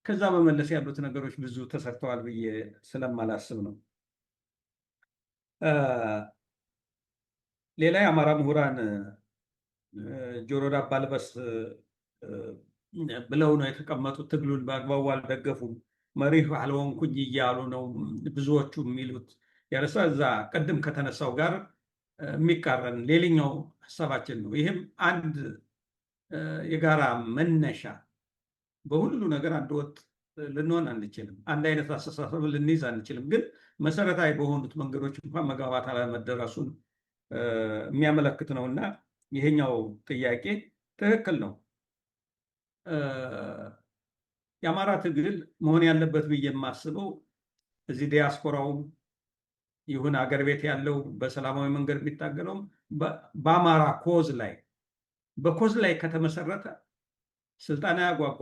ከዛ በመለስ ያሉት ነገሮች ብዙ ተሰርተዋል ብዬ ስለማላስብ ነው። ሌላ የአማራ ምሁራን ጆሮ ዳባ ልበስ ብለው ነው የተቀመጡት። ትግሉን በአግባቡ አልደገፉም፣ መሪህ አልሆንኩኝ እያሉ ነው ብዙዎቹ የሚሉት። ያነሳ እዛ ቅድም ከተነሳው ጋር የሚቃረን ሌላኛው ሀሳባችን ነው። ይህም አንድ የጋራ መነሻ፣ በሁሉ ነገር አንድ ወጥ ልንሆን አንችልም፣ አንድ አይነት አስተሳሰብ ልንይዝ አንችልም። ግን መሰረታዊ በሆኑት መንገዶች እንኳን መግባባት አለመደረሱን የሚያመለክት ነው እና ይሄኛው ጥያቄ ትክክል ነው። የአማራ ትግል መሆን ያለበት ብዬ የማስበው እዚህ ዲያስፖራውም ይሁን አገር ቤት ያለው በሰላማዊ መንገድ የሚታገለውም በአማራ ኮዝ ላይ በኮዝ ላይ ከተመሰረተ ስልጣን አያጓጓ።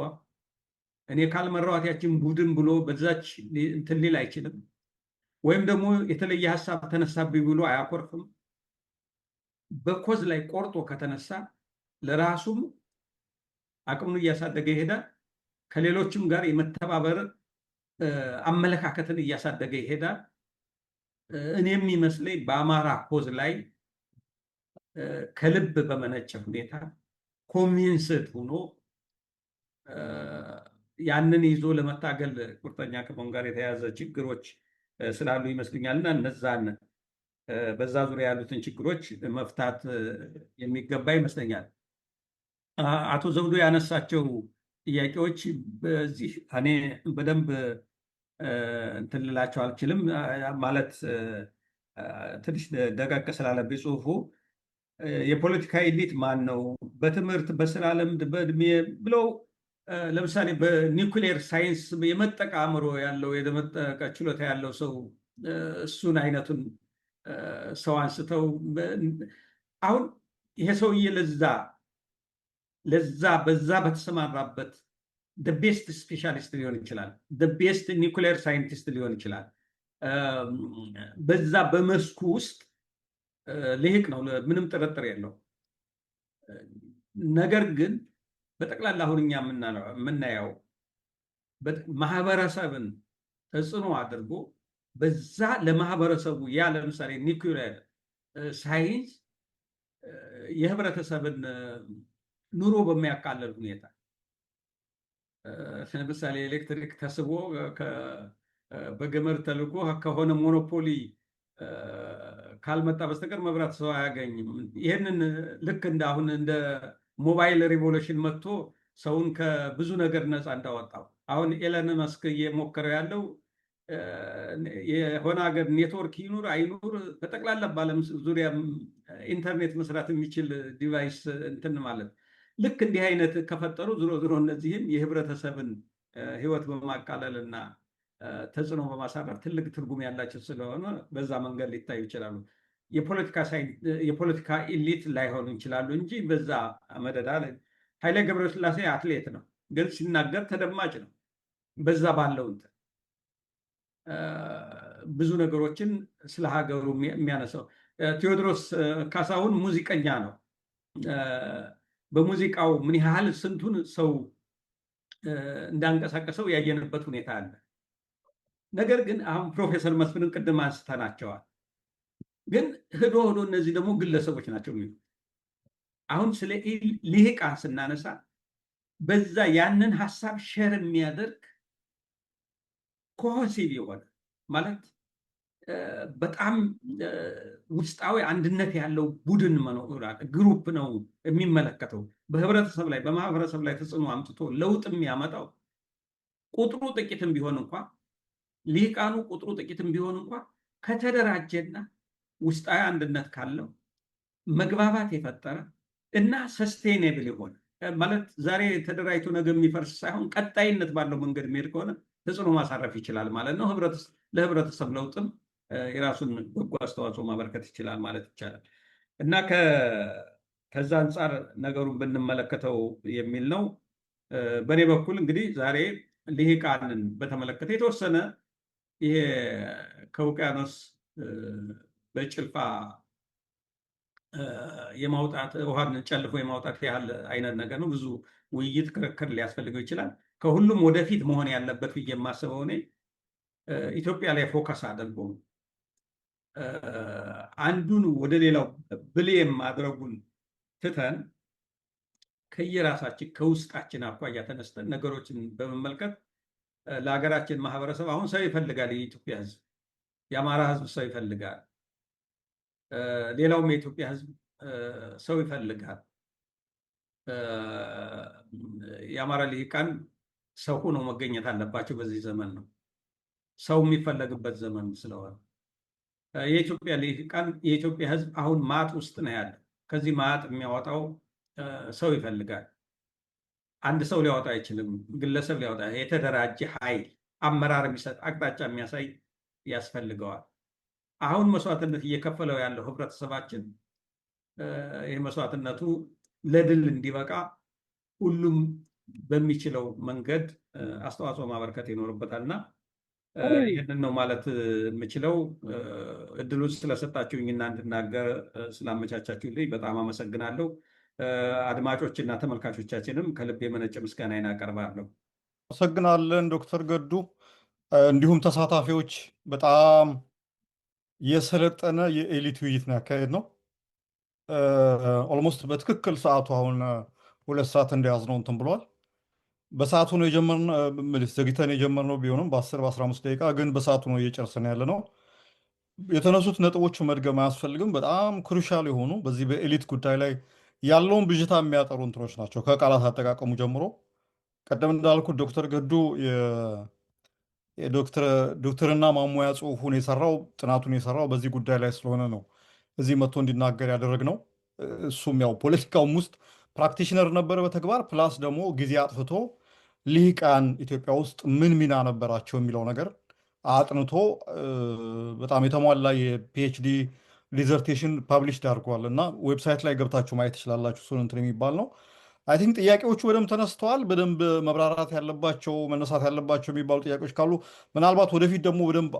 እኔ ካልመራኋት ያችን ቡድን ብሎ በዛች እንትን ሊል አይችልም። ወይም ደግሞ የተለየ ሀሳብ ተነሳብኝ ብሎ አያኮርፍም። በኮዝ ላይ ቆርጦ ከተነሳ ለራሱም አቅሙን እያሳደገ ይሄዳል። ከሌሎችም ጋር የመተባበር አመለካከትን እያሳደገ ይሄዳል። እኔ የሚመስለኝ በአማራ ኮዝ ላይ ከልብ በመነጨ ሁኔታ ኮንቪንስድ ሆኖ ያንን ይዞ ለመታገል ቁርጠኛ ከመሆን ጋር የተያዘ ችግሮች ስላሉ ይመስለኛል እና እነዛን በዛ ዙሪያ ያሉትን ችግሮች መፍታት የሚገባ ይመስለኛል። አቶ ዘውዱ ያነሳቸው ጥያቄዎች በዚህ እኔ በደንብ እንትን ልላቸው አልችልም። ማለት ትንሽ ደቀቅ ስላለብኝ ጽሁፉ የፖለቲካ ኤሊት ማን ነው፣ በትምህርት በስራ ልምድ በእድሜ ብለው ለምሳሌ በኒውክሌር ሳይንስ የመጠቀ አእምሮ ያለው የመጠቀ ችሎታ ያለው ሰው እሱን አይነቱን ሰው አንስተው አሁን ይሄ ሰውዬ ለዛ በዛ በተሰማራበት ቤስት ስፔሻሊስት ሊሆን ይችላል፣ ቤስት ኒውክሌር ሳይንቲስት ሊሆን ይችላል። በዛ በመስኩ ውስጥ ልሂቅ ነው፣ ምንም ጥርጥር የለው። ነገር ግን በጠቅላላ አሁን እኛ የምናየው ማህበረሰብን ተጽዕኖ አድርጎ በዛ ለማህበረሰቡ ያ ለምሳሌ ኒውክሌር ሳይንስ የህብረተሰብን ኑሮ በሚያቃለል ሁኔታ ለምሳሌ ኤሌክትሪክ ተስቦ በገመድ ተልኮ ከሆነ ሞኖፖሊ ካልመጣ በስተቀር መብራት ሰው አያገኝም። ይህንን ልክ እንደ አሁን እንደ ሞባይል ሪቮሉሽን መጥቶ ሰውን ከብዙ ነገር ነፃ እንዳወጣው አሁን ኤለን መስክ እየሞከረው ያለው የሆነ ሀገር ኔትወርክ ይኑር አይኑር በጠቅላላ በዓለም ዙሪያ ኢንተርኔት መስራት የሚችል ዲቫይስ እንትን ማለት ልክ እንዲህ አይነት ከፈጠሩ ዞሮ እነዚህም የህብረተሰብን ህይወት በማቃለል እና ተጽዕኖ በማሳረፍ ትልቅ ትርጉም ያላቸው ስለሆነ በዛ መንገድ ሊታዩ ይችላሉ። የፖለቲካ ኢሊት ላይሆኑ ይችላሉ እንጂ በዛ መደዳ ላይ ኃይሌ ገብረስላሴ አትሌት ነው፣ ግን ሲናገር ተደማጭ ነው። በዛ ባለው እንትን ብዙ ነገሮችን ስለ ሀገሩ የሚያነሳው ቴዎድሮስ ካሳሁን ሙዚቀኛ ነው። በሙዚቃው ምን ያህል ስንቱን ሰው እንዳንቀሳቀሰው ያየንበት ሁኔታ አለ። ነገር ግን አሁን ፕሮፌሰር መስፍንን ቅድም አንስተናቸዋል። ግን ሄዶ እነዚህ ደግሞ ግለሰቦች ናቸው የሚሉት። አሁን ስለ ልሂቃን ስናነሳ በዛ ያንን ሀሳብ ሼር የሚያደርግ ኮሄሲቭ የሆነ ማለት በጣም ውስጣዊ አንድነት ያለው ቡድን መኖር ግሩፕ ነው የሚመለከተው። በህብረተሰብ ላይ በማህበረሰብ ላይ ተጽዕኖ አምጥቶ ለውጥ የሚያመጣው ቁጥሩ ጥቂትም ቢሆን እንኳ ሊቃኑ ቁጥሩ ጥቂትም ቢሆን እንኳ ከተደራጀና ውስጣዊ አንድነት ካለው መግባባት የፈጠረ እና ሰስቴኔብል የሆነ ማለት ዛሬ ተደራጅቶ ነገ የሚፈርስ ሳይሆን ቀጣይነት ባለው መንገድ የሚሄድ ከሆነ ተጽዕኖ ማሳረፍ ይችላል ማለት ነው። ለህብረተሰብ ለውጥም የራሱን በጎ አስተዋጽኦ ማበርከት ይችላል ማለት ይቻላል እና ከዛ አንጻር ነገሩን ብንመለከተው የሚል ነው። በእኔ በኩል እንግዲህ ዛሬ ልሂቃንን በተመለከተ የተወሰነ ይሄ ከውቅያኖስ በጭልፋ የማውጣት ውሃን ጨልፎ የማውጣት ያህል አይነት ነገር ነው። ብዙ ውይይት፣ ክርክር ሊያስፈልገው ይችላል። ከሁሉም ወደፊት መሆን ያለበት ብዬ የማስበው እኔ ኢትዮጵያ ላይ ፎከስ አድርጎ አንዱን ወደ ሌላው ብሌም ማድረጉን ትተን ከየራሳችን ከውስጣችን አኳያ ተነስተን ነገሮችን በመመልከት ለሀገራችን ማህበረሰብ አሁን ሰው ይፈልጋል። የኢትዮጵያ ህዝብ፣ የአማራ ህዝብ ሰው ይፈልጋል። ሌላውም የኢትዮጵያ ህዝብ ሰው ይፈልጋል። የአማራ ልሂቃን ሰው ሆነው መገኘት አለባቸው። በዚህ ዘመን ነው ሰው የሚፈለግበት ዘመን ስለሆነ የኢትዮጵያ ልሂቃን የኢትዮጵያ ህዝብ አሁን ማጥ ውስጥ ነው ያለው። ከዚህ ማጥ የሚያወጣው ሰው ይፈልጋል። አንድ ሰው ሊያወጣ አይችልም። ግለሰብ ሊያወጣ የተደራጀ ኃይል አመራር የሚሰጥ አቅጣጫ የሚያሳይ ያስፈልገዋል። አሁን መስዋዕትነት እየከፈለው ያለው ህብረተሰባችን ይህ መስዋዕትነቱ ለድል እንዲበቃ ሁሉም በሚችለው መንገድ አስተዋጽኦ ማበርከት ይኖርበታል እና ይህንን ነው ማለት የምችለው። እድሉን ስለሰጣችሁኝና እንድናገር ስላመቻቻችሁልኝ በጣም አመሰግናለሁ። አድማጮችና ተመልካቾቻችንም ከልብ የመነጨ ምስጋናዬን አቀርባለሁ። አመሰግናለን ዶክተር ገዱ እንዲሁም ተሳታፊዎች። በጣም የሰለጠነ የኤሊት ውይይት ነው ያካሄድ ነው። ኦልሞስት በትክክል ሰዓቱ አሁን 2 ሰዓት እንደያዝነው እንትን ብሏል። በሰዓቱ ነው የጀመርነው፣ ዘግይተን የጀመርነው ቢሆንም በ10-15 ደቂቃ ግን በሰዓቱ ነው እየጨረስን ያለ ነው። የተነሱት ነጥቦች መድገም አያስፈልግም። በጣም ክሩሻል የሆኑ በዚህ በኤሊት ጉዳይ ላይ ያለውን ብዥታ የሚያጠሩ እንትኖች ናቸው። ከቃላት አጠቃቀሙ ጀምሮ ቀደም እንዳልኩት ዶክተር ገዱ ዶክተርና ማሟያ ጽሁፉን የሰራው ጥናቱን የሰራው በዚህ ጉዳይ ላይ ስለሆነ ነው እዚህ መጥቶ እንዲናገር ያደረግነው። እሱም ያው ፖለቲካውም ውስጥ ፕራክቲሽነር ነበረ በተግባር ፕላስ ደግሞ ጊዜ አጥፍቶ ልሂቃን ኢትዮጵያ ውስጥ ምን ሚና ነበራቸው የሚለው ነገር አጥንቶ በጣም የተሟላ የፒኤችዲ ዲዘርቴሽን ፓብሊሽድ አድርጓል እና ዌብሳይት ላይ ገብታችሁ ማየት ትችላላችሁ። እሱን እንትን የሚባል ነው። አይ ቲንክ ጥያቄዎቹ በደንብ ተነስተዋል። በደንብ መብራራት ያለባቸው መነሳት ያለባቸው የሚባሉ ጥያቄዎች ካሉ ምናልባት ወደፊት ደግሞ በደንብ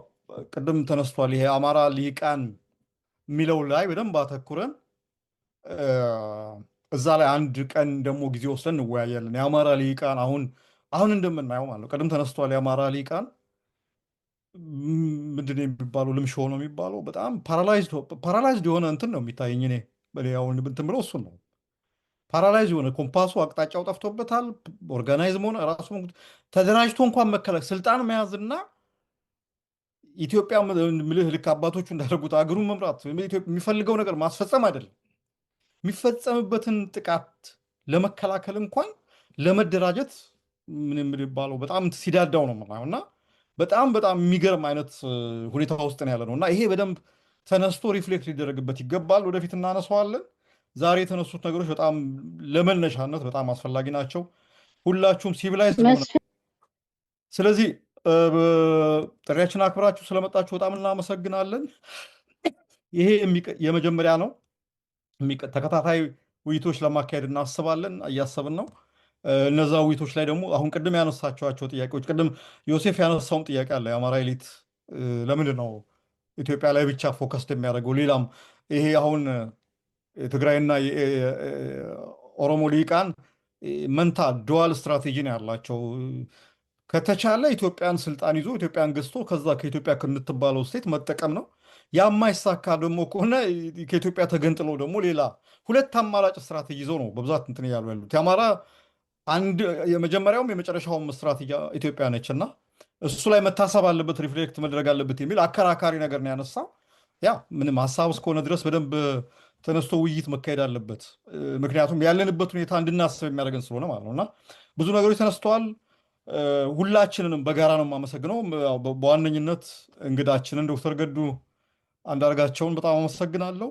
ቅድም ተነስቷል። ይሄ አማራ ልሂቃን የሚለው ላይ በደንብ አተኩረን እዛ ላይ አንድ ቀን ደግሞ ጊዜ ወስደን እንወያያለን። የአማራ ልሂቃን አሁን እንደምናየው ማለት ነው። ቅድም ተነስቷል። የአማራ ልሂቃን ምንድን ነው የሚባለው? ልምሾ ነው የሚባለው። በጣም ፓራላይዝድ የሆነ እንትን ነው የሚታየኝ እኔ በሌላውን እንትን ብለው እሱን ነው ፓራላይዝ የሆነ ኮምፓሱ አቅጣጫው ጠፍቶበታል። ኦርጋናይዝ መሆን ራሱ ተደራጅቶ እንኳን መከላከል ስልጣን መያዝና ኢትዮጵያ ምልህ ልክ አባቶቹ እንዳደረጉት አገሩን መምራት የሚፈልገው ነገር ማስፈጸም አይደለም። የሚፈጸምበትን ጥቃት ለመከላከል እንኳን ለመደራጀት ምን የሚባለው በጣም ሲዳዳው ነው የምናየው እና በጣም የሚገርም አይነት ሁኔታ ውስጥ ነው ያለ ነው እና ይሄ በደንብ ተነስቶ ሪፍሌክት ሊደረግበት ይገባል። ወደፊት እናነሳዋለን። ዛሬ የተነሱት ነገሮች በጣም ለመነሻነት በጣም አስፈላጊ ናቸው። ሁላችሁም ሲቪላይዝ ሆነ ስለዚህ ጥሪያችን አክብራችሁ ስለመጣችሁ በጣም እናመሰግናለን። ይሄ የመጀመሪያ ነው። ተከታታይ ውይይቶች ለማካሄድ እያሰብን ነው። እነዛ ውይይቶች ላይ ደግሞ አሁን ቅድም ያነሳቸዋቸው ጥያቄዎች ቅድም ዮሴፍ ያነሳውን ጥያቄ አለ። የአማራ ኤሊት ለምንድን ነው ኢትዮጵያ ላይ ብቻ ፎከስ የሚያደርገው? ሌላም ይሄ አሁን የትግራይና የኦሮሞ ልሂቃን መንታ ዱዋል ስትራቴጂ ነው ያላቸው። ከተቻለ ኢትዮጵያን ስልጣን ይዞ ኢትዮጵያን ገዝቶ ከዛ ከኢትዮጵያ ከምትባለው ስቴት መጠቀም ነው። ያማይሳካ ደግሞ ከሆነ ከኢትዮጵያ ተገንጥሎ ደግሞ ሌላ ሁለት አማራጭ ስትራቴጂ ይዘው ነው በብዛት እንትን እያሉ ያሉት። የአማራ የመጀመሪያውም የመጨረሻውም ስትራቴጂ ኢትዮጵያ ነች እና እሱ ላይ መታሰብ አለበት፣ ሪፍሌክት መድረግ አለበት የሚል አከራካሪ ነገር ነው ያነሳው። ያ ምንም ሀሳብ እስከሆነ ድረስ በደንብ ተነስቶ ውይይት መካሄድ አለበት። ምክንያቱም ያለንበት ሁኔታ እንድናስብ የሚያደርገን ስለሆነ ማለት ነው። እና ብዙ ነገሮች ተነስተዋል። ሁላችንንም በጋራ ነው የማመሰግነው። በዋነኝነት እንግዳችንን ዶክተር ገዱ አንዳርጋቸውን በጣም አመሰግናለሁ።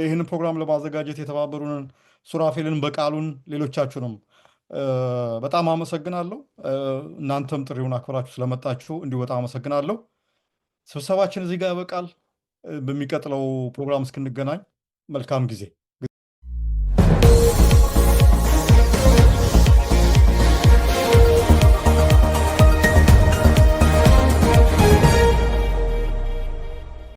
ይህንን ፕሮግራም ለማዘጋጀት የተባበሩንን ሱራፌልን፣ በቃሉን፣ ሌሎቻችሁንም በጣም አመሰግናለሁ። እናንተም ጥሪውን አክብራችሁ ስለመጣችሁ እንዲሁ በጣም አመሰግናለሁ። ስብሰባችን እዚህ ጋር ያበቃል። በሚቀጥለው ፕሮግራም እስክንገናኝ መልካም ጊዜ